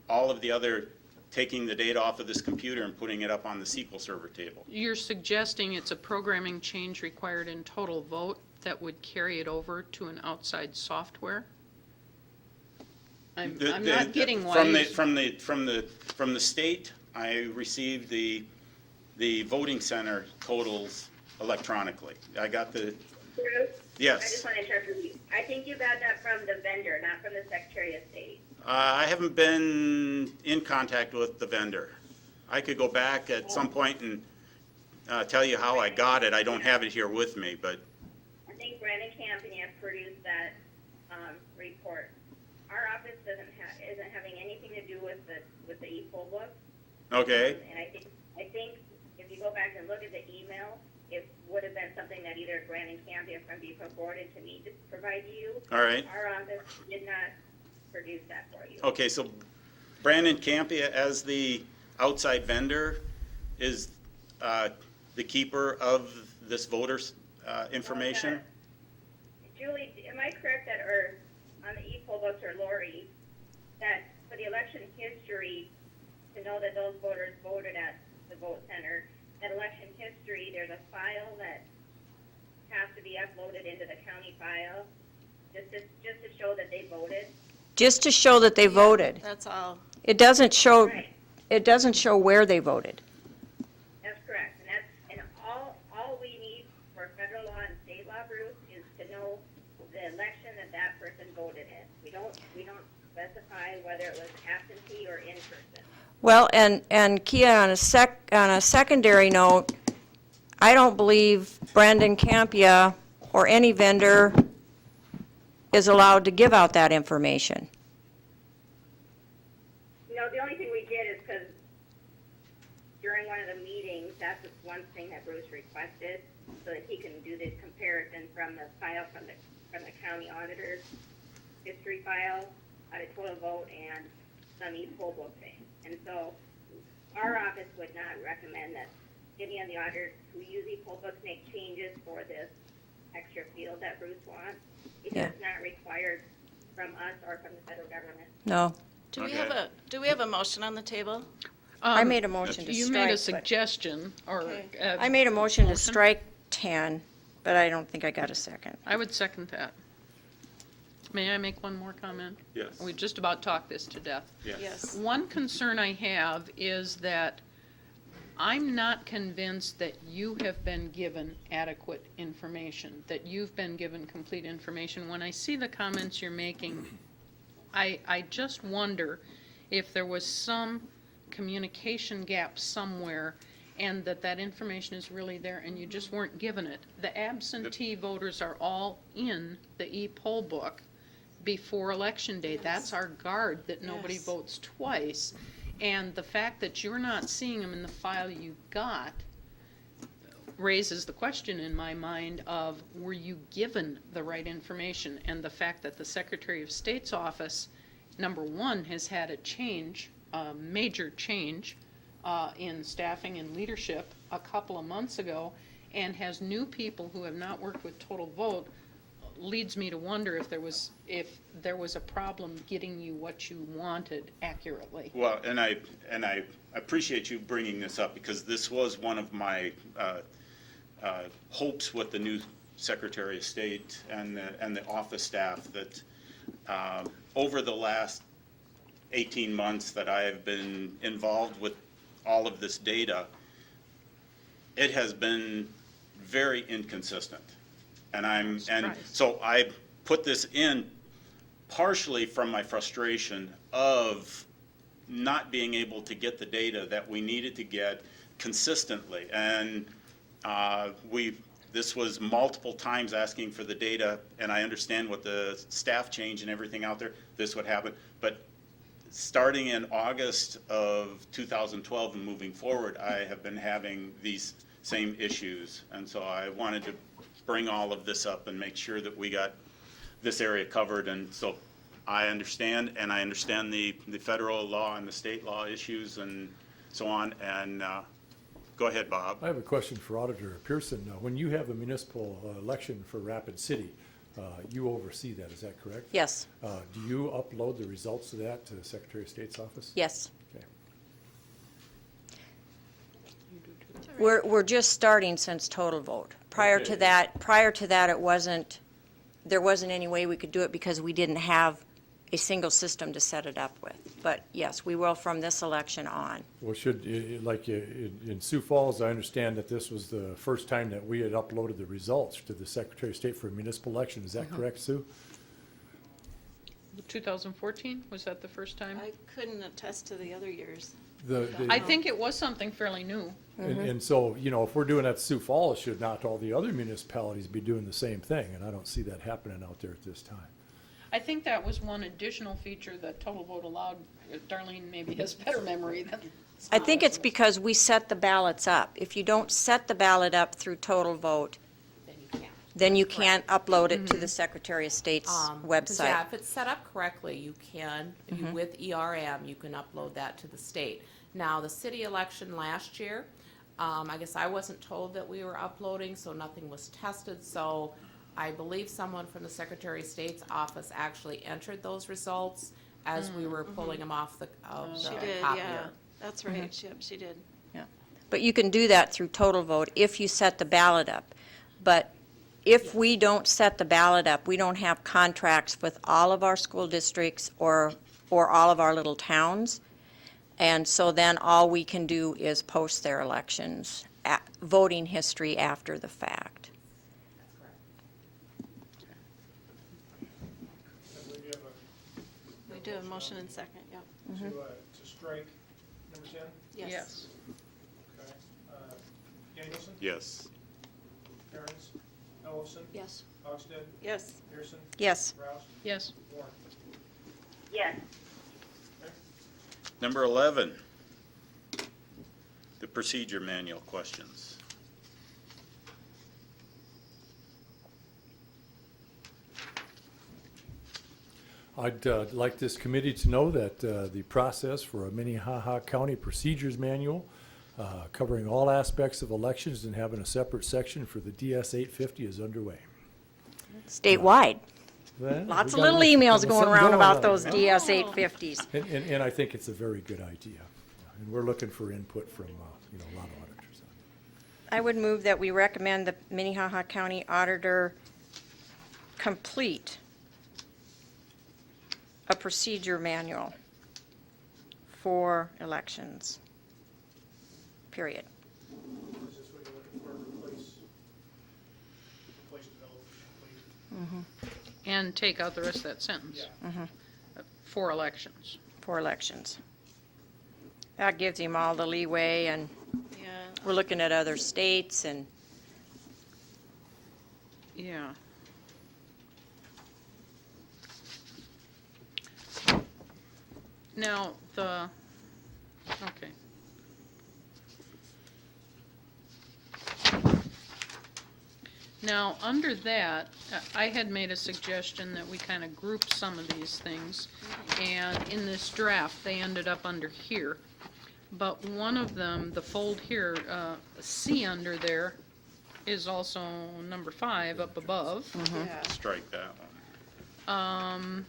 all of the other, taking the data off of this computer and putting it up on the SQL Server table. You're suggesting it's a programming change required in total vote that would carry it over to an outside software? I'm not getting why you... From the state, I received the voting center totals electronically. I got the, Bruce? I yes. just want to interrupt you. I think you got that from the vendor, not from the Secretary of State. I haven't been in contact with the vendor. I could go back at some point and tell you how I got it. I don't have it here with me, but I think Brandon Campania produced that report. Our office isn't having anything to do with the e-poll book. okay. And I think if you go back and look at the email, it would have been something that either Brandon Campia from be forwarded to me to provide to you. All right. Our office did not produce that for you. Okay, so Brandon Campia, as the outside vendor, is the keeper of this voters' information? Julie, am I correct that, or on the e-poll books, or Lori, that for the election history, to know that those voters voted at the vote center, that election history, there's a file that has to be uploaded into the county file, just to show that they voted? Just to show that they voted. That's all. It doesn't show, Right. it doesn't show where they voted. That's correct, and all we need for federal law and state law, Bruce, is to know the election that person voted in. We don't specify whether it was absentee or in person. Well, and Kia, on a secondary note, I don't believe Brandon Campia or any vendor is allowed to give out that information. No, the only thing we did is because during one of the meetings, that's the one thing that Bruce requested, so that he can do this comparison from the file from the county auditor's history file, out of total vote, and some e-poll book thing. And so our office would not recommend that any of the auditors who use e-poll books make changes for this extra field that Bruce wants, because it's not required from us or from the federal government. No. Do we Okay. have a motion on the table? I made a motion to You made a strike, but suggestion, or. Okay. I made a motion to Motion? strike 10, but I don't think I got a second. I would second that. May I make one more comment? Yes. We just about talked this to death. Yes. One concern I have is that I'm not convinced that you have been given adequate information, that you've been given complete information. When I see the comments you're making, I just wonder if there was some communication gap somewhere and that information is really there and you just weren't given it. The absentee voters are all in the e-poll book before Election Day. Yes. That's our guard, that nobody Yes. votes twice. And the fact that you're not seeing them in the file you got raises the question in my mind of, were you given the right information? And the fact that the Secretary of State's office, number one, has had a change, a major change in staffing and leadership a couple of months ago, and has new people who have not worked with Total Vote, leads me to wonder if there was a problem getting you what you wanted accurately. Well, and I appreciate you bringing this up, because this was one of my hopes with the new Secretary of State and the office staff, that over the last 18 months that I have been involved with all of this data, it has been very inconsistent. And Surprised. so I put this in partially from my frustration of not being able to get the data that we needed to get consistently. And this was multiple times asking for the data, and I understand what the staff change and everything out there, this would happen. But starting in August of 2012 and moving forward, I have been having these same issues. And so I wanted to bring all of this up and make sure that we got this area covered. And so I understand, and I understand the federal law and the state law issues and so on. And go ahead, Bob. I have a question for Auditor Pearson. When you have a municipal election for Rapid City, you oversee that, is that correct? Yes, Do you upload the results of that to the Secretary of State's office? yes. Okay. We're just starting since Total Vote. Prior to Okay. that, there wasn't any way we could do it because we didn't have a single system to set it up with. But yes, we will from this election on. Well, in Sioux Falls, I understand that this was the first time that we had uploaded the results to the Secretary of State for a municipal election. Is that correct, Sue? 2014, was that the first time? I couldn't attest to the other years. I think it was something fairly new. And so, if we're doing that at Sioux Falls, should not all the other municipalities be doing the same thing? And I don't see that happening out there at this time. I think that was one additional feature that Total Vote allowed. Darlene maybe has better memory than. I think it's because we set the ballots up. If you don't set the ballot up through Total Vote, then you can't upload it to the Secretary of State's 'Cause website. yeah, if it's set up correctly, you can, with ERM, you can upload that to the state. Now, the city election last year, I guess I wasn't told that we were uploading, so nothing was tested, so I believe someone from the Secretary of State's office actually entered those results as we were pulling them off the She did, copier. yeah. That's right. Yep, she did. But you can do that through Total Vote if you set the ballot up. But if we don't set the ballot up, we don't have contracts with all of our school districts or all of our little towns. And so then all we can do is post their elections, voting history after the fact. I believe you have We do have a motion and second, yep. to strike number 10. Yes. Okay. Danielson, Yes. Aaron's, Ellison, Yes. Hogsted, Yes. Pearson, Yes. Rouse, Yes. Warren. Yes. Number 11, the procedure manual questions. I'd like this committee to know that the process for a Minnehaha County Procedures Manual covering all aspects of elections and having a separate section for the DS 850 is underway. Statewide. Well, Lots we of got little a little- emails something going around going about on. those DS 850s. And I think it's a very good idea. And we're looking for input from, a lot of auditors on it. I would move that we recommend the Minnehaha County Auditor complete a procedure manual for elections, period. Is this what you're looking for, replace develop, complete? And take out the rest of that sentence. Yeah. For elections. For elections. That gives him all the leeway, and Yeah. we're looking at other states, and Yeah. Now, okay. Now, under that, I had made a suggestion that we kind of group some of these things, and in this draft, they ended up under here. But one of them, the fold here, C under there, is also number 5 up above. Yeah. Strike that one.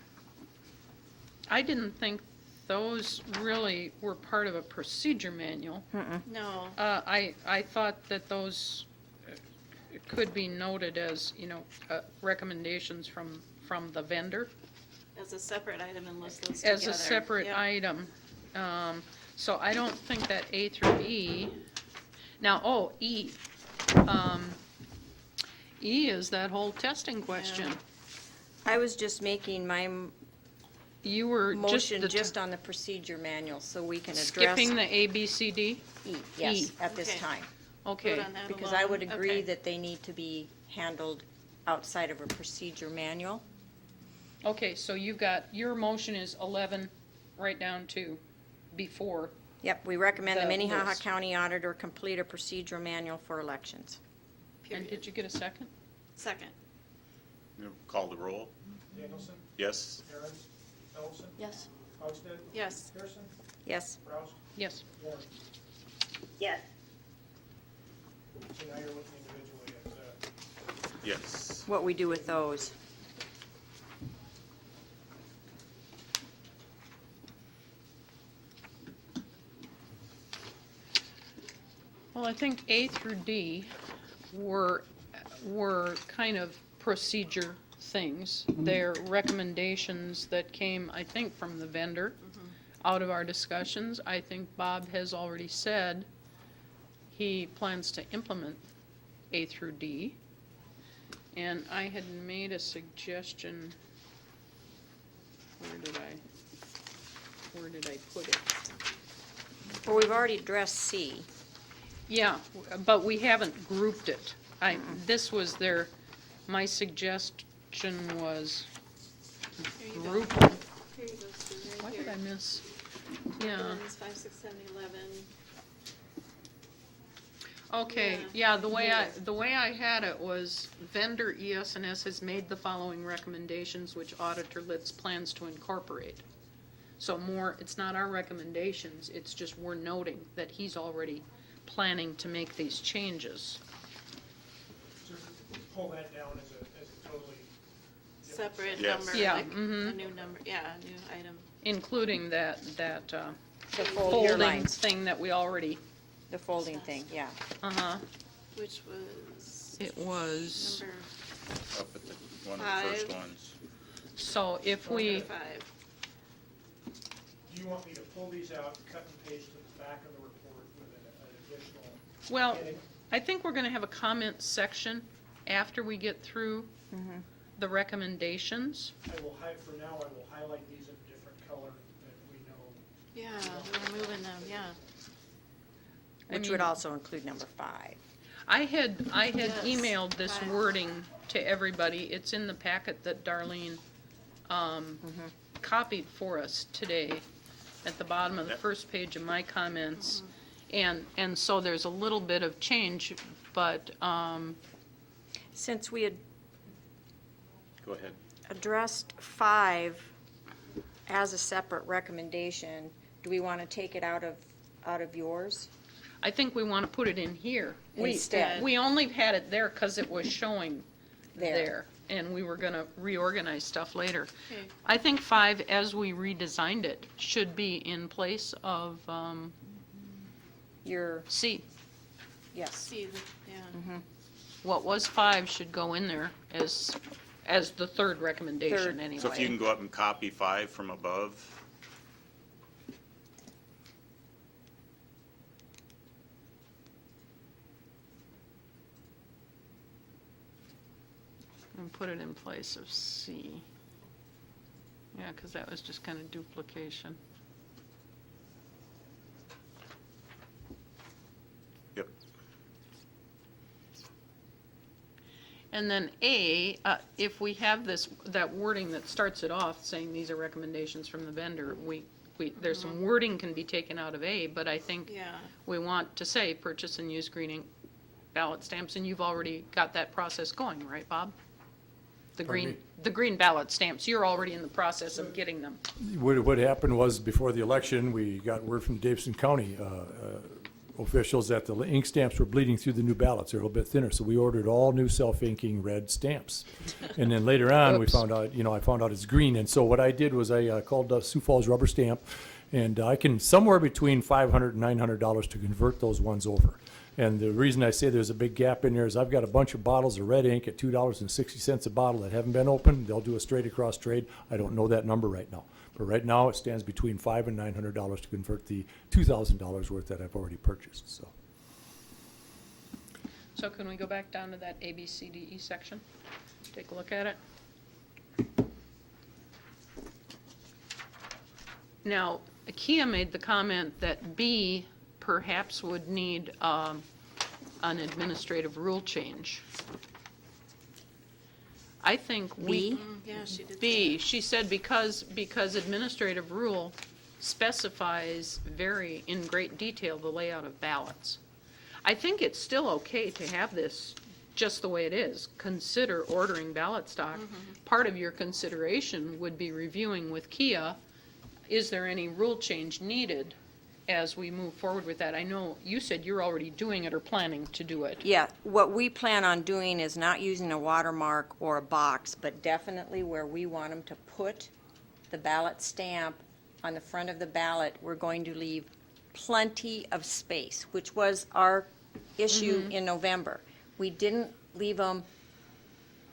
I didn't think those really were part of a procedure manual. No. I thought that those could be noted as, recommendations from the vendor As a separate item and list those together. as a separate Yep. item. So I don't think that A through E, now, E. E is that whole testing question. I was just making my You were motion just just on the procedure manual, so we can address skipping the A, B, C, D? E, yes, E. at this Okay. time. Okay. Vote on that Because I would alone. agree Okay. that they need to be handled outside of a procedure manual. Okay, so you've got, your motion is 11, right down to before. Yep, we recommend the The Minnehaha list. County Auditor complete a procedure manual for elections. And Period. did you get a second? Second. You Call the roll. Danielson, Yes? Aaron's, Ellison, Yes. Hogsted, Yes. Pearson, Yes, Rouse, Yes. Warren. Yes. So now you're looking individually at, Yes. what we do with those. Well, I think A through D were kind of procedure things. They're recommendations that came, I think, from the vendor out of our discussions. I think Bob has already said he plans to implement A through D. And I had made a suggestion, where did I put it? Well, we've already addressed C. Yeah, but we haven't grouped it. This was my suggestion was Here you go. grouping. Here you go, Sue, right Why here. did I miss? Yeah, Ones 5, 6, 7, 11. okay, yeah, the way I had it was vendor ES&S has made the following recommendations which Auditor Litz plans to incorporate. So it's not our recommendations, it's just we're noting that he's already planning to make these changes. so pull that down as a totally. Separate Yes. number. Yeah, like mhm. A new number, yeah, a new item. Including that The fold folding lines, thing that we already, the folding thing, yeah. Which was it was, number Up at one of the first 5. ones. so if we, 5. Do you want me to pull these out, cut and paste to the back of the report with an additional well, heading? I think we're gonna have a comment section after we get through the recommendations. For now, I will highlight these in a different color that we know. Yeah, we're moving them, yeah. I Which would mean- also include number 5. I had Yes. emailed this Fine. wording to everybody. It's in the packet that Darlene copied for us today at the bottom of the Yep. first page of my comments. And so there's a little bit of change, but, Since we had Go ahead. addressed 5 as a separate recommendation, do we want to take it out of yours? I think we want to put it in here. Instead. We only had it there because it was showing There. there, and we were going to reorganize stuff later. Okay. I think 5, as we redesigned it, should be in place of Your, C, yes. See, yeah. what was 5 should go in there as the third recommendation Third. anyway. So if you can go up and copy 5 from above. And put it in place of C. Yeah, because that was just kind of duplication. Yep. And then A, if we have that wording that starts it off saying these are recommendations from the vendor, there's some wording can be taken out of A, but I think Yeah. we want to say purchase and use green ink ballot stamps, and you've already got that process going, right, Bob? Pardon me? The green ballot stamps, you're already in the process of getting them. What happened was, before the election, we got word from Davidson County officials that the ink stamps were bleeding through the new ballots. They're a little bit thinner, so we ordered all new self-inking red stamps. And then later on, we Oops. found out, I found out it's green. And so what I did was I called Sioux Falls Rubber Stamp, and I can, somewhere between $500 and $900 to convert those ones over. And the reason I say there's a big gap in there is I've got a bunch of bottles of red ink at $2.60 a bottle that haven't been opened. They'll do a straight across trade. I don't know that number right now. But right now, it stands between $500 and $900 to convert the $2,000 worth that I've already purchased, so. So can we go back down to that A, B, C, D, E section? Take a look at it. Now, Kia made the comment that B perhaps would need an administrative rule change. I think we. B? Yeah, she did. B, she said because administrative rule specifies in great detail the layout of ballots. I think it's still okay to have this just the way it is. Consider ordering ballot stock. Part of your consideration would be reviewing with Kia, is there any rule change needed as we move forward with that? I know you said you're already doing it or planning to do it. Yeah, what we plan on doing is not using a watermark or a box, but definitely where we want them to put the ballot stamp on the front of the ballot, we're going to leave plenty of space, which was our issue in November. We didn't leave them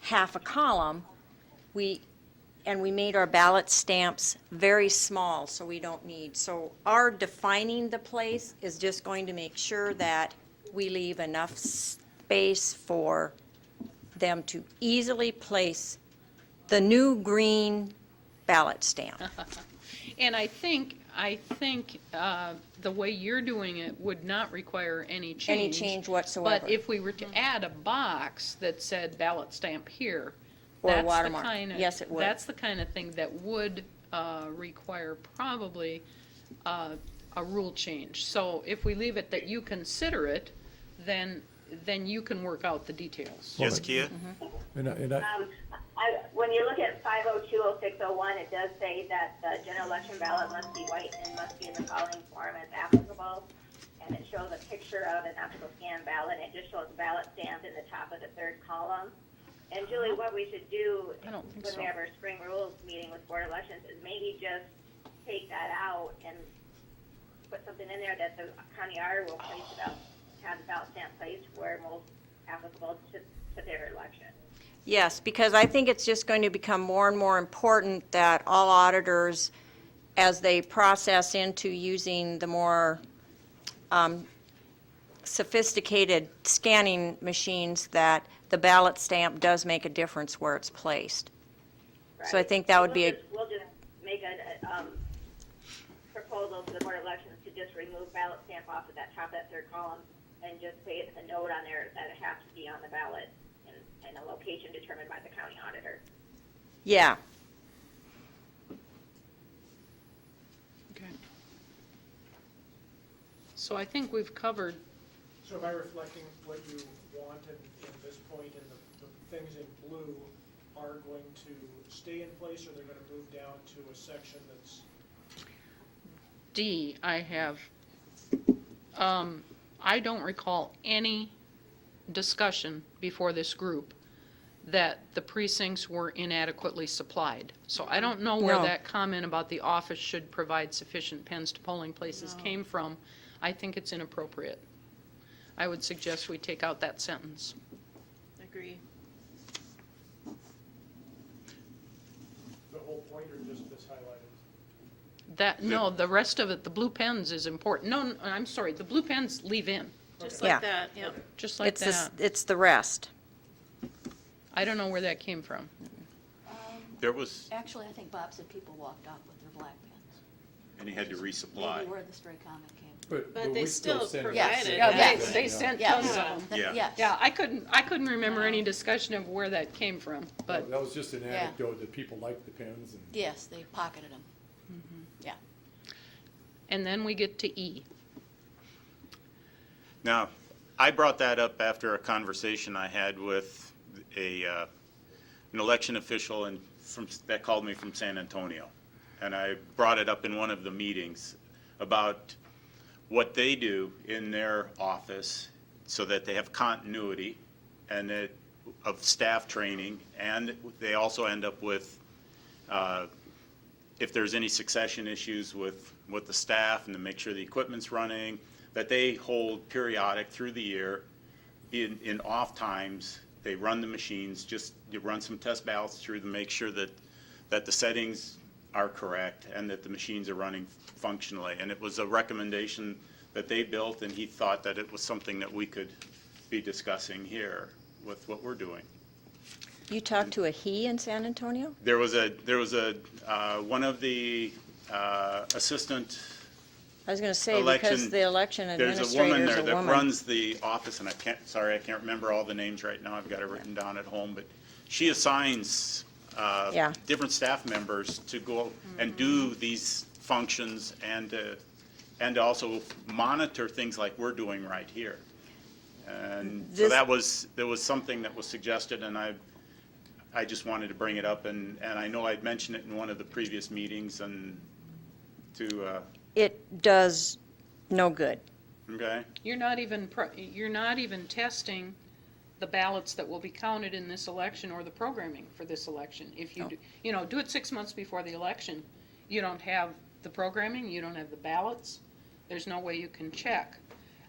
half a column. We made our ballot stamps very small, so we don't need. So our defining the place is just going to make sure that we leave enough space for them to easily place the new green ballot stamp. And I think the way you're doing it would not require any change. Any change whatsoever. But if we were to add a box that said ballot stamp here, Or a that's the watermark. kind of. Yes, it would. That's the kind of thing that would require probably a rule change. So if we leave it that you consider it, then you can work out the details. Yes, Kia? And When you look at 5020601, it does say that the general election ballot must be white and must be in the following form as applicable. And it shows a picture of an optical scan ballot, and it just shows a ballot stamp in the top of the third column. And Julie, what we should do I don't think when so. we have our spring rules meeting with Board of Elections is maybe just take that out and put something in there that the county auditor will place it up, have the ballot stamp placed where most applicable to their election. Yes, because I think it's just going to become more and more important that all auditors, as they process into using the more sophisticated scanning machines, that the ballot stamp does make a difference where it's placed. So I Right. think that would be We'll just make a proposal to the Board of Elections to just remove ballot stamp off of that top of that third column and just say a note on there that it has to be on the ballot and a location determined by the county auditor. yeah. Okay. So I think we've covered, So am I reflecting what you want in this point, and the things in blue are going to stay in place, or they're going to move down to a section that's, D, I have, I don't recall any discussion before this group that the precincts were inadequately supplied. So I don't know where No. that comment about the office should provide sufficient pens to polling places came from, I think it's inappropriate. I would suggest we take out that sentence. Agree. The whole point or just this highlighted? That, no, the rest of it, the blue pens is important. No, I'm sorry, the blue pens leave in, Just Yeah. like that, yeah. just like that. It's the rest. I don't know where that came from. There was, Actually, I think Bob said people walked off with their black pens. and he had to resupply. Maybe where the stray comment came. But they we still send it. provided Yes. Yeah, that. they sent Yeah. tons of them. That- Yeah. Yes. Yeah, I couldn't remember any discussion of where that came from, but That was just an Yeah. anecdote that people liked the pens and. Yes, they pocketed them. Yeah. and then we get to E. Now, I brought that up after a conversation I had with an election official that called me from San Antonio. And I brought it up in one of the meetings about what they do in their office so that they have continuity and of staff training, and they also end up with, if there's any succession issues with the staff and to make sure the equipment's running, that they hold periodic through the year. In off times, they run the machines, you run some test ballots through to make sure that the settings are correct and that the machines are running functionally. And it was a recommendation that they built, and he thought that it was something that we could be discussing here with what we're doing. You talked to a he in San Antonio? There was one of the assistant, I was going to say, Election- because the election there's a woman administrator's there a that woman. runs the office, and I can't remember all the names right now, I've got it written down at home, but she assigns Yeah. different staff members to go and do these functions and also monitor things like we're doing right here. And so This- there was something that was suggested, and I just wanted to bring it up, and I know I'd mentioned it in one of the previous meetings, and It does no good. okay? You're not even testing the ballots that will be counted in this election or the programming for this election. If you, do it 6 months before the election, you don't have the programming, you don't have the ballots, there's no way you can check.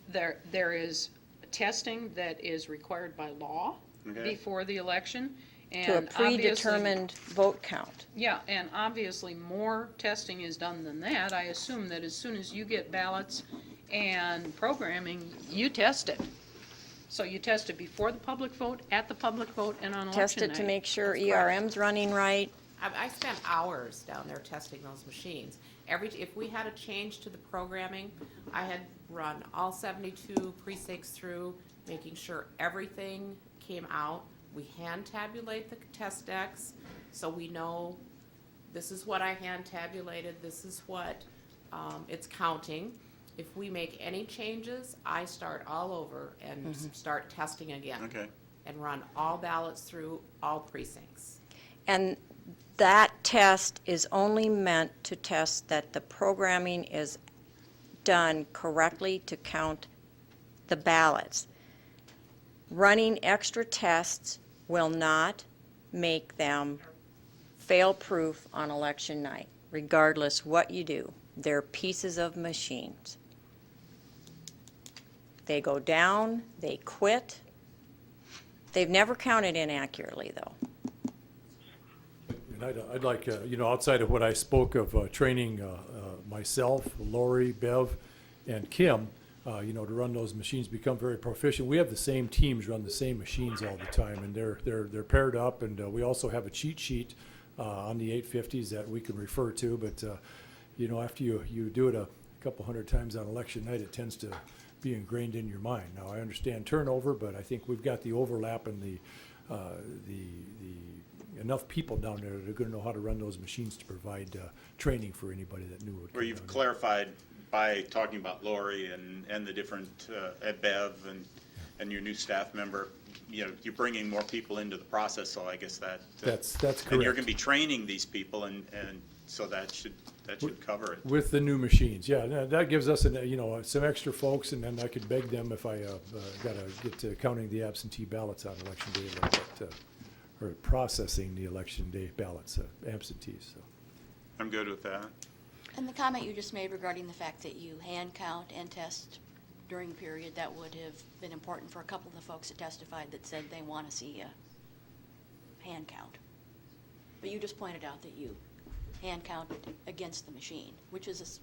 There is testing that is required by law Okay. before the election, and To a obviously- predetermined vote count. Yeah, and obviously more testing is done than that. I assume that as soon as you get ballots and programming, you test it. So you test it before the public vote, at the public vote, and on election Test it night. to make sure That's correct. ERM's running right. I spent hours down there testing those machines. If we had a change to the programming, I had run all 72 precincts through, making sure everything came out. We hand tabulate the test decks, so we know this is what I hand tabulated, this is what it's counting. If we make any changes, I start all over and start testing again. Okay. And run all ballots through all precincts. And that test is only meant to test that the programming is done correctly to count the ballots. Running extra tests will not make them fail-proof on election night, regardless what you do. They're pieces of machines. They go down, they quit. They've never counted inaccurately, though. And I'd like, outside of what I spoke of, training myself, Lori, Bev, and Kim, to run those machines, become very proficient. We have the same teams run the same machines all the time, and they're paired up, and we also have a cheat sheet on the 850s that we can refer to, but, after you do it a couple hundred times on election night, it tends to be ingrained in your mind. Now, I understand turnover, but I think we've got the overlap and the enough people down there that are going to know how to run those machines to provide training for anybody that knew what. Where you've clarified by talking about Lori and the different, Bev and your new staff member, you're bringing more people into the process, so I guess that. That's And you're correct. going to be training these people, and so that should cover it. With the new machines, yeah, that gives us, some extra folks, and then I could beg them if I gotta get to counting the absentee ballots on election day, or processing the election day ballots, absentees, so. I'm good with that. And the comment you just made regarding the fact that you hand count and test during the period, that would have been important for a couple of the folks that testified that said they want to see a hand count. But you just pointed out that you hand counted against the machine, which is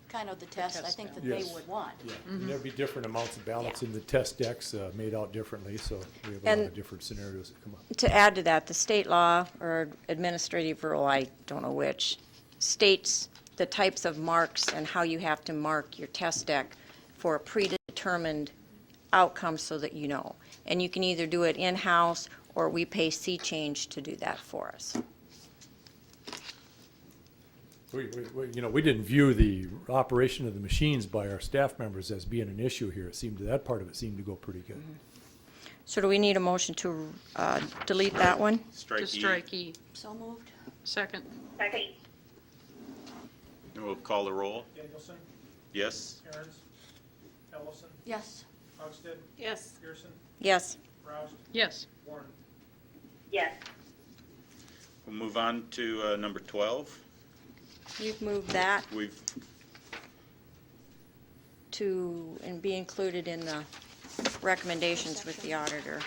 kind of the test I test think that Yes. they would want. Yeah, and there'd be different amounts of ballots Yeah. in the test decks, made out differently, so we have a And- lot of different scenarios that come up. To add to that, the state law or administrative rule, I don't know which, states the types of marks and how you have to mark your test deck for a predetermined outcome so that you know. And you can either do it in-house or we pay C Change to do that for us. We didn't view the operation of the machines by our staff members as being an issue here. It seemed, that part of it seemed to go pretty good. So do we need a motion to delete that one? Strike To E. strike E. So moved? Second. Second, And we'll call the roll. Danielson, Yes? Aaron's, Ellison, Yes. Hogsted, Yes. Pearson, Yes. Roust, Yes. Warren. yes. We'll move on to number 12. You've moved that We've, to, and be included in the recommendations with the auditor,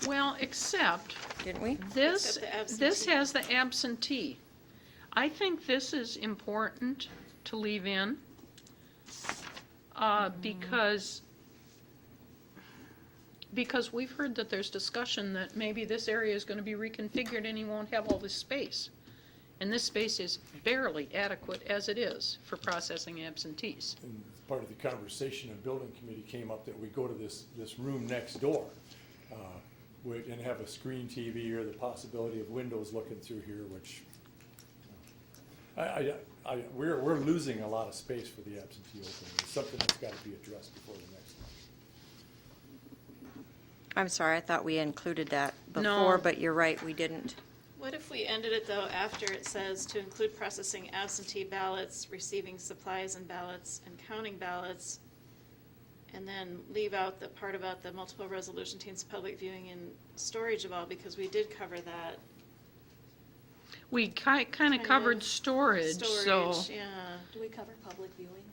Well, except didn't we? this, Except the this absentee. has the absentee. I think this is important to leave in, because we've heard that there's discussion that maybe this area is gonna be reconfigured and he won't have all this space. And this space is barely adequate as it is for processing absentees. And part of the conversation in building committee came up that we go to this room next door, and have a screen TV or the possibility of windows looking through here, which, we're losing a lot of space for the absentee opening. It's something that's gotta be addressed before the next one. I'm sorry, I thought we included that No. before, but you're right, we didn't. What if we ended it, though, after it says to include processing absentee ballots, receiving supplies and ballots, and counting ballots, and then leave out the part about the multiple resolution teams, public viewing, and storage of all, because we did cover that. We kinda Kind covered of storage, so. Storage, yeah. Do we cover public viewing?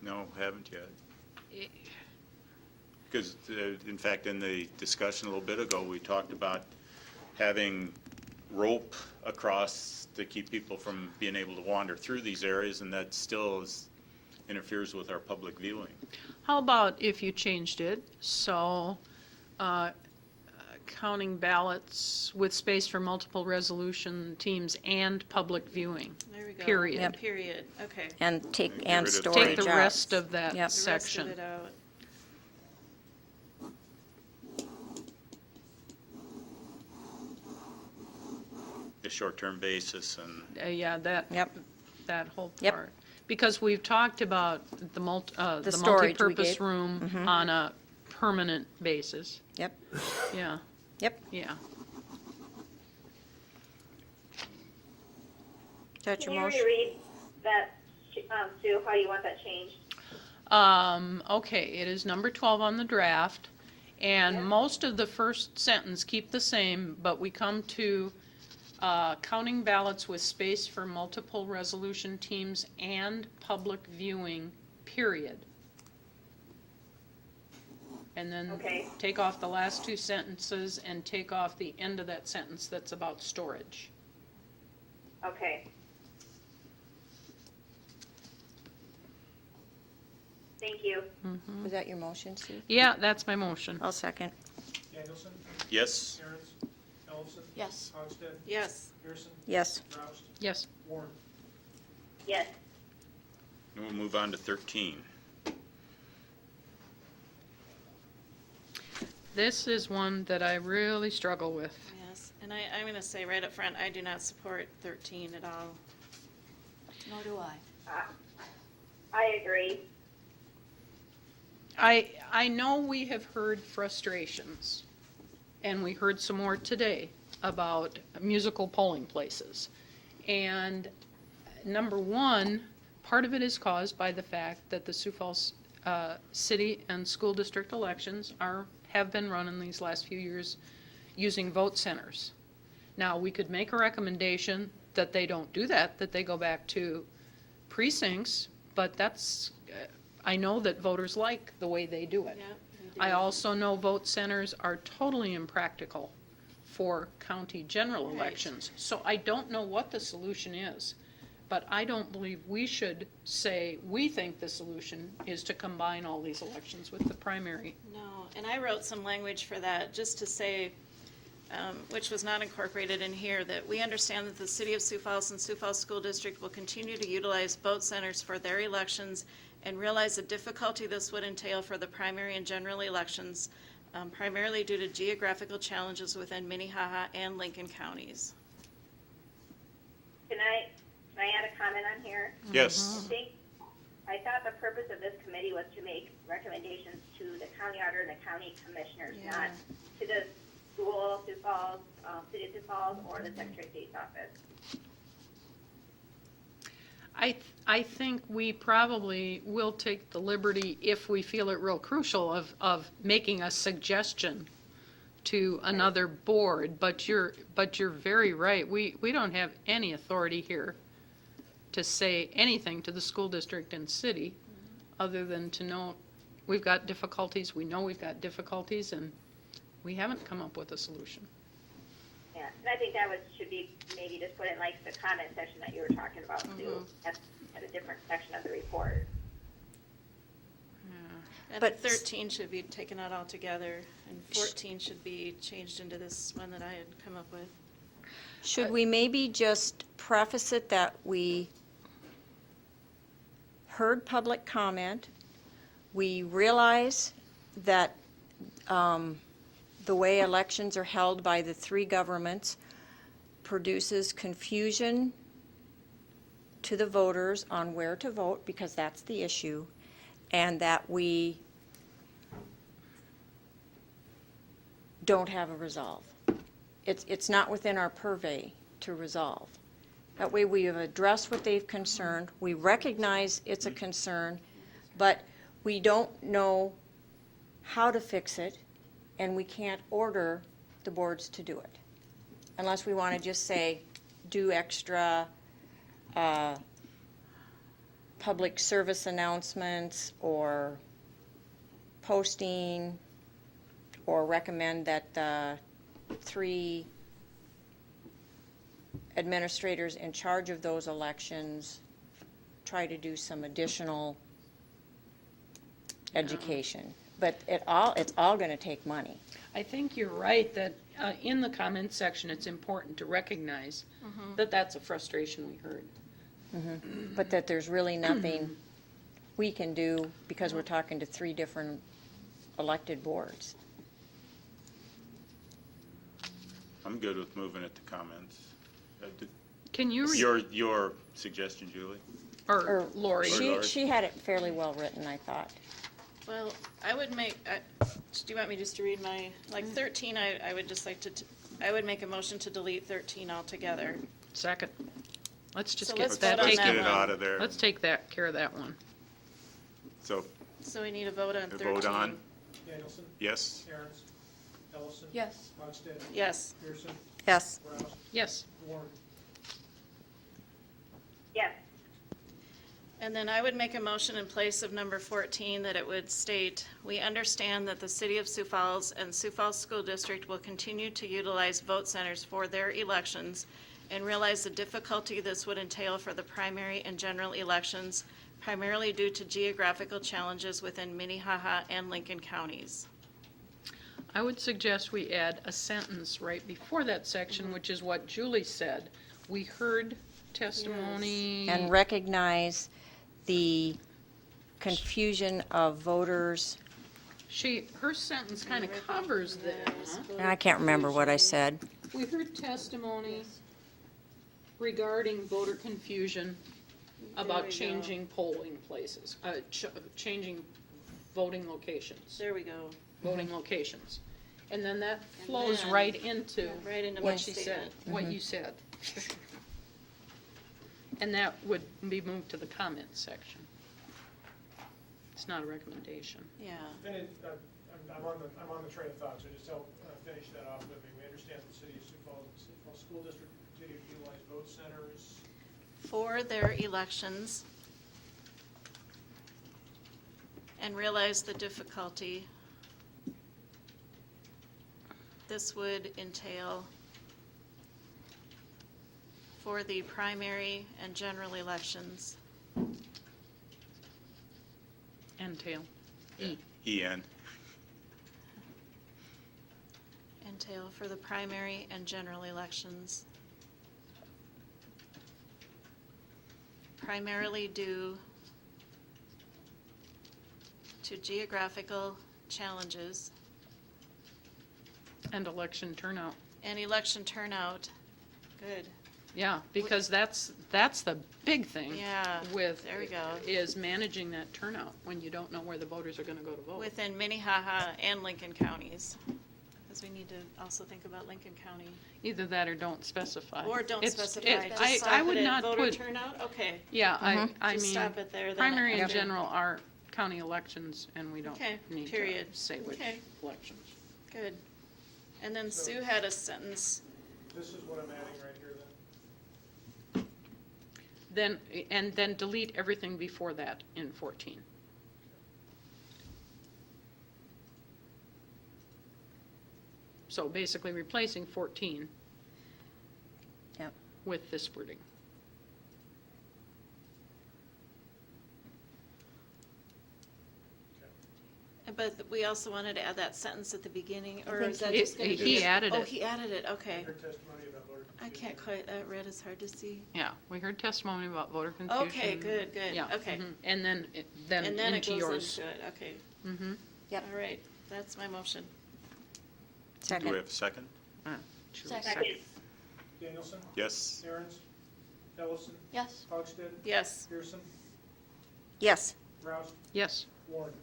no, haven't yet. it- Because, in fact, in the discussion a little bit ago, we talked about having rope across to keep people from being able to wander through these areas, and that still interferes with our public viewing. How about if you changed it, so, counting ballots with space for multiple resolution teams and public viewing? There we go. Period. Yep. Period, okay. And take, And get and rid of storage out. Take the rest of that Yep. The rest of section. it out. The short-term basis and Yeah, that, Yep. that whole Yep. part. Because we've talked about the the storage we multipurpose gave. room on a permanent basis. Yep, Yeah, yep. yeah. Is that Can your you motion? reread that, Sue, how you want that changed? Okay, it is number 12 on the draft, and Yeah. most of the first sentence keep the same, but we come to counting ballots with space for multiple resolution teams and public viewing, period. And then Okay. take off the last two sentences and take off the end of that sentence that's about storage. Okay. Thank you. Was that your motion, Steve? Yeah, that's my motion. I'll second. Danielson, yes, Aaron's, Ellison, Yes. Hogsted, Yes. Pearson, Yes. Roust, Yes. Warren. Yes. and we'll move on to 13. This is one that I really struggle with. Yes, and I'm gonna say right up front, I do not support 13 at all. Nor do I. I agree. I know we have heard frustrations, and we heard some more today about musical polling places. And number one, part of it is caused by the fact that the Sioux Falls city and school district elections have been run in these last few years using vote centers. Now, we could make a recommendation that they don't do that, that they go back to precincts, but that's, I know that voters like the way they do it. Yeah, we I do. also know vote centers are totally impractical for county general Right. elections. So I don't know what the solution is, but I don't believe we should say, we think the solution is to combine all these elections with the primary. No, and I wrote some language for that, just to say, which was not incorporated in here, that we understand that the City of Sioux Falls and Sioux Falls School District will continue to utilize vote centers for their elections and realize the difficulty this would entail for the primary and general elections, primarily due to geographical challenges within Minnehaha and Lincoln counties. Can I add a comment on here? Yes. I thought the purpose of this committee was to make recommendations to the county auditor and the county commissioners, Yeah. not to the school, Sioux Falls, City of Sioux Falls, or the Secretary of State's office. I think we probably will take the liberty, if we feel it real crucial, of making a suggestion to another board, but you're very right. We don't have any authority here to say anything to the school district and city, other than to know we've got difficulties, we know we've got difficulties, and we haven't come up with a solution. Yeah, and I think that should be maybe just put in like the comment section that you were talking about too, at a different section of the report. And But- 13 should be taken out altogether, and 14 should be changed into this one that I had come up with. Should we maybe just preface it that we heard public comment, we realize that the way elections are held by the three governments produces confusion to the voters on where to vote, because that's the issue, and that we don't have a resolve. It's not within our purvey to resolve. That way we have addressed what they've concerned, we recognize it's a concern, but we don't know how to fix it, and we can't order the boards to do it. Unless we want to just say, do extra public service announcements or posting, or recommend that the three administrators in charge of those elections try to do some additional education. But it's all going to take money. I think you're right that in the comment section, it's important to recognize that that's a frustration we heard. But that there's really nothing we can do, because we're talking to three different elected boards. I'm good with moving it to comments. Can you, Your suggestion, Julie? or Lori? She had it fairly well written, I thought. Well, I would make, do you want me just to read my, like 13, I would just like to, I would make a motion to delete 13 altogether. Second. Let's just So get let's that vote on Let's that get taken. it one. out of there. Let's take care of that one. So, So we need a vote on a 13. vote on, Danielson, yes? Aaron's, Ellison. Yes. Lundstedt. Yes. Pearson, Yes. Rouse, Yes. Warren. Yes, And then I would make a motion in place of number 14 that it would state, we understand that the City of Sioux Falls and Sioux Falls School District will continue to utilize vote centers for their elections and realize the difficulty this would entail for the primary and general elections, primarily due to geographical challenges within Minnehaha and Lincoln counties. I would suggest we add a sentence right before that section, which is what Julie said. We heard testimony. And recognize the confusion of voters. Her sentence kind of covers that. huh? And I can't remember what I said. We heard testimony regarding voter confusion There about we go. changing polling places, changing voting locations, There we go. voting locations. And then that flows then- right into Right into my what she said, statement. what you said. And that would be moved to the comments section. It's not a recommendation. Yeah. And I'm on the train of thought, so just help finish that off with me. We understand the City of Sioux Falls School District to utilize vote centers. For their elections, and realize the difficulty this would entail for the primary and general elections. Entail. EN. Entail for the primary and general elections. Primarily due to geographical challenges And election turnout. and election turnout. Good. Yeah, because that's the big thing. Yeah, With. there we go. Is managing that turnout when you don't know where the voters are gonna go to vote. Within Minnehaha and Lincoln counties, because we need to also think about Lincoln County. Either that or don't specify. Or don't It's- specify, it- just I stop would it at not voter put. turnout? Okay, Yeah, I Just mean, stop it there then. primary and Yep. general are county elections, and we don't Okay, need to period. say which Okay. elections. good. And then Sue had a sentence. This is what I'm adding right here then. And then delete everything before that in 14. So basically replacing 14 Yep. with this wording. But we also wanted to add that sentence at the beginning, or think is that he- just gonna be? he added Oh, it. he added it, okay. Her testimony about voter I confusion. can't quite, that red is hard to see. Yeah, we heard testimony about voter confusion. Okay, good, Yeah. okay. mhm. And then, And then it into goes yours. into it, okay. Mm-hmm. Yep. All right, that's my motion. Do we Second. have a second? Second. Danielson, Yes. Aaron's, Ellison, Yes. Hogsted, Yes. Pearson, Yes. Rouse, Yes. Warren.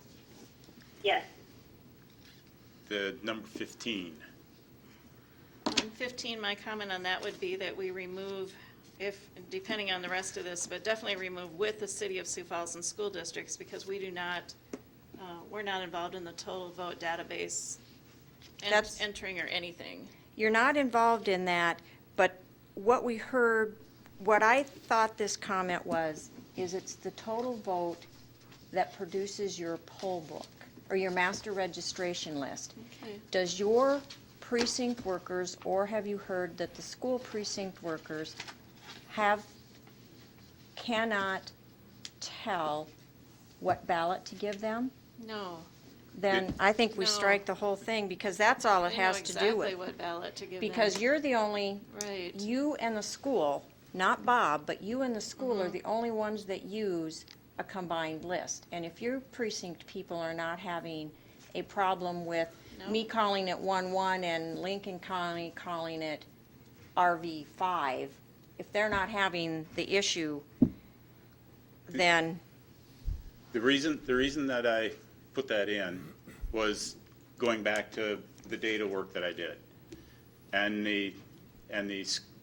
Yes. The number 15. On 15, my comment on that would be that we remove, if, depending on the rest of this, but definitely remove with the city of Sioux Falls and school districts, because we do not, we're not involved in the total vote database That's- entering or anything. You're not involved in that, but what we heard, what I thought this comment was, is it's the total vote that produces your poll book, or your master registration list. Okay. Does your precinct workers, or have you heard that the school precinct workers cannot tell what ballot to give them? No. Then I think we No. strike the whole thing, because that's all it We know has to do with. exactly what ballot to give them. Because you're the only, Right. you and the school, not Bob, but you and the school Mm-hmm. are the only ones that use a combined list. And if your precinct people are not having a problem with me No. calling it 1-1 and Lincoln County calling it RV5, if they're not having the issue, then, The reason that I put that in was going back to the data work that I did. And the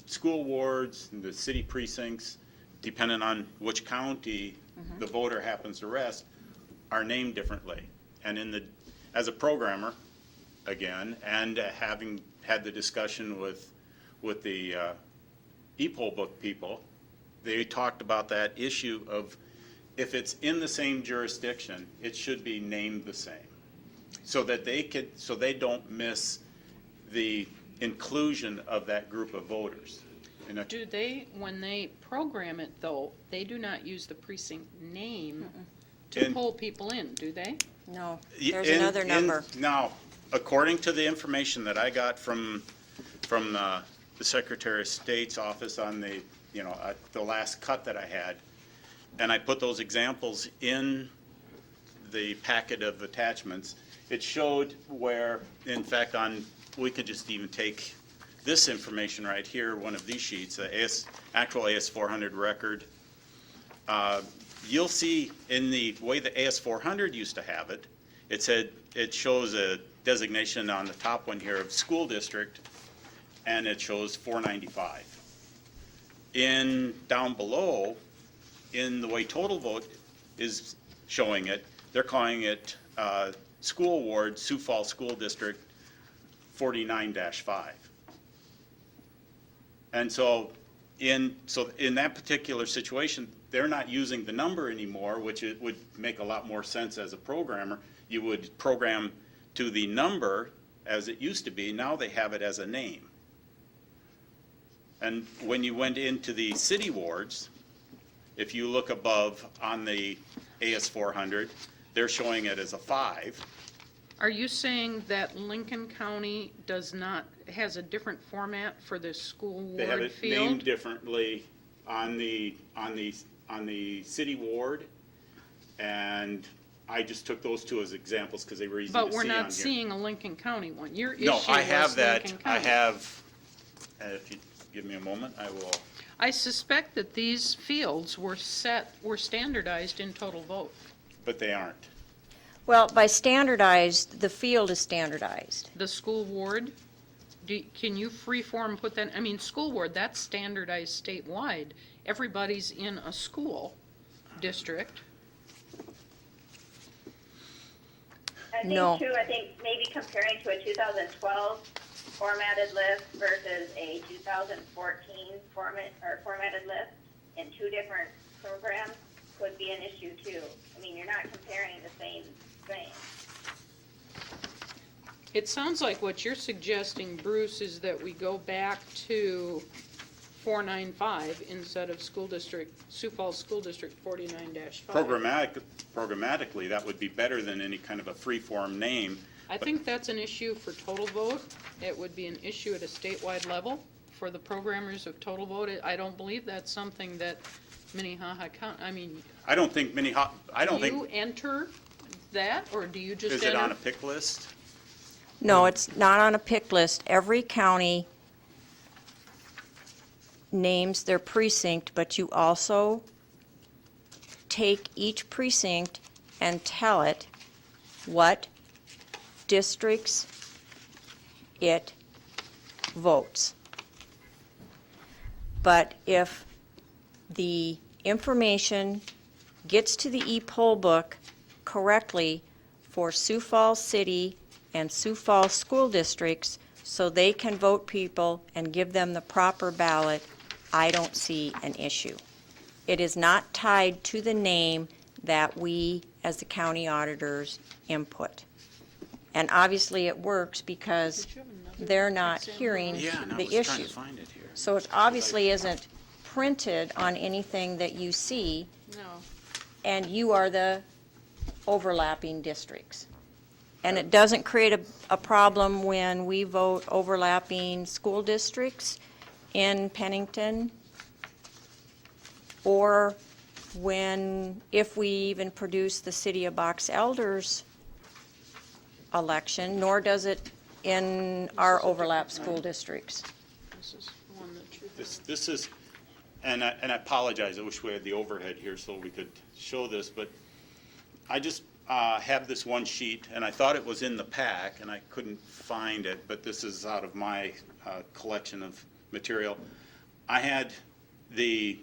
school wards, and the city precincts, depending on which county the voter happens to rest, are named differently. And as a programmer, again, and having had the discussion with the e-poll book people, they talked about that issue of if it's in the same jurisdiction, it should be named the same. So that they don't miss the inclusion of that group of voters. And I- Do they, when they program it though, they do not use the precinct name to And- pull people in, do they? no, Y- there's in- another in- number. Now, according to the information that I got from the Secretary of State's office on the last cut that I had, and I put those examples in the packet of attachments, it showed where, in fact, we could just even take this information right here, one of these sheets, the actual AS400 record. You'll see in the way the AS400 used to have it, it shows a designation on the top one here of school district, and it shows 495. Down below, in the way total vote is showing it, they're calling it school ward, Sioux Falls School District 49-5. And so in that particular situation, they're not using the number anymore, which it would make a lot more sense as a programmer. You would program to the number as it used to be. Now they have it as a name. And when you went into the city wards, if you look above on the AS 400, they're showing it as a 5. Are you saying that Lincoln County has a different format for the school They have ward it named field? differently on the city ward, and I just took those two as examples because they were easy to see on But we're here. not seeing a Lincoln County one. Your issue No, was I have that. Lincoln I County. have, if you give me a moment, I will. I suspect that these fields were standardized in total vote. But they aren't. Well, by standardized, the field is standardized. The school ward, can you freeform put that, I mean, school ward, that's standardized statewide. Everybody's in a school district. I think No. too, I think maybe comparing to a 2012 formatted list versus a 2014 formatted list in two different programs could be an issue too. I mean, you're not comparing the same thing. It sounds like what you're suggesting, Bruce, is that we go back to 495 instead of Sioux Falls School District 49-5. Programmatically, that would be better than any kind of a free-form name. I think that's an issue for total vote. It would be an issue at a statewide level for the programmers of total vote. I don't believe that's something that Minnehaha County, I mean, I don't think Minnehaha, I don't do you think, enter that, or do you just is enter? it on a pick list? No, it's not on a pick list. Every county names their precinct, but you also take each precinct and tell it what districts it votes. But if the information gets to the e-poll book correctly for Sioux Falls City and Sioux Falls School Districts, so they can vote people and give them the proper ballot, I don't see an issue. It is not tied to the name that we, as the county auditors, input. And obviously it works because they're not hearing Yeah, and I the was trying issue. to find it here. So it obviously isn't printed on anything that you see, No. and you are the overlapping districts. And it doesn't create a problem when we vote overlapping school districts in Pennington, or if we even produce the City of Box Elders election, nor does it in our overlap school districts. This is the one that you have. This is, and I apologize, I wish we had the overhead here so we could show this, but I just have this one sheet, and I thought it was in the pack, and I couldn't find it, but this is out of my collection of material. I had the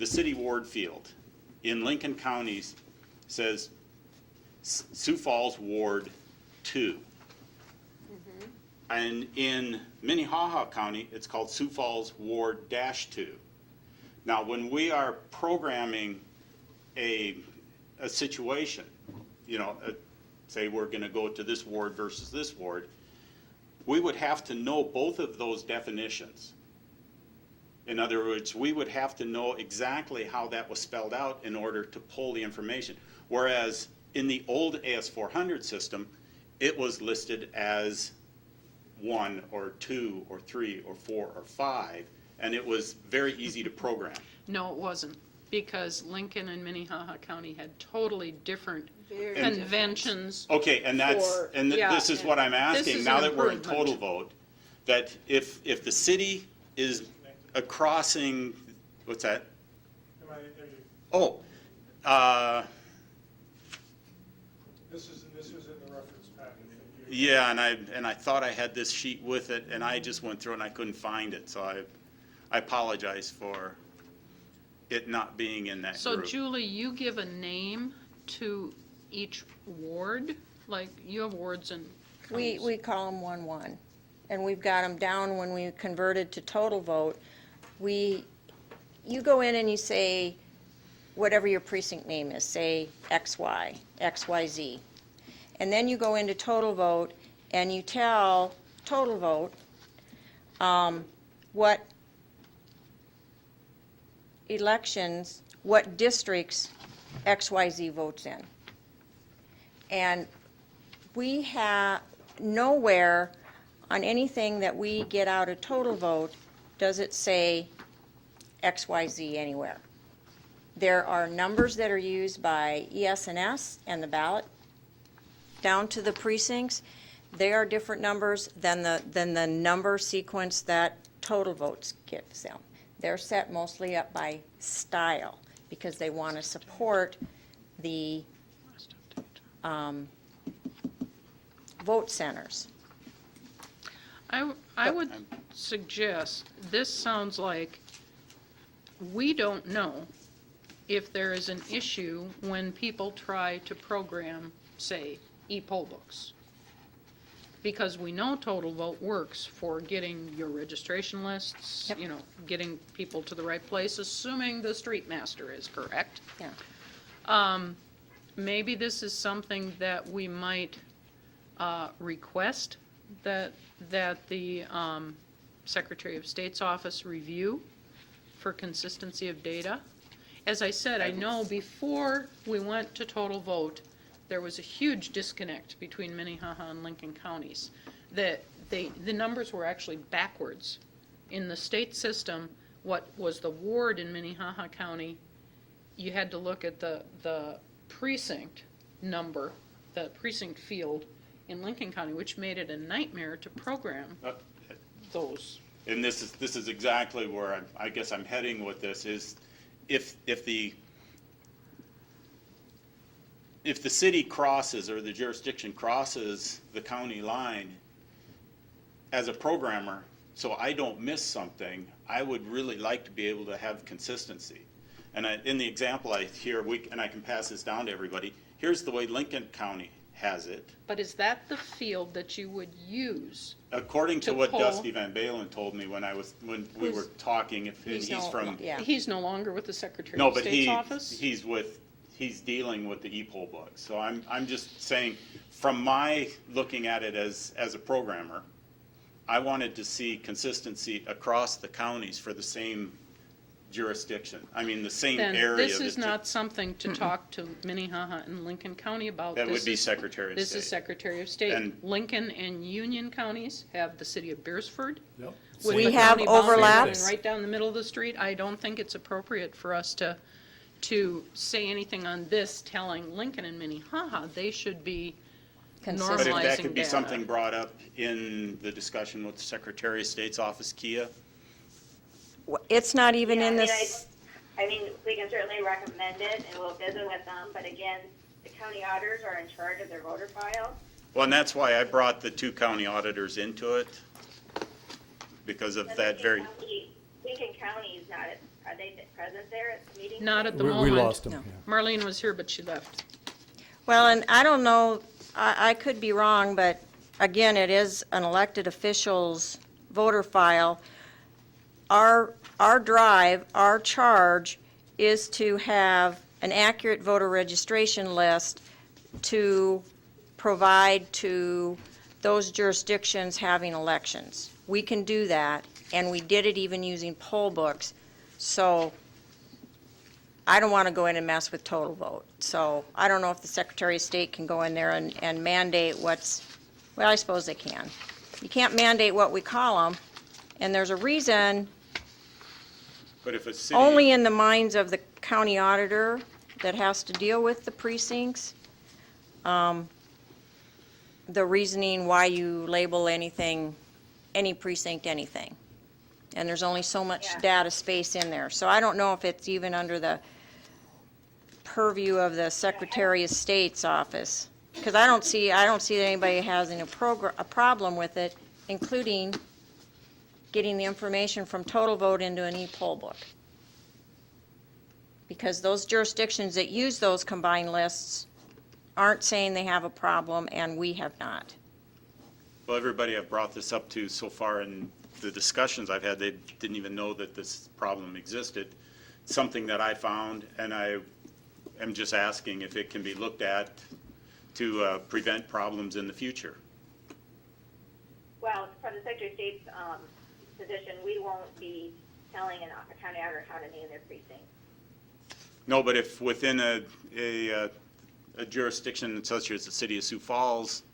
city ward field in Lincoln County says Sioux Falls Ward 2. And in Minnehaha County, it's called Sioux Falls Ward -2. Now, when we are programming a situation, say we're going to go to this ward versus this ward, we would have to know both of those definitions. In other words, we would have to know exactly how that was spelled out in order to pull the information. Whereas in the old AS400 system, it was listed as 1 or 2 or 3 or 4 or 5, and it was very easy to program. No, it wasn't, because Lincoln and Minnehaha County had totally different Very conventions. Okay, and yeah, this is what I'm this asking, is now an that we're in improvement. total vote, that if the city is crossing, what's that? Am I, there you, Oh, this is in the reference packet. that you- yeah, and I thought I had this sheet with it, and I just went through and I couldn't find it, so I apologize for it not being in that So group. Julie, you give a name to each ward? Like, you have wards and counties. We call them 1-1. and we've got them down when we converted to total vote, you go in and you say, whatever your precinct name is, say XY, XYZ. And then you go into total vote and you tell total vote what elections, what districts XYZ votes in. And we have, nowhere on anything that we get out of total vote does it say XYZ anywhere. There are numbers that are used by ES&S and the ballot down to the precincts. They are different numbers than the number sequence that total votes gives them. They're set mostly up by style because they want to support the vote centers. I would suggest, this sounds like we don't know if there is an issue when people try to program, say, e-poll books. Because we know Total Vote works for getting your registration lists, Yep. you know, getting people to the right place, assuming the street master is correct. Yeah. Maybe this is something that we might request that the Secretary of State's office review for consistency of data. As I said, I know before we went to total vote, there was a huge disconnect between Minnehaha and Lincoln counties. That the numbers were actually backwards. In the state system, what was the ward in Minnehaha County, you had to look at the precinct number, the precinct field in Lincoln County, which made it a nightmare to program those. And this is exactly where I guess I'm heading with this, is if the city crosses or the jurisdiction crosses the county line, as a programmer, so I don't miss something, I would really like to be able to have consistency. And in the example I hear, and I can pass this down to everybody, here's the way Lincoln County has it. But is that the field that you would use? According to To what poll. Dusty Van Balen told me when we were talking, if he's from. Yeah. He's no longer with the Secretary No, of but State's office? he's dealing with the e-poll books. So I'm just saying, from my looking at it as a programmer, I wanted to see consistency across the counties for the same jurisdiction. I mean, the same Then area. this is that- not something to talk to Minnehaha and Lincoln County about. That would This be is- Secretary of This is State. Secretary of State. And- Lincoln and Union counties have the city of Beersford. Yep. with We the have county boundary overlaps. running right down the middle of the street. I don't think it's appropriate for us to say anything on this telling Lincoln and Minnehaha they should be Consistent. But if that normalizing could be data. something brought up in the discussion with the Secretary of State's office, Kia. It's not even Yeah, in I mean, this, I mean, we can certainly recommend it, and we'll visit with them, but again, the county auditors are in charge of their voter file. Well, and that's why I brought the two county auditors into it, because of And that very. Lincoln County is not, are they present there at the meeting? Not at the We moment. lost them. No. Yeah. Marlene was here, but she left. well, and I don't know, I could be wrong, but again, it is an elected official's voter file. Our drive, our charge is to have an accurate voter registration list to provide to those jurisdictions having elections. We can do that, and we did it even using poll books. So I don't want to go in and mess with total vote. So I don't know if the Secretary of State can go in there and mandate well, I suppose they can. You can't mandate what we call them, and there's a reason, But if a city. only in the minds of the county auditor that has to deal with the precincts, the reasoning why you label anything, any precinct, anything. And there's only so much Yeah. data space in there. So I don't know if it's even under the purview of the Secretary of State's office. Because I don't see that anybody has any a problem with it, including getting the information from Total Vote into an e-poll book. Because those jurisdictions that use those combined lists aren't saying they have a problem, and we have not. Well, everybody I've brought this up to so far in the discussions I've had, they didn't even know that this problem existed. Something that I found, and I am just asking if it can be looked at to prevent problems in the future. Well, from the Secretary of State's position, we won't be telling a county auditor how to name their precinct. No, but if within a jurisdiction such as the city of Sioux Falls,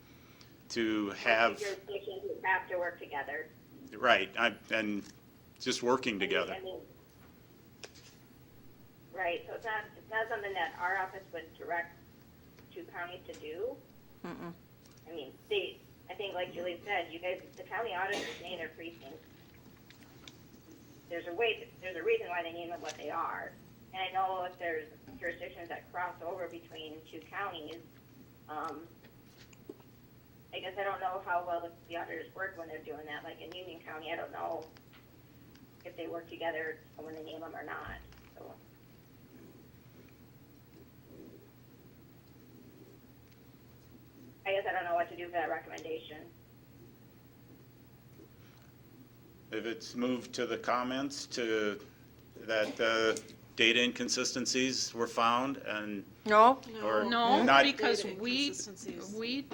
to have, Jurisdictions have to work together. right, and just working together. I mean, right, so it's not something that our office would direct two counties to do. I mean, I think like Julie said, you guys, the county auditors name their precincts. There's a reason why they name them what they are. And I know if there's jurisdictions that cross over between two counties, I guess I don't know how well the auditors work when they're doing that. Like in Union County, I don't know if they work together when they name them or not, so. I guess I don't know what to do for that recommendation. If it's moved to the comments to that data inconsistencies were found and, No? or No, not, because Data inconsistencies.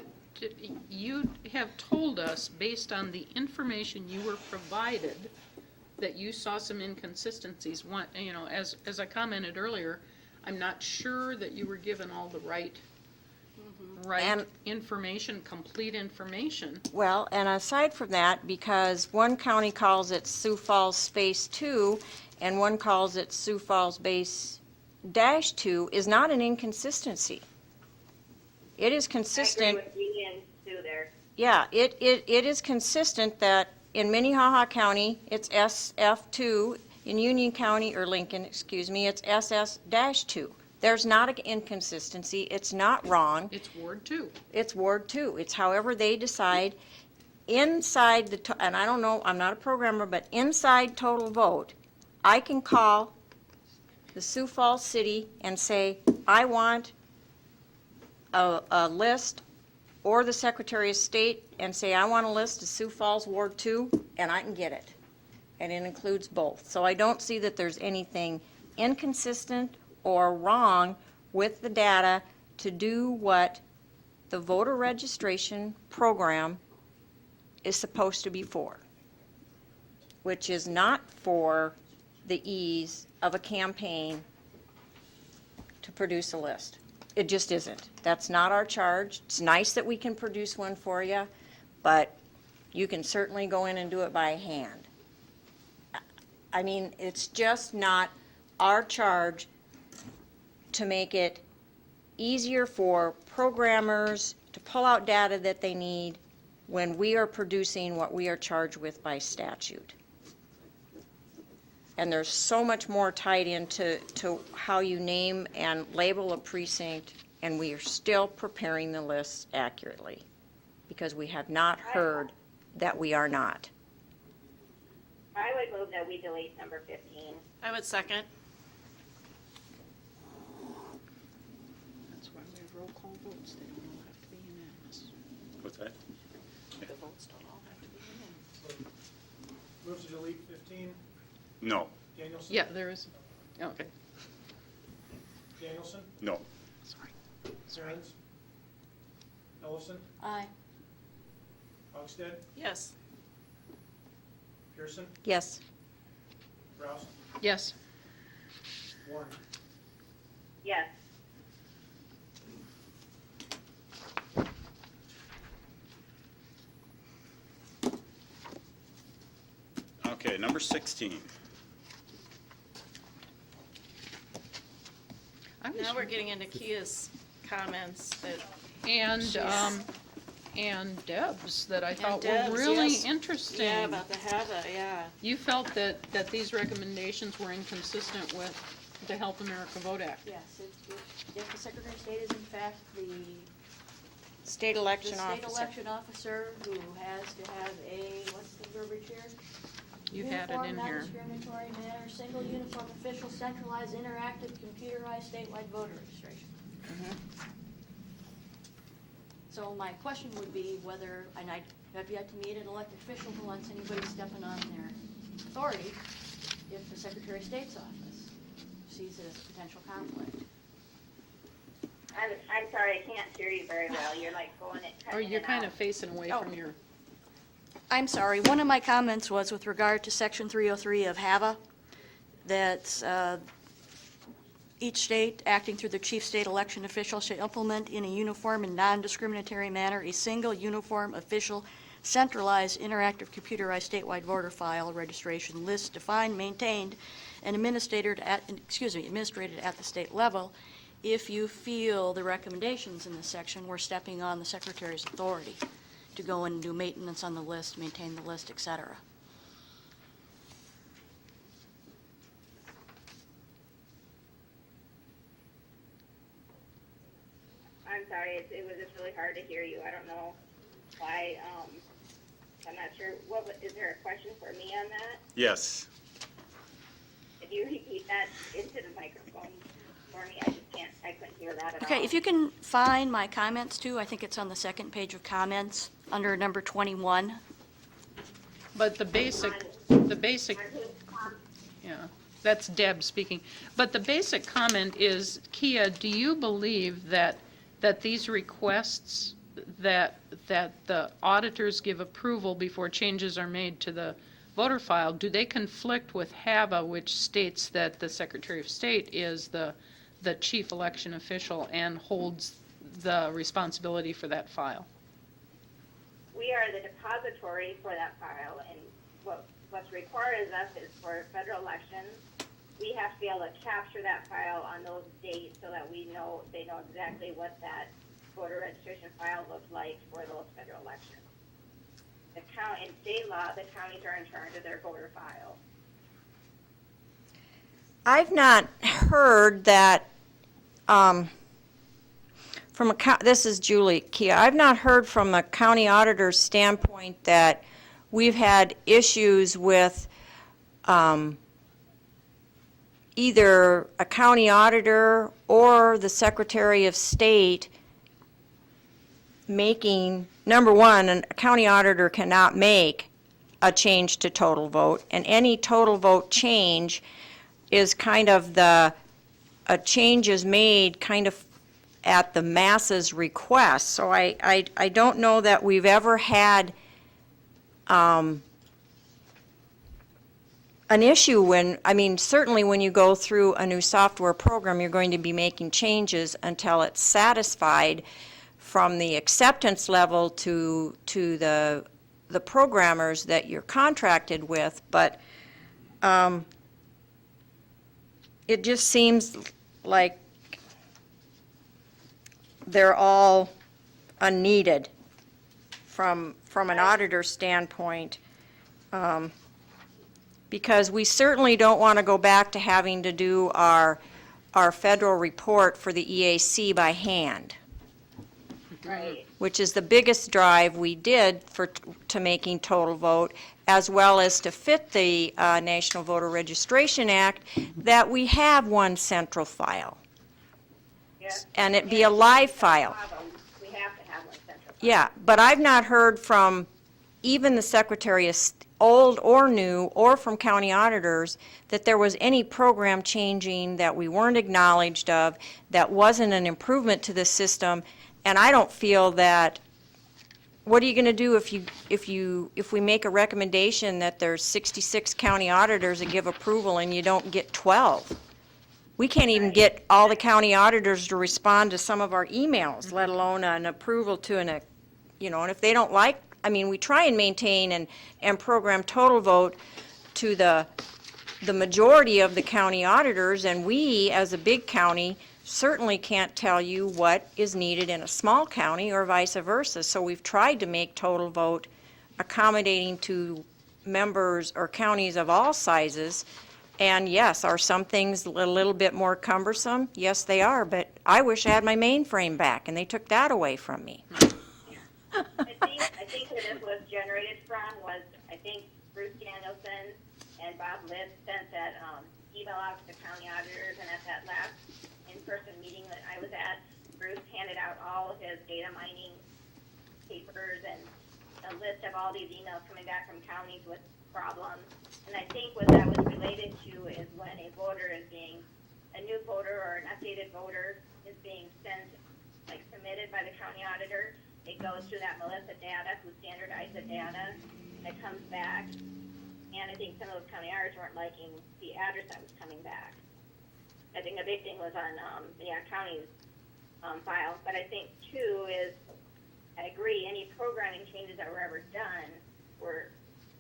you have told us, based on the information you were provided, that you saw some inconsistencies. One, as I commented earlier, I'm not sure that you were given all the right And- information, complete information. Well, and aside from that, because one county calls it Sioux Falls Phase 2, and one calls it Sioux Falls Base Dash 2, is not an inconsistency. It is I consistent. agree with Julie and Sue there. Yeah, it is consistent that in Minnehaha County, it's SF2, in Union County, or Lincoln, excuse me, it's SS-2. There's not an inconsistency, it's not wrong, It's Ward 2. it's Ward 2. It's however they decide inside and I don't know, I'm not a programmer, but inside total vote, I can call the Sioux Falls City and say, I want a list, or the Secretary of State and say, I want a list of Sioux Falls Ward 2, and I can get it. And it includes both. So I don't see that there's anything inconsistent or wrong with the data to do what the voter registration program is supposed to be for, which is not for the ease of a campaign to produce a list. It just isn't. That's not our charge. It's nice that we can produce one for you, but you can certainly go in and do it by hand. I mean, it's just not our charge to make it easier for programmers to pull out data that they need when we are producing what we are charged with by statute. And there's so much more tied into how you name and label a precinct, and we are still preparing the lists accurately, because we have not heard that we are not. I would move that we delete number 15. I would second. That's why we have roll call votes, they don't all have to be unanimous. what's that? The votes don't all have to be unanimous. Move to delete 15. No, Danielson? Yeah, there is, okay, Danielson? no. sorry. Stearns? Ellison? Aye. Hogsted? Yes. Pearson? Yes. Rouse? Yes, Warren? Yes. Okay, number 16. I was, Now we're getting into Kia's comments that, and Deb's that I thought Deb's, were really yes. interesting. yeah, about the HAVA, yeah. You felt that these recommendations were inconsistent with the Help America Vote Act. Yes, if the Secretary of State is in fact the State the election state officer. election officer who has to have a, what's the verbiage here? You had it in Uniform, here. non-discriminatory manner, single uniform official, centralized, interactive, computerized statewide voter registration. Mm-hmm. So my question would be whether, and I've yet to meet an elected official who wants anybody stepping on their authority if the Secretary of State's office sees it as a potential conflict. I'm sorry, I can't hear you very well. You're like going it. Or you're kind of facing away Oh. from your, I'm sorry, one of my comments was with regard to Section 303 of HAVA, that each state, acting through the chief state election official, shall implement in a uniform and non-discriminatory manner a single uniform official centralized interactive computerized statewide voter file registration list defined, maintained, and administered at the state level. If you feel the recommendations in this section were stepping on the Secretary's authority to go and do maintenance on the list, maintain the list, et cetera. I'm sorry, it was just really hard to hear you. I don't know why, I'm not sure. Is there a question for me on that? Yes. If you repeat that into the microphone for me, I couldn't hear that at all. Okay, if you can find my comments too, I think it's on the second page of comments, under number 21. but the basic, yeah, that's Deb speaking. But the basic comment is, Kia, do you believe that these requests, that the auditors give approval before changes are made to the voter file, do they conflict with HAVA, which states that the Secretary of State is the chief election official and holds the responsibility for that file? We are the depository for that file, and what's required of us is for federal elections, we have to be able to capture that file on those dates so that they know exactly what that voter registration file looks like for those federal elections. In state law, the counties are in charge of their voter file. I've not heard that, this is Julie Kia, I've not heard from a county auditor's standpoint that we've had issues with either a county auditor or the Secretary of State making, number one, a county auditor cannot make a change to total vote, and any total vote change is kind of a change is made kind of at the masses' request. So I don't know that we've ever had an issue when, certainly when you go through a new software program, you're going to be making changes until it's satisfied from the acceptance level to the programmers that you're contracted with, but it just seems like they're all unneeded from an auditor standpoint, because we certainly don't want to go back to having to do our federal report for the EAC by hand. Right. Which is the biggest drive we did to making total vote, as well as to fit the National Voter Registration Act, that we have one central file. Yeah. And it be a live file. We have to have one central file. Yeah, but I've not heard from even the Secretary of old or new, or from county auditors, that there was any program changing that we weren't acknowledged of, that wasn't an improvement to the system. And I don't feel that, what are you going to do if we make a recommendation that there's 66 county auditors that give approval and you don't get 12? We can't even get all the county auditors to respond to some of our emails, let alone an approval to and if they don't like, we try and maintain and program total vote to the majority of the county auditors, and we, as a big county, certainly can't tell you what is needed in a small county or vice versa. So we've tried to make total vote accommodating to members or counties of all sizes. And yes, are some things a little bit more cumbersome? Yes, they are, but I wish I had my mainframe back, and they took that away from me. I think where this was generated from was, Bruce Danielson and Bob Libb sent that email out to the county auditors, and at that last in-person meeting that I was at, Bruce handed out all of his data mining papers and a list of all these emails coming back from counties with problems. And I think what that was related to is when a new voter or an updated voter is being sent, like submitted by the county auditor, it goes through that Melissa data, who standardized the data, that comes back. And I think some of those county auditors weren't liking the address that was coming back. I think the big thing was on, county's file. But I think too is, I agree, any programming changes that were ever done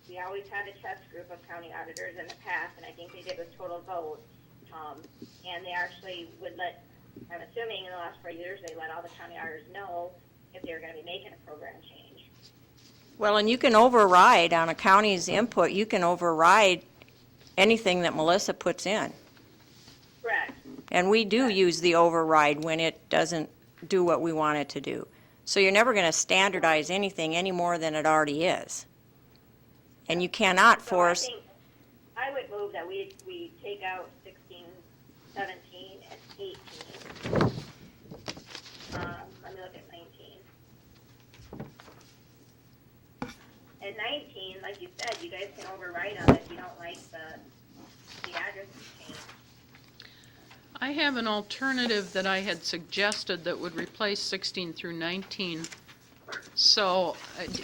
we always had a test group of county auditors in the past, and I think they did with total vote. And they actually would I'm assuming in the last 4 years, they let all the county auditors know if they were going to be making a program change. Well, and you can override on a county's input, you can override anything that Melissa puts in. Correct. And we do use the override when it doesn't do what we want it to do. So you're never going to standardize anything any more than it already is. And you cannot force. So I think I would move that we take out 16, 17, and 18. Let me look at 19. And 19, like you said, you guys can override on it if you don't like the address change. I have an alternative that I had suggested that would replace 16 through 19. So,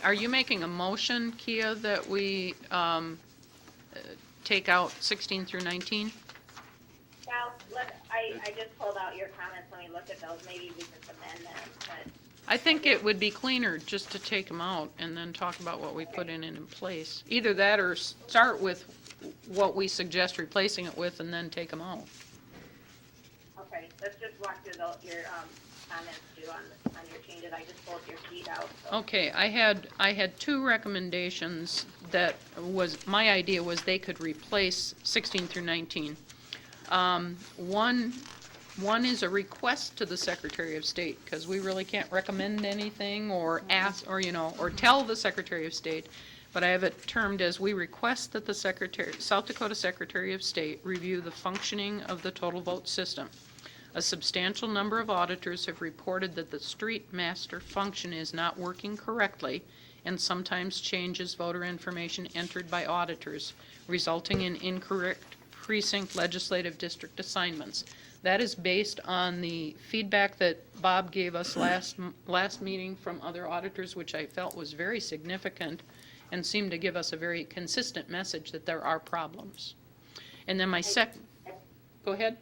are you making a motion, Kia, that we take out 16 through 19? Well, I just pulled out your comments. Let me look at those. Maybe we can amend them. But I think it would be cleaner just to take them out and then talk about what we put in place. Either that or start with what we suggest replacing it with and then take them out. okay, let's just walk through your comments too on your changes. I just pulled your sheet out. So. Okay, I had two recommendations that my idea was they could replace 16 through 19. One is a request to the Secretary of State, because we really can't recommend anything or ask, or tell the Secretary of State, but I have it termed as we request that the South Dakota Secretary of State review the functioning of the total vote system. A substantial number of auditors have reported that the street master function is not working correctly and sometimes changes voter information entered by auditors, resulting in incorrect precinct legislative district assignments. That is based on the feedback that Bob gave us last meeting from other auditors, which I felt was very significant and seemed to give us a very consistent message that there are problems. And then my second, go ahead.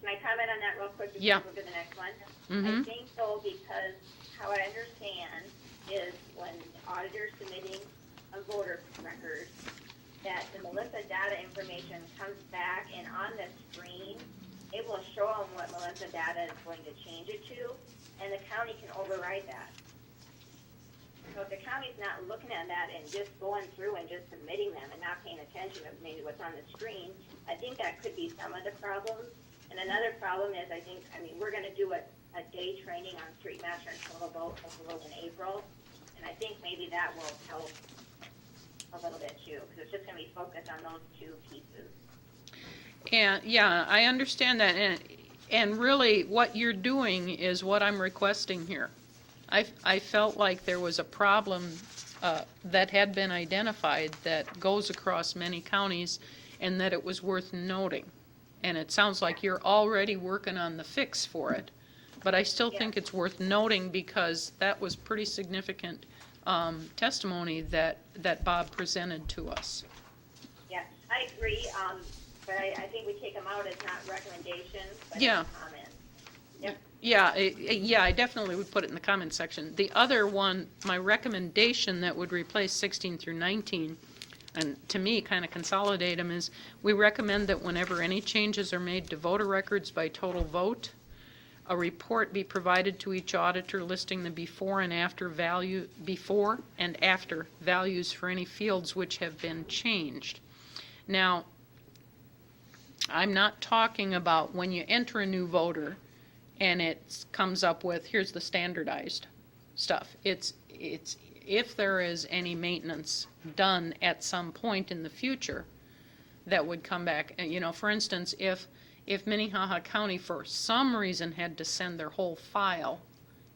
Can I comment on that real quick before Yeah. we move to the next one? Mhm. I think so because how I understand is when auditors submitting a voter record, that the Melissa data information comes back and on the screen, it will show them what Melissa data is going to change it to, and the county can override that. So if the county's not looking at that and just going through and just submitting them and not paying attention to maybe what's on the screen, I think that could be some of the problems. And another problem is, we're going to do a day training on street master and total vote in April, and I think maybe that will help a little bit too, because it's just going to be focused on those two pieces. And yeah, I understand that, and really what you're doing is what I'm requesting here. I felt like there was a problem that had been identified that goes across many counties, and that it was worth noting. And it sounds like you're already working on the fix for it, but I still think it's worth noting because that was pretty significant testimony that Bob presented to us. Yeah, I agree, but I think we take them out as not recommendations, but Yeah. as comments. Yep. Yeah, I definitely would put it in the comment section. The other one, my recommendation that would replace 16 through 19, and to me kind of consolidate them, is we recommend that whenever any changes are made to voter records by total vote, a report be provided to each auditor listing the before and after values for any fields which have been changed. Now, I'm not talking about when you enter a new voter and it comes up with, here's the standardized stuff. It's if there is any maintenance done at some point in the future that would come back. For instance, if Minnehaha County for some reason had to send their whole file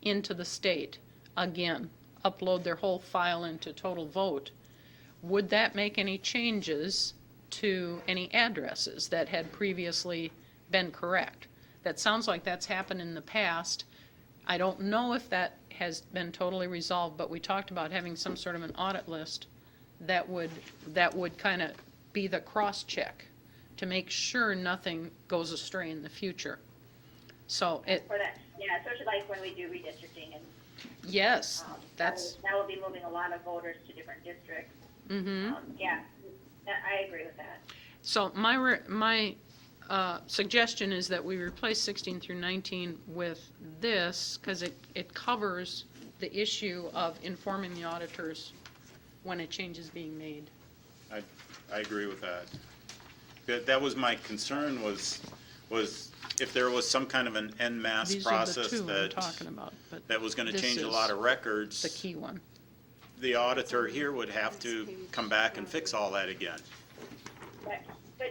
into the state, again, upload their whole file into Total Vote, would that make any changes to any addresses that had previously been correct? That sounds like that's happened in the past. I don't know if that has been totally resolved, but we talked about having some sort of an audit list that would kind of be the cross-check to make sure nothing goes astray in the future. So it, For that, yeah, especially like when we do redistricting and, yes, that's, that will be moving a lot of voters to different districts. mm-hmm. Yeah, I agree with that. So my suggestion is that we replace 16 through 19 with this, because it covers the issue of informing the auditors when a change is being made. I agree with that. That was my concern, was if there was some kind of an en masse These are the process two I'm talking about, but that was gonna this change a is lot of records. the key one. The auditor here would have to come back and fix all that again. But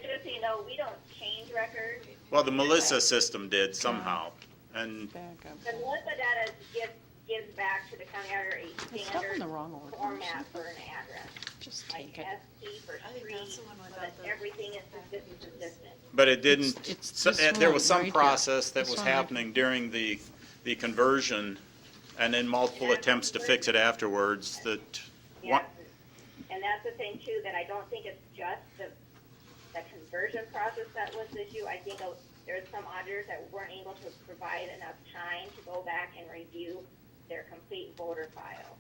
just so you know, we don't change records. Well, the Melissa system did somehow, and Back up. The Melissa data gives back to the county auditor a It's up in standard the wrong order. format for an address. Just Like take it. SP for I think street, that's the one so without that the- everything is consistent. but it didn't, It's so- this there one was some right here. process that This was one right happening during the conversion, and then multiple attempts to fix it afterwards, that, Yeah, and that's the thing too, that I don't think it's just the conversion process that was the issue. I think there's some auditors that weren't able to provide enough time to go back and review their complete voter file.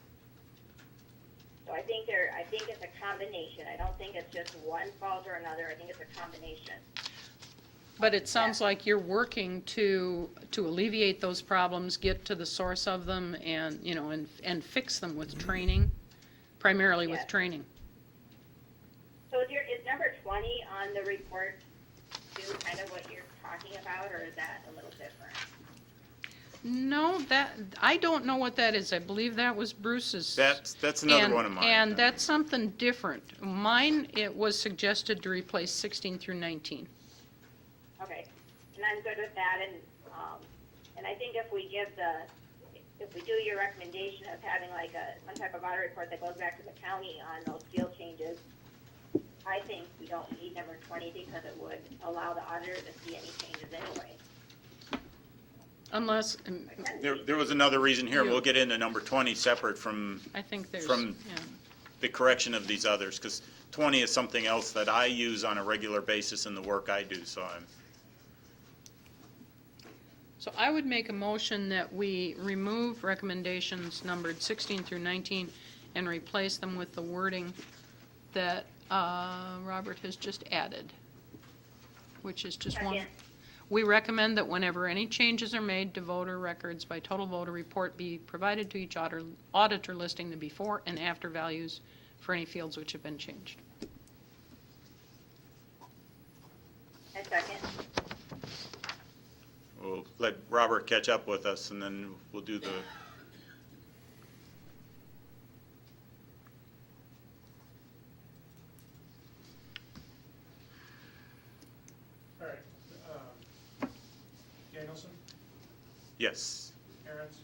So I think it's a combination. I don't think it's just one fault or another. I think it's a combination. But it sounds like you're working to alleviate those problems, get to the source of them, and, you know, and fix them with training, primarily with Yes. training. So is number 20 on the report too kind of what you're talking about, or is that a little different? No, I don't know what that is. I believe that was Bruce's. that's another one of mine. And that's something different. Mine, it was suggested to replace 16 through 19. Okay, and I'm good with that, and I think if we do your recommendation of having like some type of audit report that goes back to the county on those field changes, I think we don't need number 20 because it would allow the auditor to see any changes anyway. Unless, There was another reason here, You- we'll get into number 20 separate from I think there's, From- yeah. the correction of these others, because 20 is something else that I use on a regular basis in the work I do, so So I would make a motion that we remove recommendations numbered 16 through 19 and replace them with the wording that Robert has just added, which is just one. Second. We recommend that whenever any changes are made to voter records by total voter report be provided to each auditor listing the before and after values for any fields which have been changed. And second, we'll let Robert catch up with us, and then we'll do the, All right. Danielson, yes. Aaron's,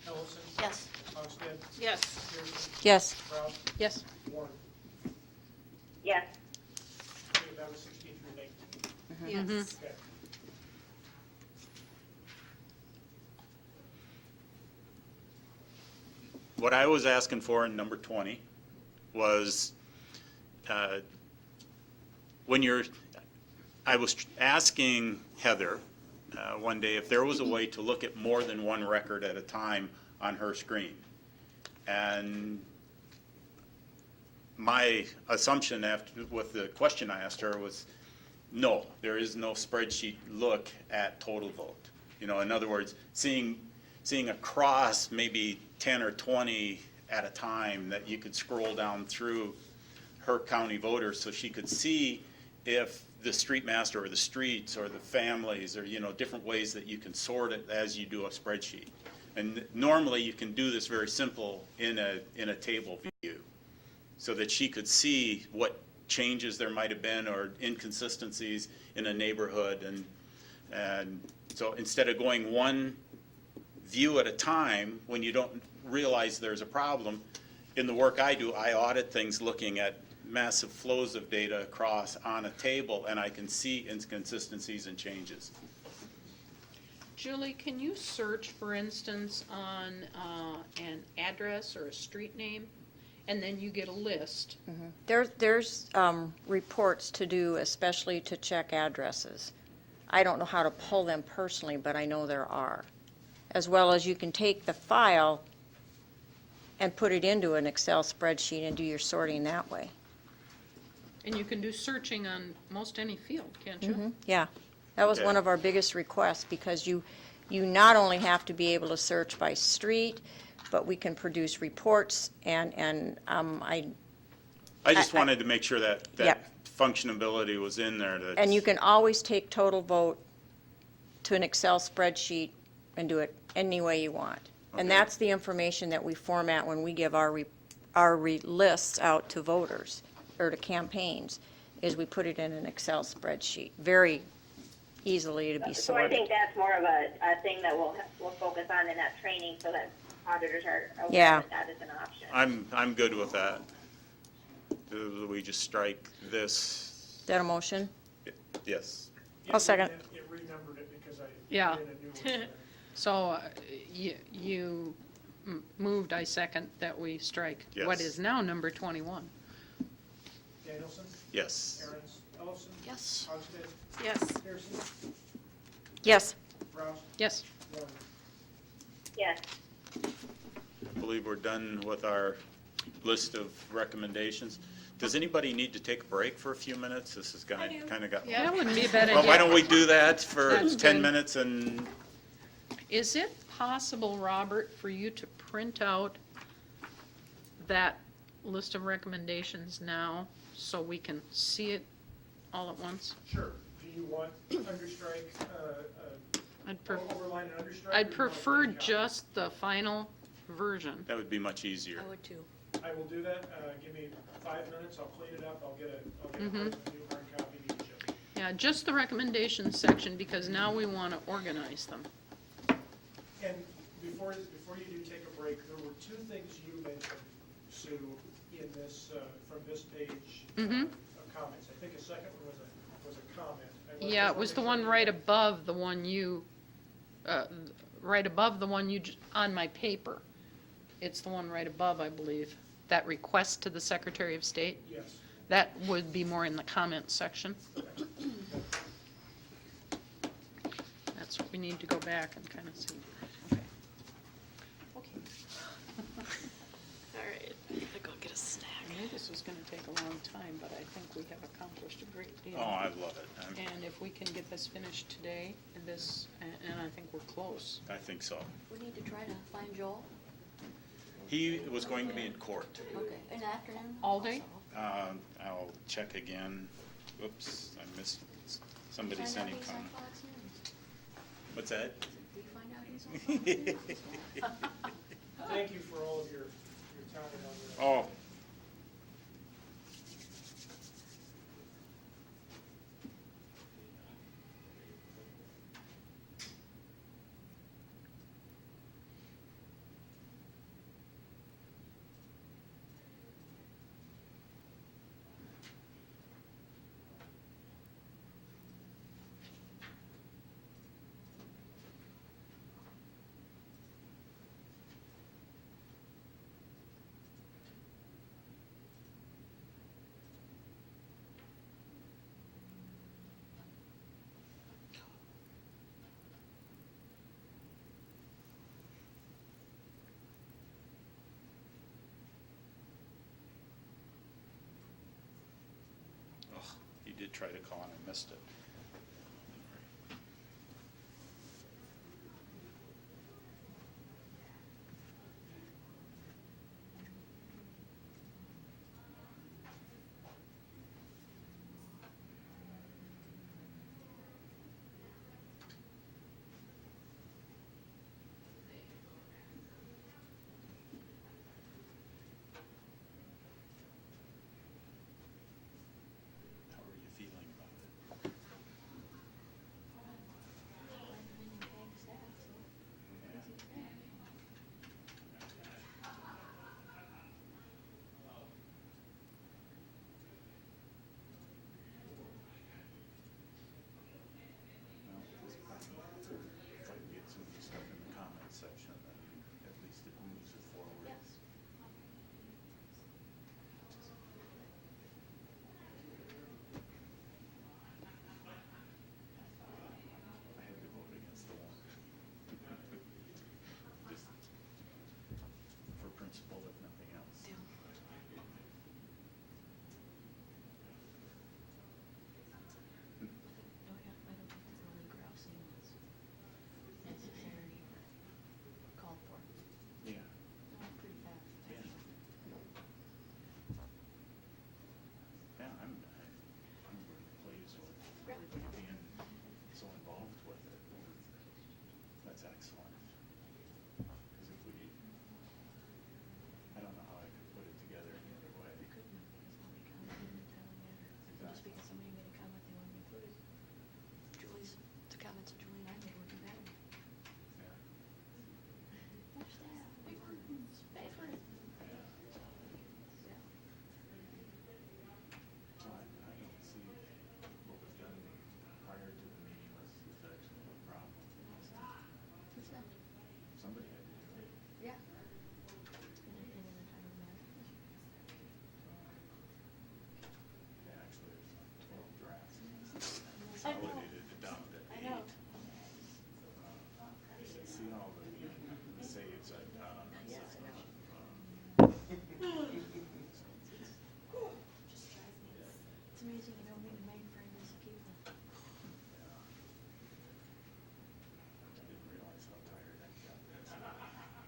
Ellison, Yes. Hogshead, Yes. Pearson, Yes. Rouse, Yes? Warren. yes. Okay, that was 16 through 19. Yes. Okay. What I was asking for in number 20 was, I was asking Heather one day if there was a way to look at more than one record at a time on her screen. And my assumption with the question I asked her was, no, there is no spreadsheet look at total vote. You know, in other words, seeing across maybe 10 or 20 at a time that you could scroll down through her county voters so she could see if the street master or the streets or the families or, you know, different ways that you can sort it as you do a spreadsheet. And normally you can do this very simple in a table view so that she could see what changes there might have been or inconsistencies in a neighborhood. And so instead of going one view at a time, when you don't realize there's a problem. In the work I do, I audit things looking at massive flows of data across on a table, and I can see inconsistencies and changes. Julie, can you search, for instance, on an address or a street name, and then you get a list? There's reports to do, especially to check addresses. I don't know how to pull them personally, but I know there are. As well as you can take the file and put it into an Excel spreadsheet and do your sorting that way. And you can do searching on most any field, can't you? Yeah, that was Okay. one of our biggest requests, because you not only have to be able to search by street, but we can produce reports, and I just wanted to make sure that Yep. functionability was in there. and you can always take total vote to an Excel spreadsheet and do it any way you want. And Okay. that's the information that we format when we give our lists out to voters, or to campaigns, is we put it in an Excel spreadsheet, very easily to be So I sorted. think that's more of a thing that we'll focus on in that training, so that auditors are aware Yeah. that is an option. I'm good with that. Do we just strike this? Is that a motion? Yes. Yeah, I'll second. It renumbered it because I Yeah. did a new one. there. So you moved, I second, that we strike what Yes. is now number 21. Danielson, Yes. Aaron's, Ellison, Yes. Hogsted, Yes. Pearson, Yes. Rouse, Yes. Warren. Yes. I believe we're done with our list of recommendations. Does anybody need to take a break for a few minutes? This is kind of got. That wouldn't be a bad Well, why idea. don't we do that for That's 10 good. minutes and, Is it possible, Robert, for you to print out that list of recommendations now so we can see it all at once? Sure. Do you want understrike, I'd pref- overline and understrike? or I'd you want a prefer clean copy? just the final version. that would be much easier. I would too. I will do that. Give me 5 minutes. I'll clean it up. I'll get a Mhm. new hard copy to each of you. Yeah, just the recommendations section, because now we want to organize them. And before you do take a break, there were two things you mentioned, Sue, in this, from this page Mhm. of comments. I think a second one was a comment. Yeah, it was the one right above the one you, on my paper. It's the one right above, I believe, that request to the Secretary of State. Yes. That would be more in the comments section. That's what we need to go back and kind of see. Okay. Okay. All right, I'm gonna go get a snack. I knew this was going to take a long time, but I think we have accomplished a great deal. Oh, I love it. And if we can get this finished today, and I think we're close. I think so. We need to try to find Joel. He was going to be in court. Okay, in the afternoon? All day? also. I'll check again. Oops, I missed, somebody Find out sending he's on comment. Fox News. What's that? Did you find out he's on Fox News? Thank you for all of your time on the. Oh, he did try to call and I missed it. How are you feeling about it? amazing you don't need a mainframe as a keyboard.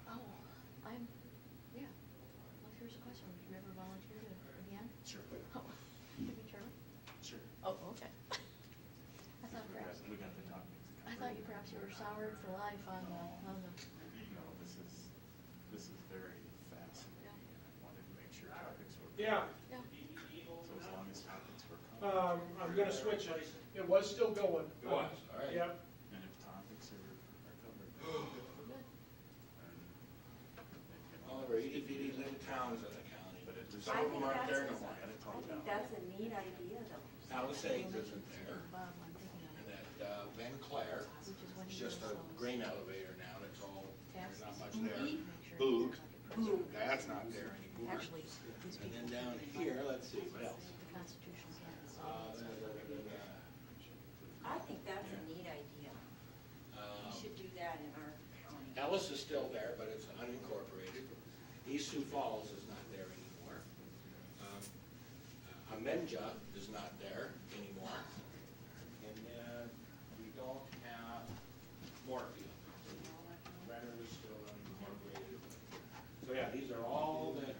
Oh, yeah. Well, here's a question. Would you ever volunteer to, again? Sure. Oh, to be chairman? Sure. Oh, okay. I thought perhaps, you were soured for life on the. No, this is very fascinating. I wanted to make sure topics were. Yeah, Yeah. So as long as topics were covered. I'm gonna switch it. It was still going. It was, all right. Yep. And if topics are covered. Oliver, itty-bitty little towns in the county, But it was. some of them aren't there no more. I think that's a neat idea, though. Palisades isn't there, Bob, I'm thinking of and that Van Clair, which is when it's he just does a those grain elevator now, and it's all, there's not much there. make sure Boog, it's like a that's not there anymore. Actually, these And people, then down here, let's see, what else? the Constitution can't Uh, solve it. I think that's a neat idea. We should do that in our county. Ellis is still there, but it's unincorporated. East Sioux Falls is not there anymore. Amenja is not there anymore. And then we don't have Moorfield. Renner is still unincorporated. So yeah, these are all the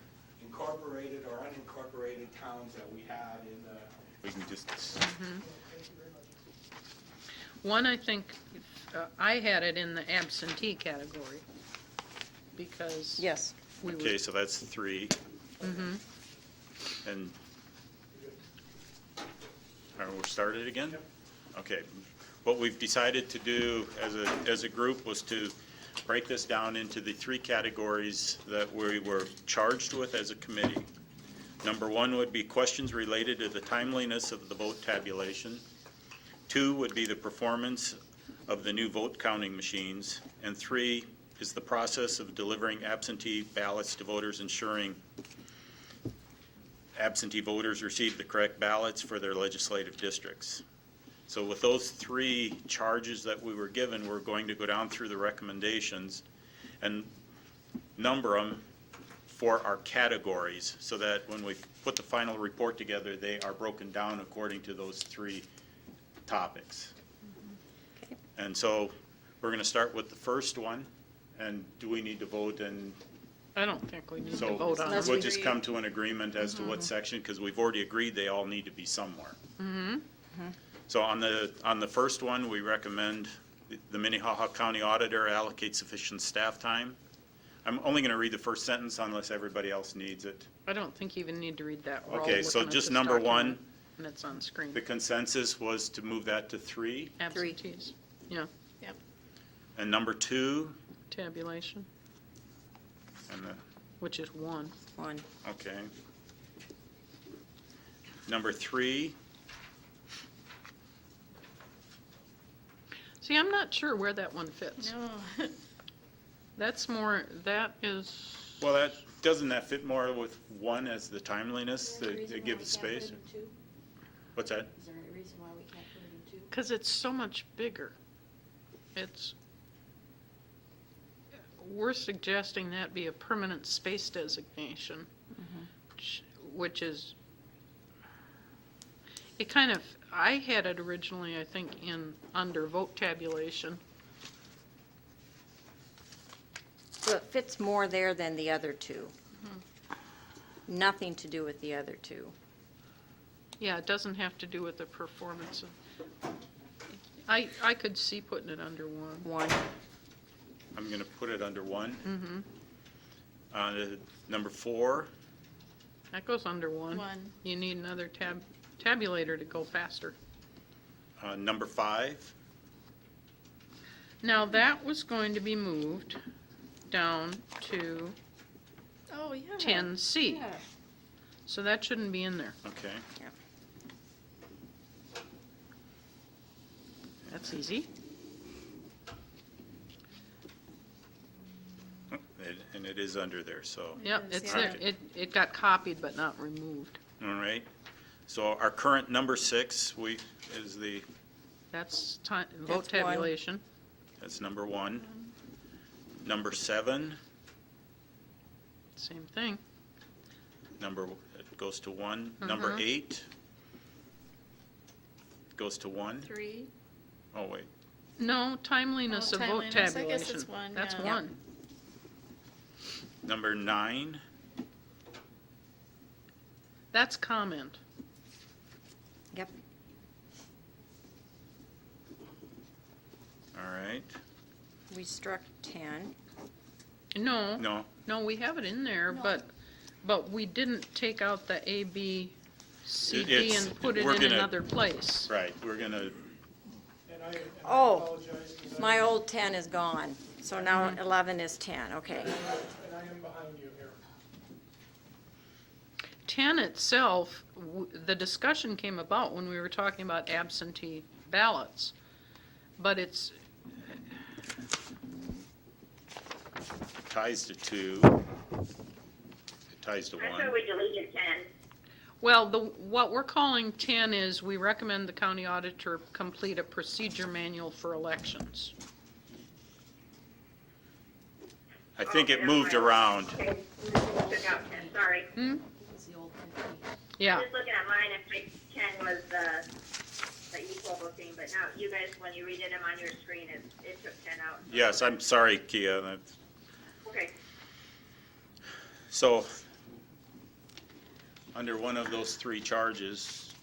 incorporated or unincorporated towns that we have in the. We can just, One, I think, I had it in the absentee category, because. Yes. We okay, would, so that's 3. And, all right, we're started again? Okay. What we've decided to do as a group was to break this down into the 3 categories that we were charged with as a committee. Number 1 would be questions related to the timeliness of the vote tabulation. 2 would be the performance of the new vote counting machines. And 3 is the process of delivering absentee ballots to voters, ensuring absentee voters receive the correct ballots for their legislative districts. So with those 3 charges that we were given, we're going to go down through the recommendations and number them for our categories, so that when we put the final report together, they are broken down according to those 3 topics. And so we're going to start with the first one. And do we need to vote? And I don't think we need to so vote on Unless it. we'll we just agree. come to an agreement as to what section, because we've already agreed they all need to be somewhere. So on the first one, we recommend the Minnehaha County Auditor allocate sufficient staff time. I'm only going to read the first sentence unless everybody else needs it. I don't think you even need to read that. We're all Okay, so looking at just this number document, 1, And it's on screen. the consensus was to move that to 3. Absentees, yeah, And number 2, tabulation, and which is 1. One. okay. Number 3, See, I'm not sure where that one fits. No. That is, well, doesn't that fit more with 1 as the timeliness, Is there any to reason why give we the can't put space? it in 2? What's that? Is there any reason why we can't put it in 2? because it's so much bigger. We're suggesting that be a permanent space designation, which is, it kind of, I had it originally, I think, under vote tabulation. So it fits more there than the other 2. Nothing to do with the other 2. Yeah, it doesn't have to do with the performance of, I could see putting it under 1. One. I'm going to put it under 1. Number 4, That goes under 1. 1. You need another tabulator to go faster. number 5, Now, that was going to be moved down to Oh, yeah. 10C. Yeah. So that shouldn't be in there. okay. That's easy. And it is under there, so, Yep, Yes, it's yeah. there. It got copied but not removed. all right. So our current number 6, is That's vote That's one. tabulation. that's number 1. Number 7, Same thing. it goes to 1. Number 8, goes to 1? 3. Oh, wait. No, timeliness Oh, of vote timeliness. I guess tabulation. it's 1, That's yeah. 1. Number 9, That's comment. Yep. all right. We struck 10. No, No, no, we have it in there, but we didn't take out the A, B, C, D It's- and put it we're in gonna- another place. right, we're gonna, And I Oh, apologize. 'Cause My old 10 is gone, so now 11 is 10, okay. And I am behind you here. 10 itself, the discussion came about when we were talking about absentee ballots, but it's, ties to 2. It ties to I 1. thought we deleted 10. well, what we're calling 10 is we recommend the county auditor complete a procedure manual for elections. I think it Okay, moved that's fine. around. Okay, took out 10, sorry. It's the old 15. Yeah, Just looking at mine, if my 10 was the equal voting, but now you guys, when you redid them on your screen, it took 10 out. Yes, I'm sorry, Kia. Okay. So, under one of those 3 charges,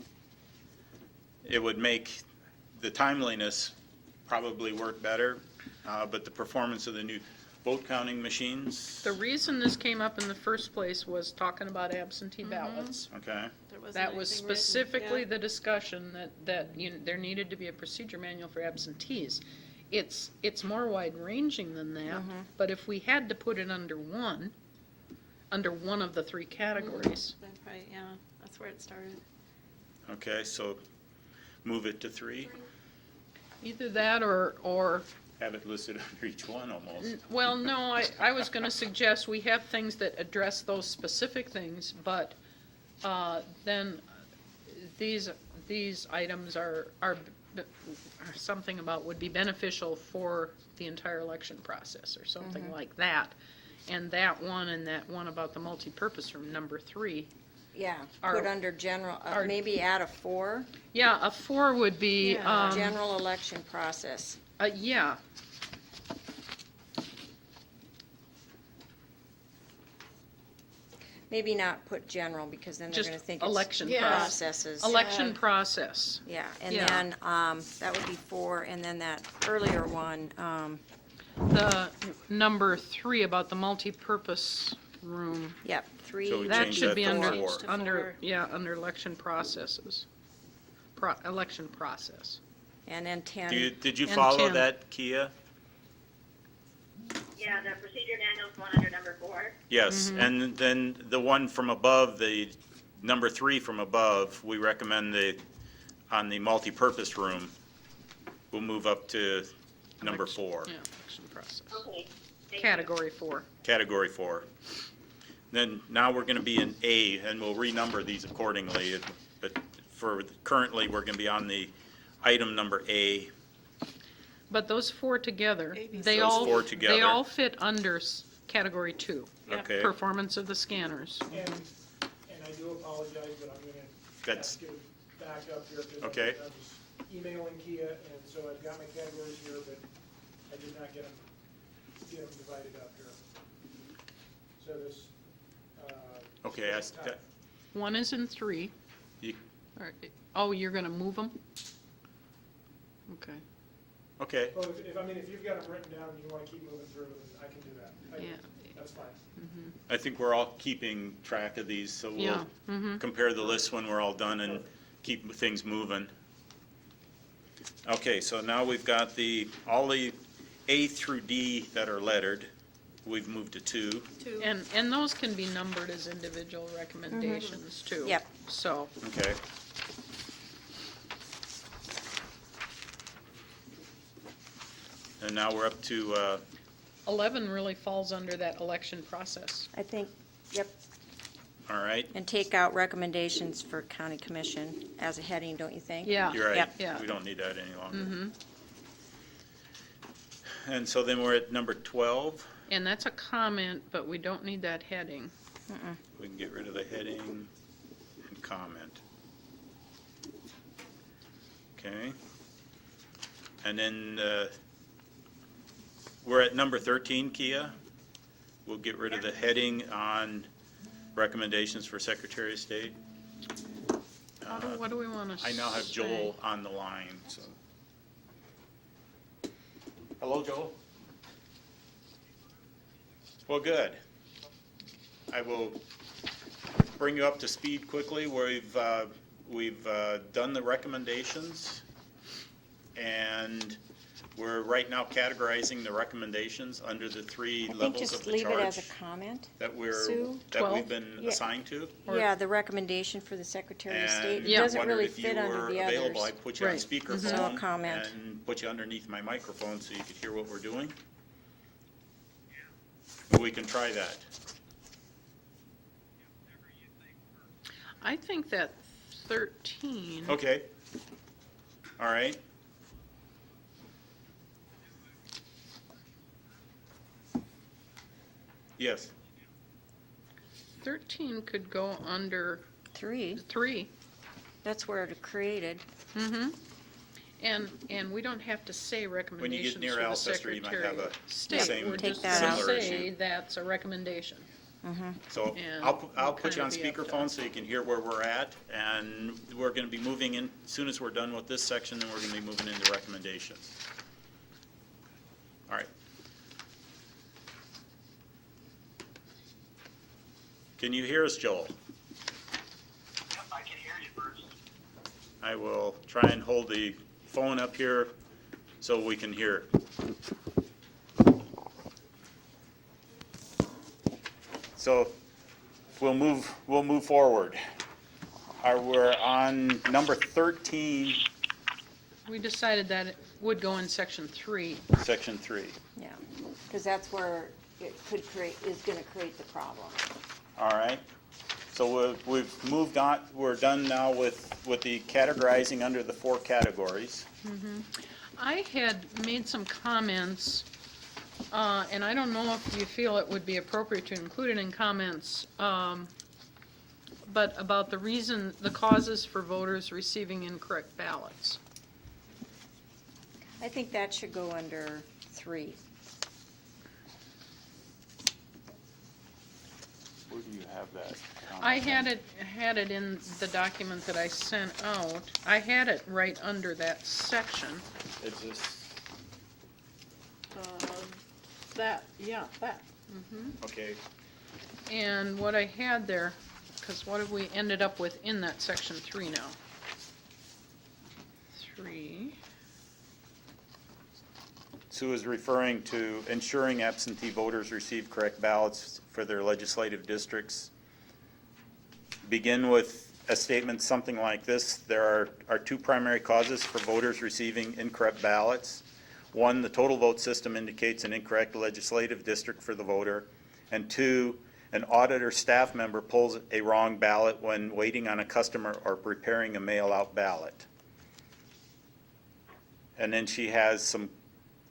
it would make the timeliness probably work better, but the performance of the new vote counting machines, the reason this came up in the first place was talking about absentee ballots. okay? There wasn't That was anything written, specifically yeah. the discussion that there needed to be a procedure manual for absentees. It's more wide-ranging than that, but if we had to put it under one of the 3 categories, Then probably, yeah, that's where it started. Okay, so move it to 3, either that or, have it listed under each one almost. well, no, I was gonna suggest we have things that address those specific things, but, then these items are something about would be beneficial for the entire election process or something like that. And that one about the multipurpose room, number 3. Yeah, Our- put under general, our- maybe add a 4, Yeah, a 4 would be, Yeah. general election process. yeah. Maybe not put general, because then they're Just gonna think it's election Yeah. processes. Election process. Yeah, and Yeah. then, that would be 4, and then that earlier one, The number 3 about the multipurpose room, yep, 3. So we that change should that be to under, 4. to under, 4. yeah, under election processes. Election process. And then 10. Did you And follow 10. that, Kia? Yeah, the procedure manual's one under number 4. Yes, and then the one from above, the number 3 from above, we recommend on the multipurpose room, we'll move up to number 4, Yeah, election process. Okay. thank you. Category 4. category 4. Then, now we're gonna be in A, and we'll renumber these accordingly, but currently, we're gonna be on the item number A. But those 4 together, ABC. they Those all, 4 they together. all fit under category 2, Yep. Okay, performance of the scanners. And I do apologize, but I'm gonna That's- have to back up here. 'Cause Okay. I was emailing Kia, and so I've got my categories here, but I did not get them divided up here. So this, okay, Tough. 1 is in 3. You- Oh, you're gonna move them? Okay, okay, Well, if you've got them written down and you wanna keep moving through, then I can do that. yeah, That's fine. I think we're all keeping track of these, so yeah, we'll compare the list when we're all done and keep things moving. Okay, so now we've got all the A through D that are lettered, we've moved to 2. 2. and those can be numbered as individual recommendations too. Yep. So, Okay. And now we're up to, 11 really falls under that election process. I think, yep, all right, and take out recommendations for county commission as a heading, don't you think? Yeah. you're right, Yep. Yeah. we don't need that any longer. And so then we're at number 12, And that's a comment, but we don't need that heading. we can get rid of the heading and comment. Okay. And then, we're at number 13, Kia. We'll get rid of the heading on recommendations for Secretary of State. What do we want to say? I now have Joel on the line, so. Hello, Joel? Well, good. I will bring you up to speed quickly. We've done the recommendations, and we're right now categorizing the recommendations under the three I think levels just of the leave it as a charge comment. that Sue? that 12? we've been Yeah. assigned to. Yeah, the recommendation for the Secretary of State. And It doesn't wondered really if you fit under were the available, others. I'd put you on Right. speakerphone. So a comment. And put you underneath my microphone so you could hear what we're doing. But we can try that. I think that 13. Okay. All right. Yes. 13 could go under 3, 3. that's where it created. Mm-hmm. And we don't have to say recommendations near for the Alcester, you might Secretary have a of State. same We're Take just that going out. to similar say issue. that's a recommendation. So And I'll we'll put you on kinda be up to- speakerphone so you can hear where we're at. And we're going to be moving in, as soon as we're done with this section, then we're going to be moving into recommendations. All right. Can you hear us, Joel? Yep, I can hear you, Bruce. I will try and hold the phone up here so we can hear. So we'll move forward. We're on number 13, We decided that it would go in section 3. section 3. Yeah, because that's where it could create, is going to create the problem. All right. So we've moved on, we're done now with the categorizing under the 4 categories. I had made some comments, and I don't know if you feel it would be appropriate to include it in comments, but about the causes for voters receiving incorrect ballots. I think that should go under 3. Where do you have that? I had it in the document that I sent out. I had it right under that section. It's just, That. okay. And what I had there, because what have we ended up with in that section 3 now? 3. Sue is referring to ensuring absentee voters receive correct ballots for their legislative districts. Begin with a statement something like this: there are 2 primary causes for voters receiving incorrect ballots. 1, the total vote system indicates an incorrect legislative district for the voter. And 2, an audit or staff member pulls a wrong ballot when waiting on a customer or preparing a mail-out ballot. And then she has some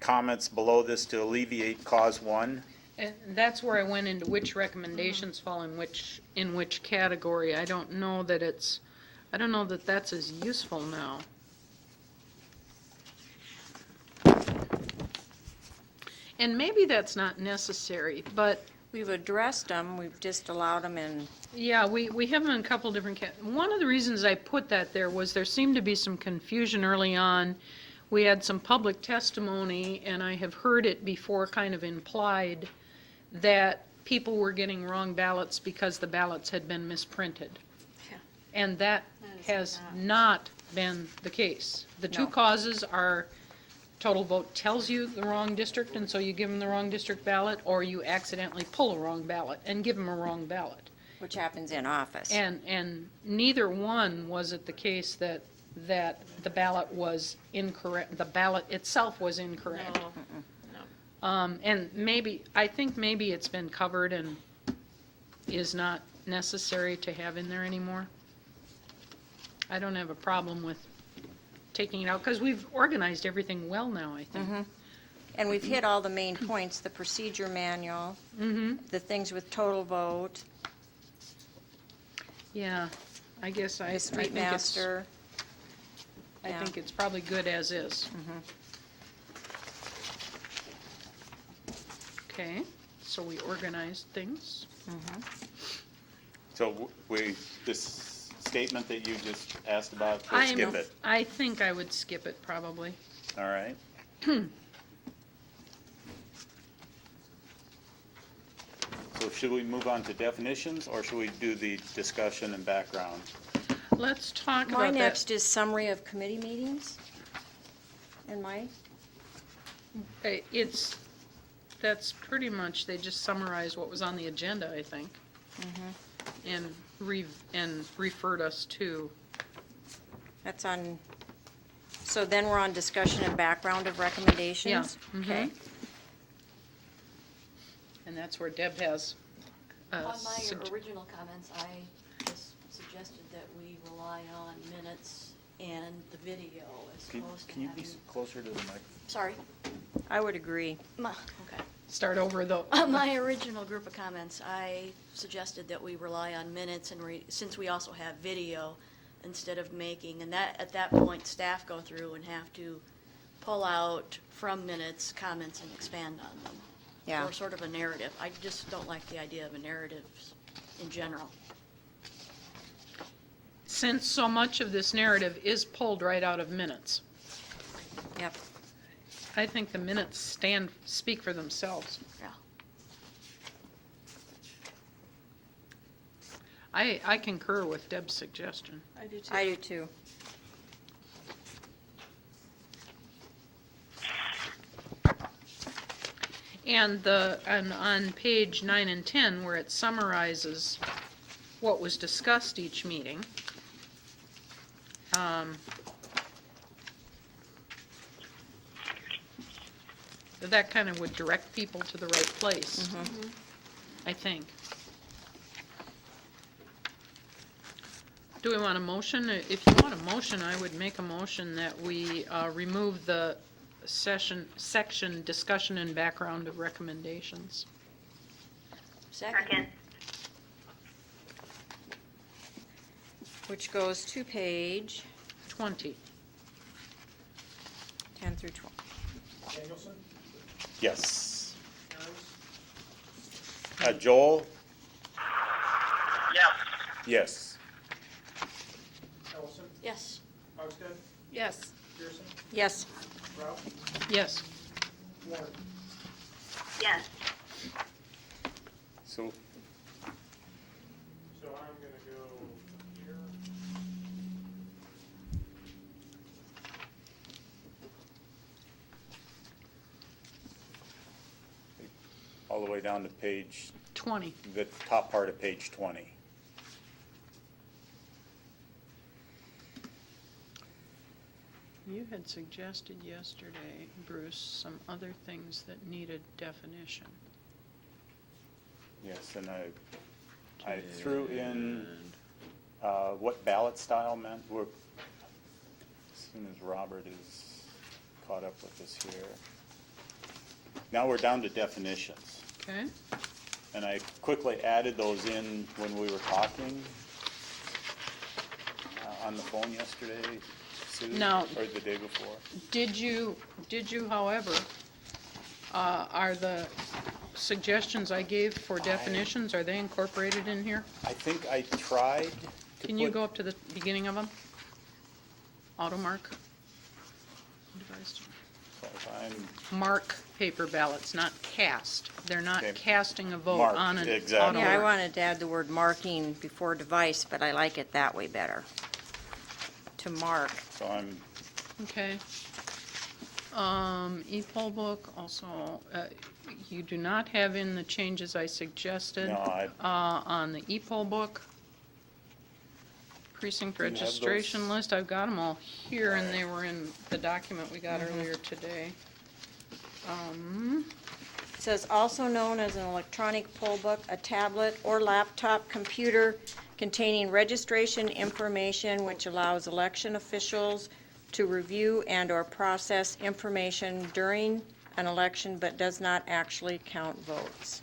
comments below this to alleviate cause 1. And that's where I went into which recommendations fall in which category. I don't know that that's as useful now. And maybe that's not necessary, but We've addressed them, we've just allowed them in. yeah, we have them in a couple different one of the reasons I put that there was there seemed to be some confusion early on. We had some public testimony, and I have heard it before kind of implied that people were getting wrong ballots because the ballots had been misprinted. Yeah. And that That is has not- not been the case. The 2 No. causes are total vote tells you the wrong district, and so you give them the wrong district ballot, or you accidentally pull a wrong ballot and give them a wrong ballot. Which happens in office. And neither one was it the case that the ballot was incorrect, the ballot itself was incorrect. No. And I think maybe it's been covered and is not necessary to have in there anymore. I don't have a problem with taking it out, because we've organized everything well now, I think. And we've hit all the main points, the procedure manual, the things with total vote, Yeah, I guess I the street think it's master. I Yeah. think it's probably good as is. Okay, so we organized things. So this statement that you just asked about, we'll skip it, I think I would skip it probably. all right? So should we move on to definitions, or should we do the discussion and background? Let's talk My about that. next is summary of committee meetings. And mine? That's pretty much, they just summarize what was on the agenda, I think. And referred us to, That's on, so then we're on discussion and background of recommendations? Yeah, Okay. and that's where Deb has. On my original comments, I just suggested that we rely on minutes and the video as opposed to Can you be having. closer to the mic? Sorry. I would agree. Okay. Start over though. On my original group of comments, I suggested that we rely on minutes and since we also have video, instead of making, and that, at that point, staff go through and have to pull out from minutes comments and expand on them. Yeah. Or sort of a narrative. I just don't like the idea of a narrative in general. Since so much of this narrative is pulled right out of minutes, Yep. I think the minutes speak for themselves. Yeah. I concur with Deb's suggestion. I do too. I do too. And on page 9 and 10, where it summarizes what was discussed each meeting, that kind of would direct people to the right place, I think. Do we want a motion? If you want a motion, I would make a motion that we remove the section discussion and background of recommendations. Second. Which goes to page 20. 10 through 12. Danielson, Yes. Aaron's, Joel? Yes. Yes. Ellison, Yes. Hogsted, Yes. Pearson, Yes. Ralph, Yes. Warren. Yes. So, So I'm gonna go here. all the way down to page, 20. the top part of page 20. You had suggested yesterday, Bruce, some other things that needed definition. Yes, and I threw in what ballot style meant. As soon as Robert is caught up with us here. Now we're down to definitions. Okay? And I quickly added those in when we were talking on the phone yesterday, Sue, No. or the day before. Did you, however, are the suggestions I gave for definitions, are they incorporated in here? I think I tried to Can you put- go up to the beginning of them? Auto mark? Device. Mark paper ballots, not cast. They're not Okay. casting a vote Mark, on an exactly. auto Yeah, I mark. wanted to add the word marking before device, but I like it that way better. To mark. So I'm, Okay. E-poll book, also, you do not have in the changes I suggested. No, On the e-poll book. Precinct Do you have registration those? list, I've got them all here, and they were in the document we got earlier today. It says also known as an electronic poll book, a tablet or laptop computer containing registration information which allows election officials to review and/or process information during an election but does not actually count votes.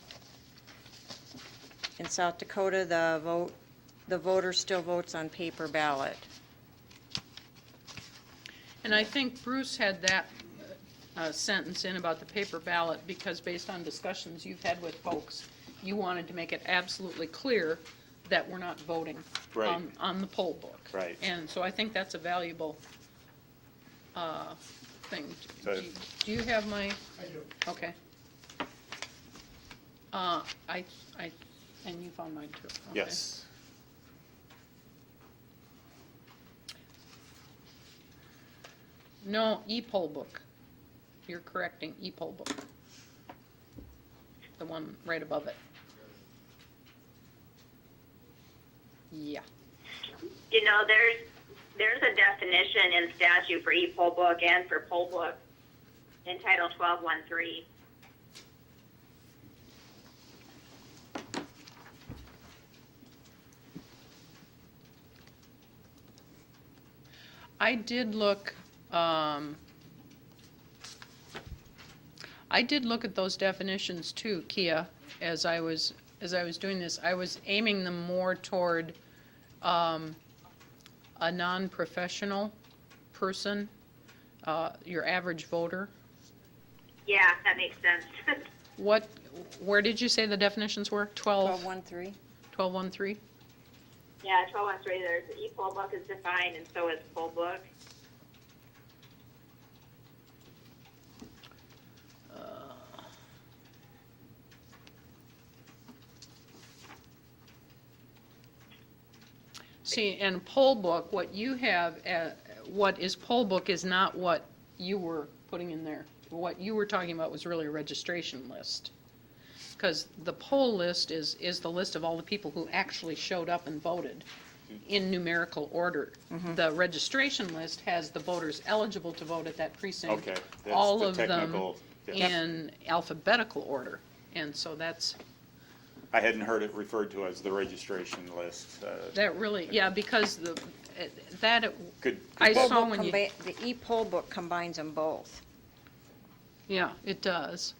In South Dakota, the voter still votes on paper ballot. And I think Bruce had that sentence in about the paper ballot because based on discussions you've had with folks, you wanted to make it absolutely clear that we're not voting Right. on the poll book. Right. And so I think that's a valuable thing. So- Do you have my, I do. okay. And you found mine too. Okay. Yes. No, e-poll book. You're correcting e-poll book. The one right above it. Yeah. You know, there's a definition in statute for e-poll book and for poll book in Title 12.1.3. I did look at those definitions too, Kia, as I was doing this. I was aiming them more toward a non-professional person, your average voter. Yeah, that makes sense. Where did you say the definitions were? 12.1.3. 12.1.3? Yeah, 12.1.3, there's e-poll book is defined and so is poll book. See, and poll book, what you have, what is poll book is not what you were putting in there. What you were talking about was really a registration list. Because the poll list is the list of all the people who actually showed up and voted in numerical order. The registration list has the voters eligible to vote at that precinct. Okay, that's all the of them technical, yes. in alphabetical order. And so that's, I hadn't heard it referred to as the registration list. that really, yeah, because that, Could, I that- saw when you, The e-poll book combines them both. yeah, it does.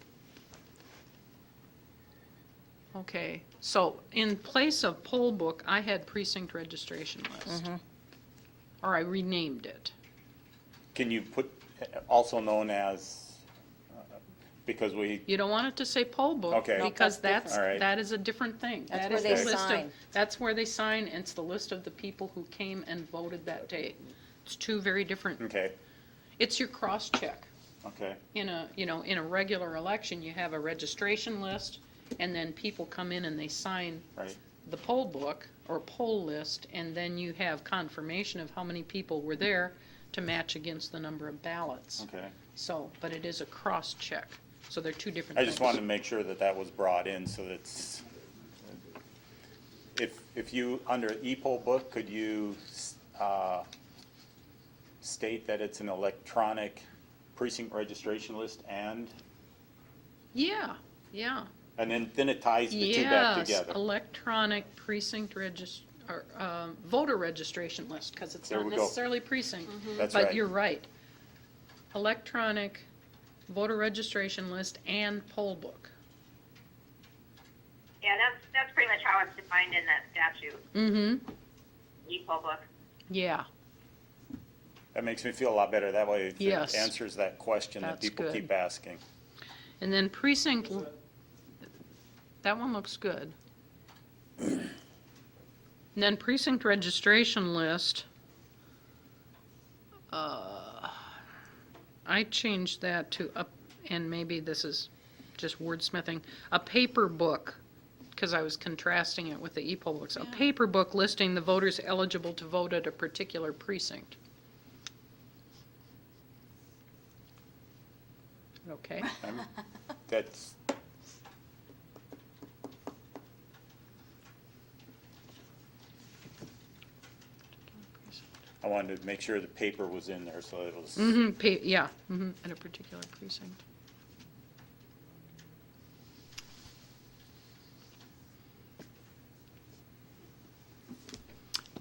Okay, so in place of poll book, I had precinct registration list. Or I renamed it. can you put, also known as, because we, You don't want it to say poll book. Okay. No, Because that's that's, All right. that is a different thing. That's That where is they the list of- sign. That's where they sign, and it's the list of the people who came and voted that day. It's two very different, okay, it's your cross-check. okay, In a regular election, you have a registration list, and then people come in and they sign right, the poll book or poll list, and then you have confirmation of how many people were there to match against the number of ballots. okay. So, but it is a cross-check, so they're two different I things. just wanted to make sure that that was brought in, so that's, if you, under e-poll book, could you state that it's an electronic precinct registration list and Yeah, then it ties the two back yes, together? electronic precinct voter registration list, because it's There not we go. necessarily precinct. That's But right. you're right. Electronic voter registration list and poll book. Yeah, that's pretty much how it's defined in that statute, Mm-hmm, e-poll book. yeah, That makes me feel a lot better. That way it Yes. answers that question that That's people good. keep asking. and then precinct, that one looks good. And then precinct registration list, I changed that to up, and maybe this is just wordsmithing, a paper book, because I was contrasting it with the e-poll books. A paper book listing the voters eligible to vote at a particular precinct. Okay, That's, I wanted to make sure the paper was in there, so it was, yeah, at a particular precinct.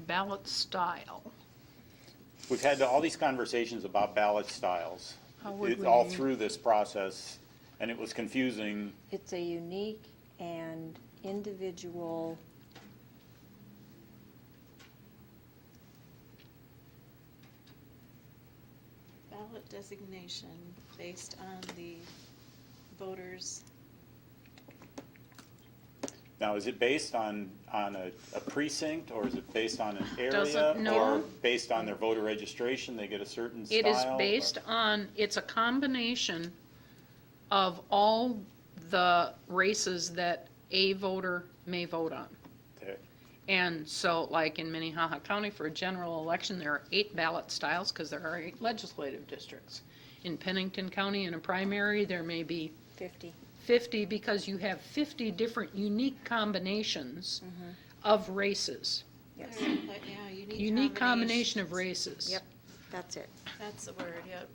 Ballot style. we've had all these conversations about ballot styles. How would It's all we- through this process, and it was confusing. It's a unique and individual ballot designation based on the voters. Now, is it based on a precinct, or is it based on an area? Doesn't- no. Or based on their voter registration, they get a certain style? It is based on, it's a combination of all the races that a voter may vote on. Okay. And so, like in Minnehaha County, for a general election, there are 8 ballot styles because there are 8 legislative districts. In Pennington County, in a primary, there may be 50. 50 because you have 50 different unique combinations of races. Yes. But yeah, Unique combination of races. Yep, that's it. That's the word, yep.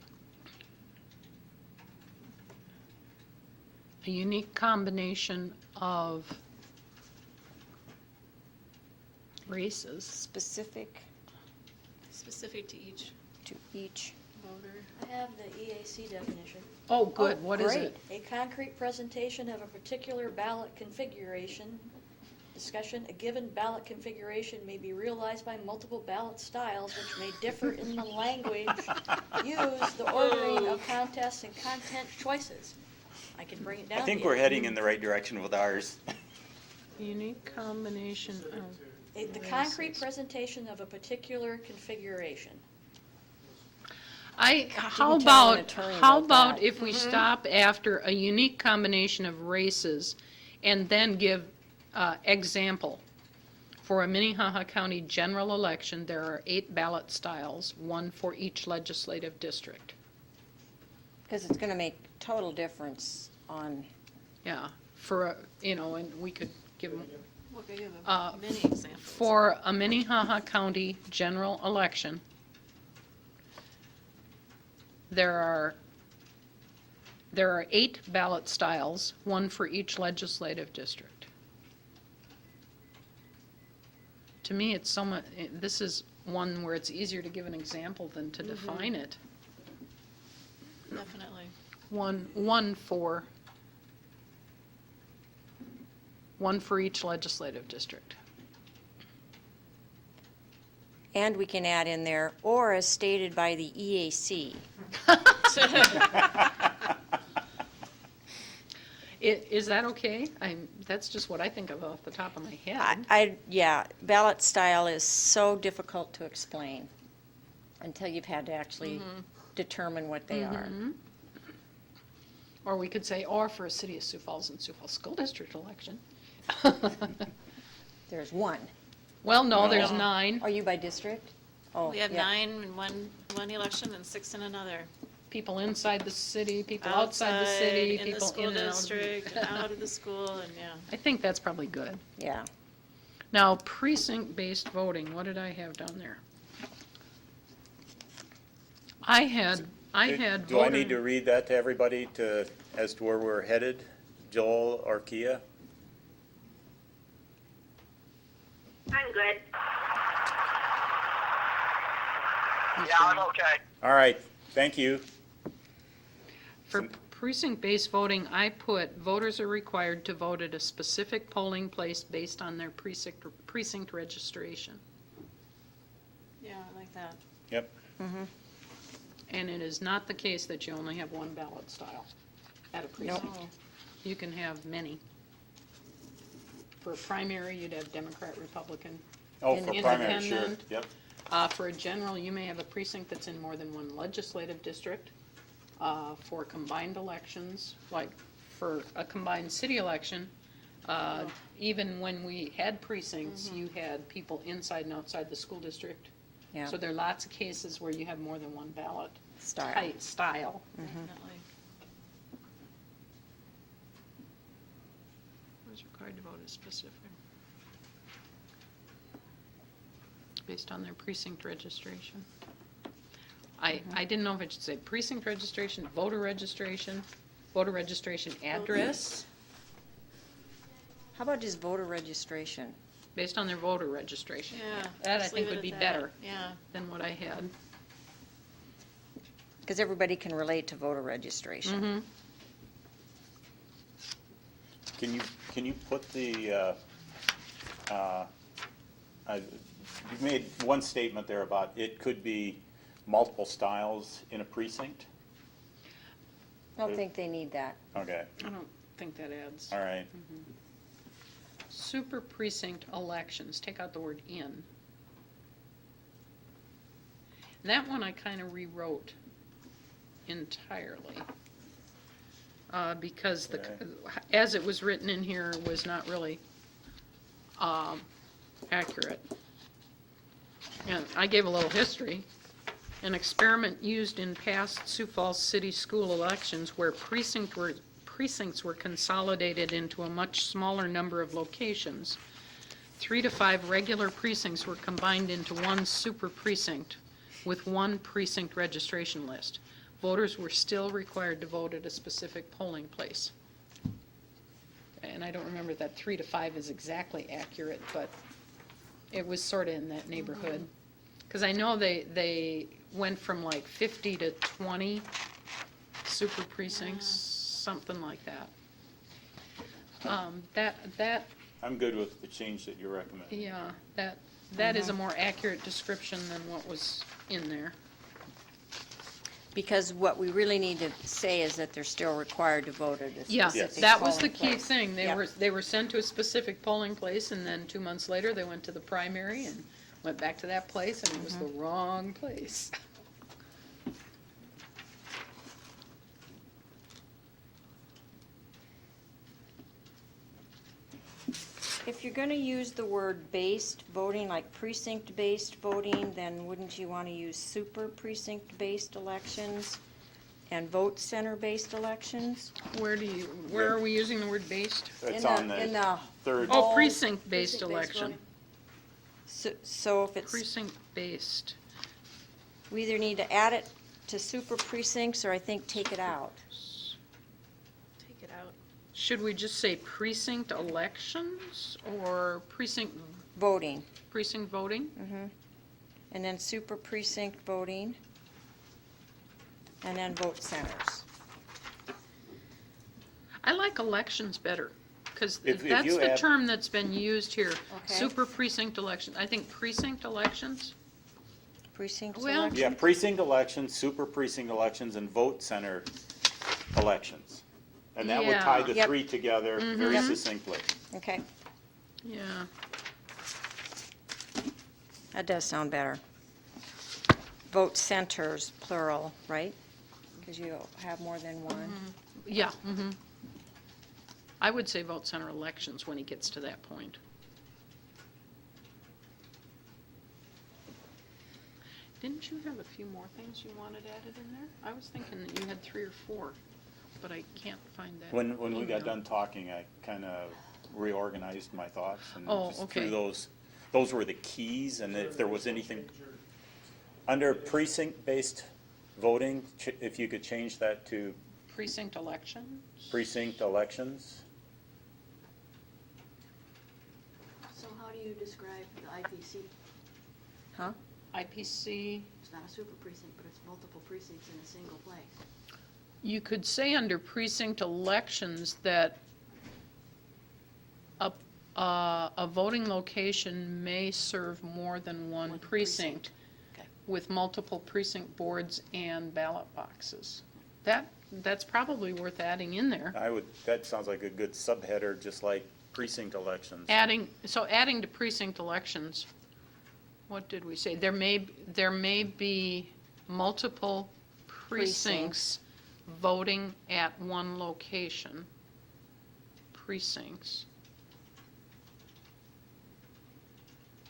A unique combination of races. Specific Specific to each to each. voter. I have the EAC definition. Oh, good, what is great. it? A concrete presentation of a particular ballot configuration. Discussion, a given ballot configuration may be realized by multiple ballot styles which may differ in the language used, the ordering of contests and content choices. I can bring it down I think to you. we're heading in the right direction with ours. Unique combination of The concrete races. presentation of a particular configuration. How Didn't tell an about, attorney how about about that. if we stop after a unique combination of races and then give example? For a Minnehaha County general election, there are 8 ballot styles, 1 for each legislative district. Because it's going to make total difference on, Yeah, for, and we could give them, We'll give Uh, many examples. for a Minnehaha County general election, there are 8 ballot styles, 1 for each legislative district. To me, it's so much, this is one where it's easier to give an example than to define it. Definitely. One for each legislative district. and we can add in there, or as stated by the EAC. Is that okay? That's just what I think of off the top of my head. Yeah, ballot style is so difficult to explain until you've had to actually determine what they are. Or we could say, or for a City of Sioux Falls and Sioux Falls School District election. There's one. Well, no, there's 9 Are you by district? Oh, We have yeah. 9 in one election and 6 in another. people inside the city, people outside the city, in the people school in and out of district, and out of the school, and yeah. I think that's probably good. Yeah. Now, precinct-based voting, what did I have down there? I had Do I need voter- to read that to everybody as to where we're headed? Joel or Kia? I'm good. Yeah, I'm okay. All right, thank you. For precinct-based voting, I put voters are required to vote at a specific polling place based on their precinct registration. Yeah, I like that. Yep. And it is not the case that you only have one ballot style at a precinct. You can have many. For a primary, you'd have Democrat, Republican. Oh, for primary, sure, Independent. yep. For a general, you may have a precinct that's in more than one legislative district. For combined elections, like for a combined city election, even when we had precincts, you had people inside and outside the school district. Yeah. So there are lots of cases where you have more than one ballot Style. style. Definitely. Who's required to vote is specific. Based on their precinct registration. I didn't know if it should say precinct registration, voter registration address, How about just voter registration? based on their voter registration. Yeah. That I just think leave it would be at that. better Yeah. than what I had. Because everybody can relate to voter registration. Can you put the, you made one statement there about it could be multiple styles in a precinct? I don't think they need that. Okay, I don't think that adds. all right. Super precinct elections, take out the word in. That one I kind of rewrote entirely. Because as it was written in here was not really accurate. And I gave a little history. An experiment used in past Sioux Falls City School elections where precincts were consolidated into a much smaller number of locations. 3 to 5 regular precincts were combined into one super precinct with one precinct registration list. Voters were still required to vote at a specific polling place. And I don't remember that 3 to 5 is exactly accurate, but it was sort of in that neighborhood. Because I know they went from like 50 to 20 super precincts, something like that. That I'm good with the change that you're recommending. yeah, that is a more accurate description than what was in there. Because what we really need to say is that they're still required to vote at a Yeah, specific that was the polling key place. thing. Yep. They were sent to a specific polling place, and then 2 months later, they went to the primary and went back to that place, and it was the wrong place. If you're gonna use the word based voting, like precinct-based voting, then wouldn't you wanna use super precinct-based elections and vote center-based elections? Where are we using the word based? It's In on in the third. Oh, All precinct-based precinct-based election. voting. So if it's, Precinct-based. we either need to add it to super precincts, or I think take it out. Take it out. Should we just say precinct elections or precinct Voting, voting? and then super precinct voting, and then vote centers. I like elections better, because If that's you the have- term that's been used here. Okay. Super precinct election. I think precinct elections. Precinct Well- selection? Yeah, precinct elections, super precinct elections, and vote center elections. And that would tie the Yep. three together very succinctly. Okay, Yeah. that does sound better. Vote centers, plural, right? Because you have more than one. Yeah. I would say vote center elections when he gets to that point. Didn't you have a few more things you wanted added in there? I was thinking that you had 3 or 4, but I can't find that. When we got email. done talking, I kind of reorganized my thoughts and Oh, just okay. threw those were the keys, and if there was anything, under precinct-based voting, if you could change that to Precinct elections? precinct elections. So how do you describe the IPC? Huh? IPC, It's not a super precinct, but it's multiple precincts in a single place. you could say under precinct elections that a voting location may serve more than one One precinct Okay. with multiple precinct boards and ballot boxes. That's probably worth adding in there. That sounds like a good subheader, just like precinct elections. Adding to precinct elections, what did we say? There may be multiple precincts voting at one location. Precincts.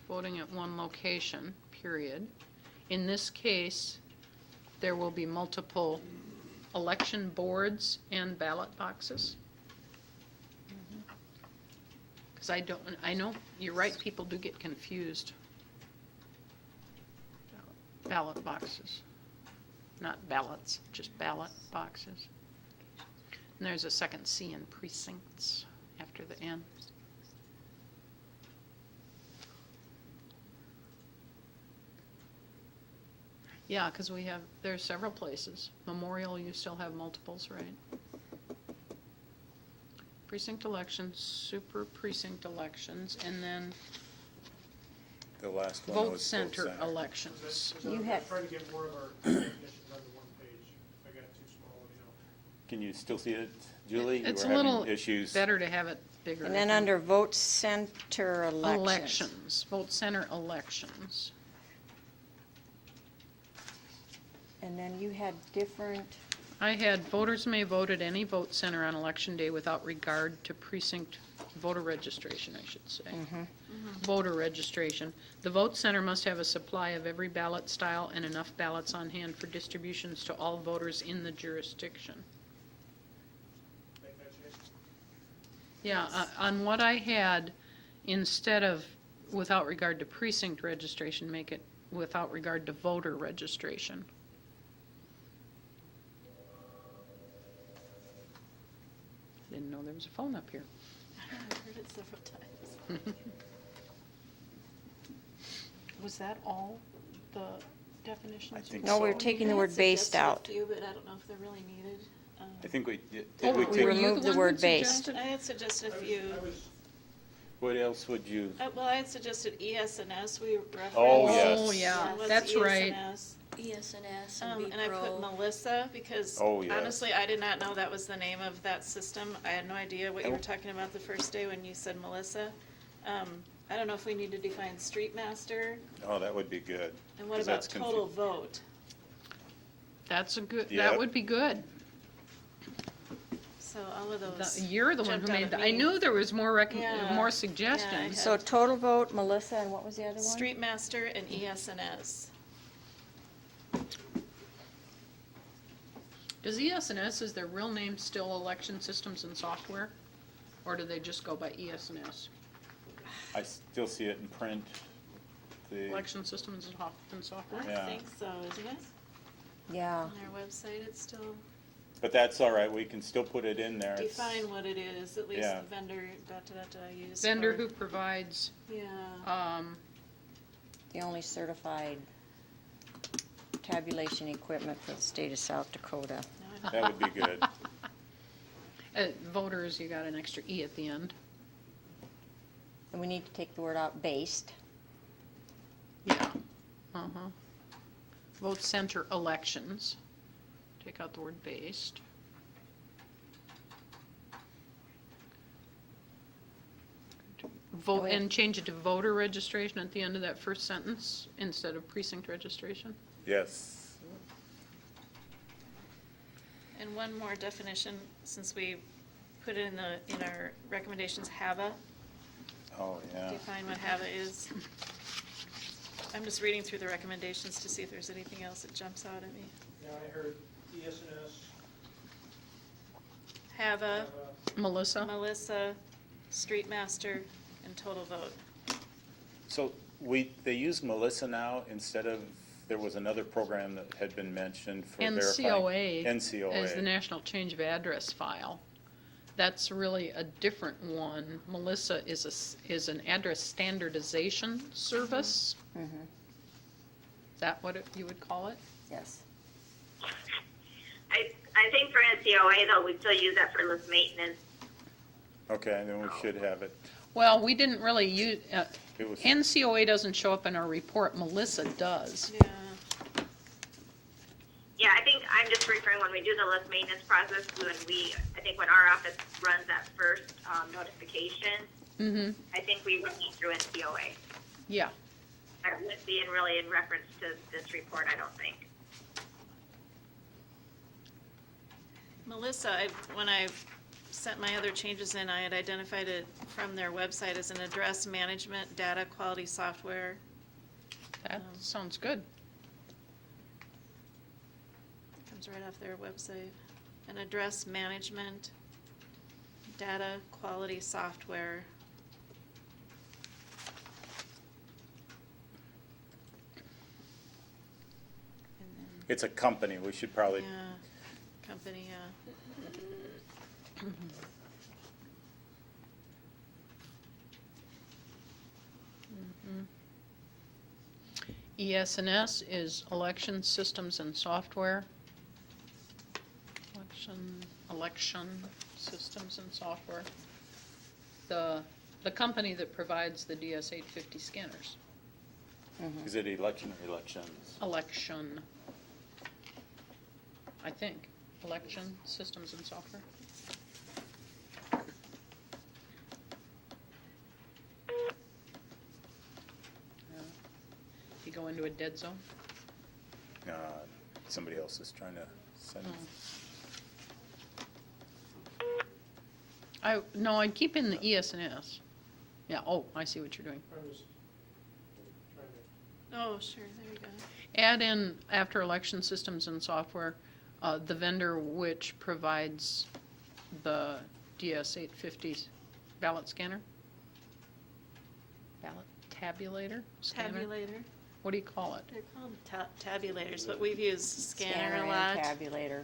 Voting at one location, period. In this case, there will be multiple election boards and ballot boxes. Because I know, you're right, people do get confused. Ballot boxes, not ballots, just ballot boxes. And there's a second C in precincts after the N. Yeah, because there's several places. Memorial, you still have multiples, right? Precinct elections, super precinct elections, and then The last one Vote was center elections. Because You I'm had- trying to get more of our definitions onto one page. If I got it too small, let me know. Can you still see it, Julie? You It's were a having little issues. better to have it bigger. And I then think. under vote center elections. Elections, vote center elections. And then you had different, I had voters may vote at any vote center on election day without regard to precinct voter registration, I should say. Voter registration. The vote center must have a supply of every ballot style and enough ballots on hand for distributions to all voters in the jurisdiction. Make that change. Yeah, on what I had, instead of without regard to precinct registration, make it without regard to voter registration. Didn't know there was a phone up here. I've heard it several times. Was that all the definitions? I think no, so. we're taking the I word had based suggested out. a few, but I don't know if they're really needed. I think we did. Oh, Did we were take, you removed the one word that based. suggested? I had suggested a few. I was, what else would you? Well, I had suggested ES&S, we referenced. Oh, yes. Oh, yeah, What's that's right. ES&S? ES&S and And I put B-Pro. Melissa because Oh, yes. honestly, I did not know that was the name of that system. I had no idea what you were Oh. talking about the first day when you said Melissa. I don't know if we need to define street master, Oh, that would be good. and what 'Cause about that's total vote? That's a good, that Yep. would be good. So all of those. You're the one who jumped out made at that. I me. knew there was more Yeah. more Yeah, suggestions. I So total vote, Melissa, and what was the other one? Street master and ES&S. Does ES&S, is their real name still Election Systems and Software? Or do they just go by ES&S? I still see it in print. The, Election Systems and Software? Yeah. I think so, isn't it? Yeah. On their website, it's still but that's all right. We can still put it in there. It's- define what it is, at least Yeah. the vendor, use. Vendor for- who provides, Yeah. The only certified tabulation equipment for the state of South Dakota. That would be good. voters, you got an extra E at the end. And we need to take the word out, based. Yeah. Uh-huh. Vote center elections. Take out the word based. Vote, and change it to voter registration at the end of that first sentence instead of precinct registration. Yes. And one more definition, since we put it in our recommendations, HAVA, Oh, yeah. define what HAVA is. I'm just reading through the recommendations to see if there's anything else that jumps out at me. yeah, I heard ES&S, HAVA, Melissa? Melissa, street master, and total vote. So they use Melissa now instead of, there was another program that had been mentioned for verifying. NCOA is the National Change of Address File. That's really a different one. Melissa is an address standardization service. Mhm. Is that what you would call it? Yes. I think for NCOA though, we still use that for list maintenance. Okay, then we should have it. Well, we didn't really use, It was, NCOA doesn't show up in our report, Melissa does. Yeah. Yeah, I think I'm just referring when we do the list maintenance process, I think when our office runs that first notification, Mm-hmm, I think we run it through NCOA. yeah. I wouldn't be really in reference to this report, I don't think. Melissa, when I sent my other changes in, I had identified it from their website as an address management data quality software. That sounds good. Comes right off their website. An address management data quality software. And then, it's a company. We should probably, yeah, company, ES&S is Election Systems and Software. Election Systems and Software. The company that provides the DS-850 scanners. Is it election or elections? Election. I think. Election systems and software. Yeah. You go into a dead zone? Somebody else is trying to send. No, I'd keep in the ES&S. Yeah, oh, I see what you're doing. I'm just trying to, Oh, sure, there you go. Add in, after election systems and software, the vendor which provides the DS-850 ballot scanner? Ballot tabulator? Scanner? Tabulator. What do you call it? They're called tabulators, but we've used scanner a and lot. tabulator.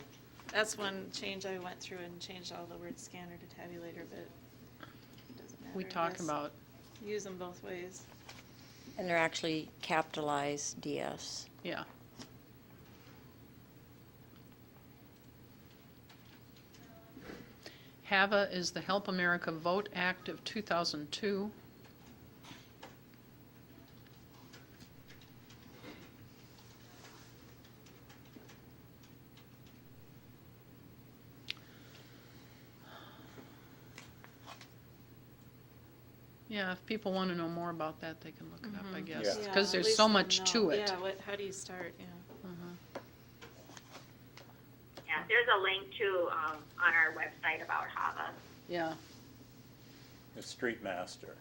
That's one change I went through and changed all the words scanner to tabulator, but it doesn't matter. We I talk guess. about, Use them both ways. And they're actually capitalized DS. yeah. HAVA is the Help America Vote Act of 2002. Yeah, if people want to know more about that, they can look it up, I guess. Yeah. Yeah, Because at there's least so they'll much know. to it. Yeah, how do you start, yeah. Yeah, there's a link to, on our website about HAVA. Yeah. The street master.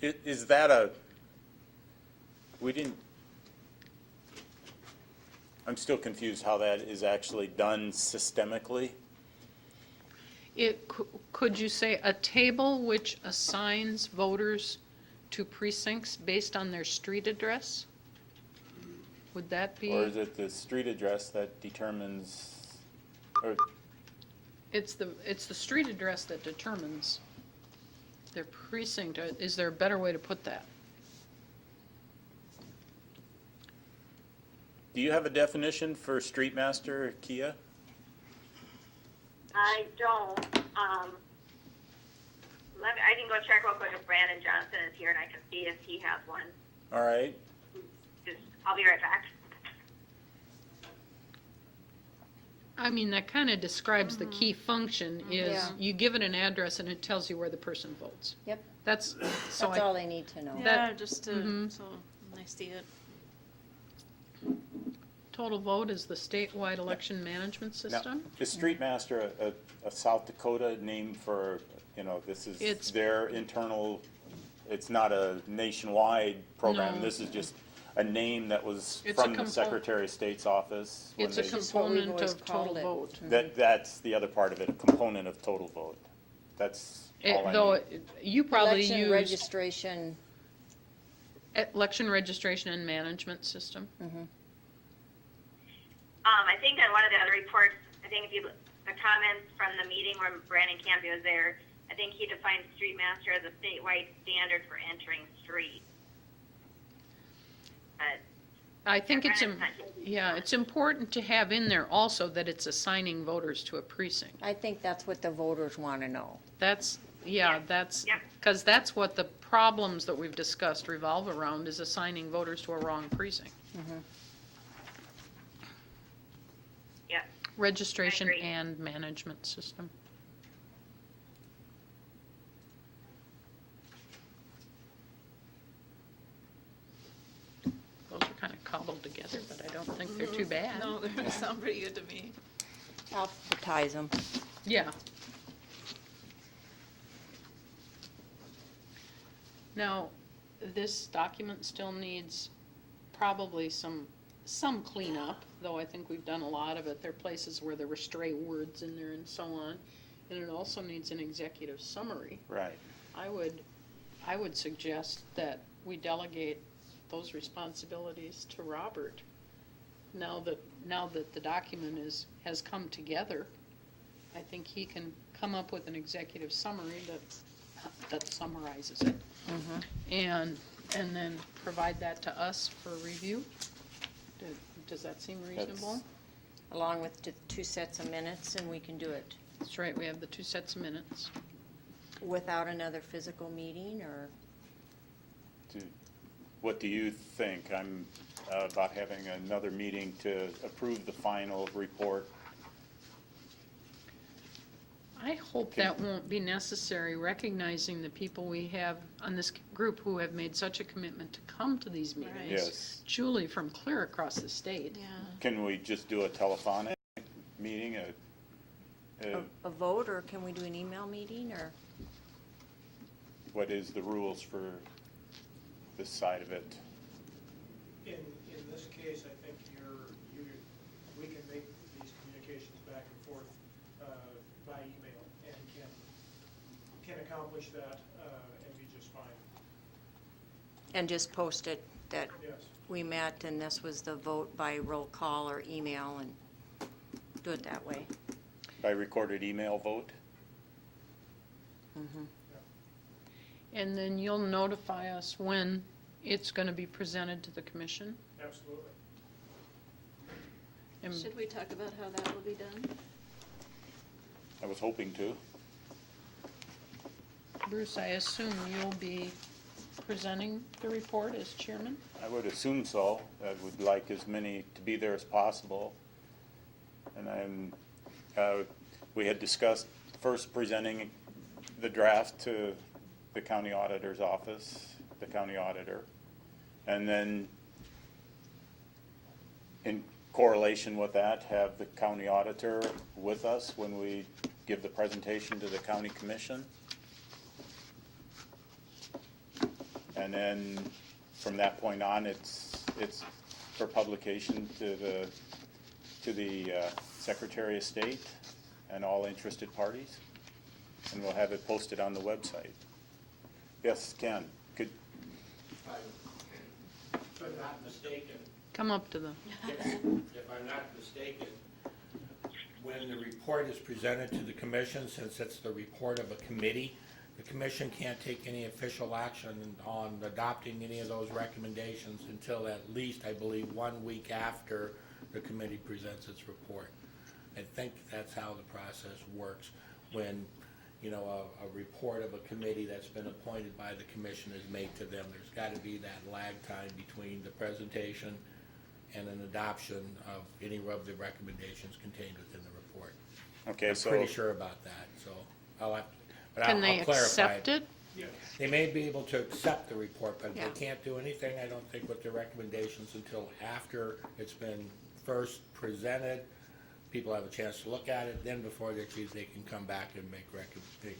Is that we didn't, I'm still confused how that is actually done systemically. Could you say a table which assigns voters to precincts based on their street address? Would that be? Or is it the street address that determines, or, It's the street address that determines their precinct. Is there a better way to put that? do you have a definition for street master, Kia? I don't, I can go check real quick if Brandon Johnson is here and I can see if he has one. All right, I'll be right back. I mean, that kind of describes the key function is Yeah. you give it an address and it tells you where the person votes. Yep, That's, so that's all they need to know. Yeah, just to, Mhm. so I see it. total vote is the statewide election management now, system. is street master a South Dakota name for, this is It's- their internal, it's not a nationwide program, No. this is just a name that was It's a from the Secretary of State's office? when It's a they- This is what we've component always of total called it. vote. That's the other part of it, a component of total vote. That's all I Though need. you probably Election used registration, election registration and management system. I think on one of the other reports, I think the comments from the meeting where Brandon Campy was there, I think he defined street master as a statewide standard for entering streets. But I think it's, Brandon's not here. yeah, it's important to have in there also that it's assigning voters to a precinct. I think that's what the voters want to know. That's, yeah, that's, Yep. because that's what the problems that we've discussed revolve around, is assigning voters to a wrong precinct. Yep. Registration I agree. and management system. Those are kind of cobbled together, but I don't think they're too bad. No, they sound pretty good to me. Alphabetize them. Yeah. Now, this document still needs probably some cleanup, though I think we've done a lot of it. There are places where there were stray words in there and so on. And it also needs an executive summary. Right. I would suggest that we delegate those responsibilities to Robert. Now that the document has come together, I think he can come up with an executive summary that summarizes it. And then provide that to us for review. Does that seem reasonable? Along with the 2 sets of minutes, and we can do it. That's right, we have the 2 sets of minutes. without another physical meeting, or? What do you think? I'm about having another meeting to approve the final report. I hope that won't be necessary, recognizing the people we have on this group who have made such a commitment to come to these meetings. Right. Yes. Truly from clear across the state. Yeah. Can we just do a telephonic meeting? A vote, or can we do an email meeting, or? What is the rules for this side of it? In this case, I think we can make these communications back and forth by email and can accomplish that and be just fine. And just post it that Yes. we met and this was the vote by roll call or email, and do it that way. By recorded email vote? And then you'll notify us when it's going to be presented to the commission. Absolutely. And Should we talk about how that will be done? I was hoping to. Bruce, I assume you'll be presenting the report as chairman? I would assume so. I would like as many to be there as possible. And we had discussed first presenting the draft to the county auditor's office, the county auditor, and then in correlation with that, have the county auditor with us when we give the presentation to the county commission. And then from that point on, it's for publication to the Secretary of State and all interested parties. And we'll have it posted on the website. Yes, Ken, could, If I'm not mistaken, Come up to the, if I'm not mistaken, when the report is presented to the commission, since it's the report of a committee, the commission can't take any official action on adopting any of those recommendations until at least, I believe, 1 week after the committee presents its report. I think that's how the process works. When, you know, a report of a committee that's been appointed by the commission is made to them, there's got to be that lag time between the presentation and an adoption of any of the recommendations contained within the report. okay, I'm so, pretty sure about that, so I'll have, but can I'll they clarify accept it? They may be able to accept the report, but Yeah. they can't do anything, I don't think, with the recommendations until after it's been first presented. People have a chance to look at it, then before they can come back and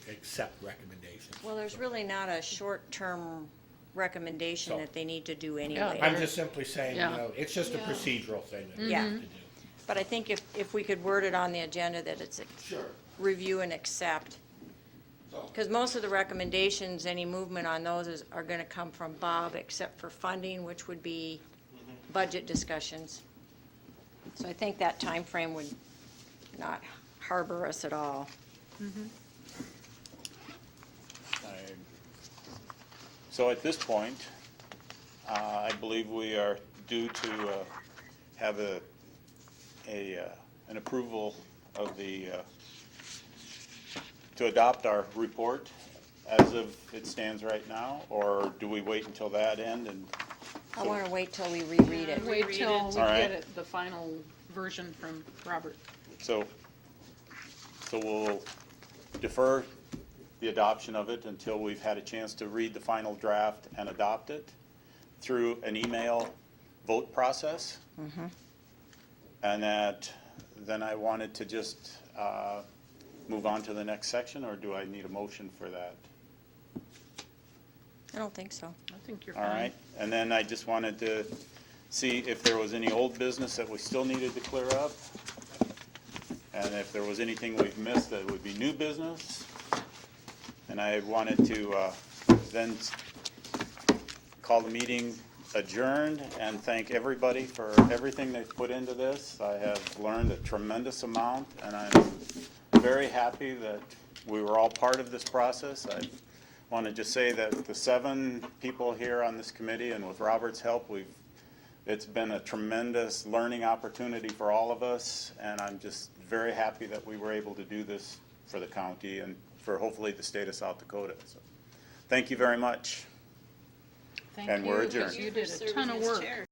accept recommendations. Well, there's really not a short-term recommendation So- that they need to do anyway. I'm just simply saying, you Yeah. know, it's just a Yeah. procedural thing that we Yeah. have to do. But I think if we could word it on the agenda that it's a Sure. review and accept, So, because most of the recommendations, any movement on those are going to come from Bob, except for funding, which would be budget discussions. So I think that time frame would not harbor us at all. so at this point, I believe we are due to have an approval of to adopt our report as of it stands right now, or do we wait until that end and? I want to wait till we reread it. Wait Reread till it. we All right. get it, the final version from Robert. So we'll defer the adoption of it until we've had a chance to read the final draft and adopt it through an email vote process. And then I wanted to just move on to the next section, or do I need a motion for that? I don't think so. I think you're All fine. right, and then I just wanted to see if there was any old business that we still needed to clear up. And if there was anything we've missed that would be new business. And I wanted to then call the meeting adjourned and thank everybody for everything they've put into this. I have learned a tremendous amount, and I'm very happy that we were all part of this process. I want to just say that the 7 people here on this committee, and with Robert's help, it's been a tremendous learning opportunity for all of us, and I'm just very happy that we were able to do this for the county and for hopefully the state of South Dakota. So, thank you very much. Thank And you, we're because adjourned. you for did a serving ton of as work. chair.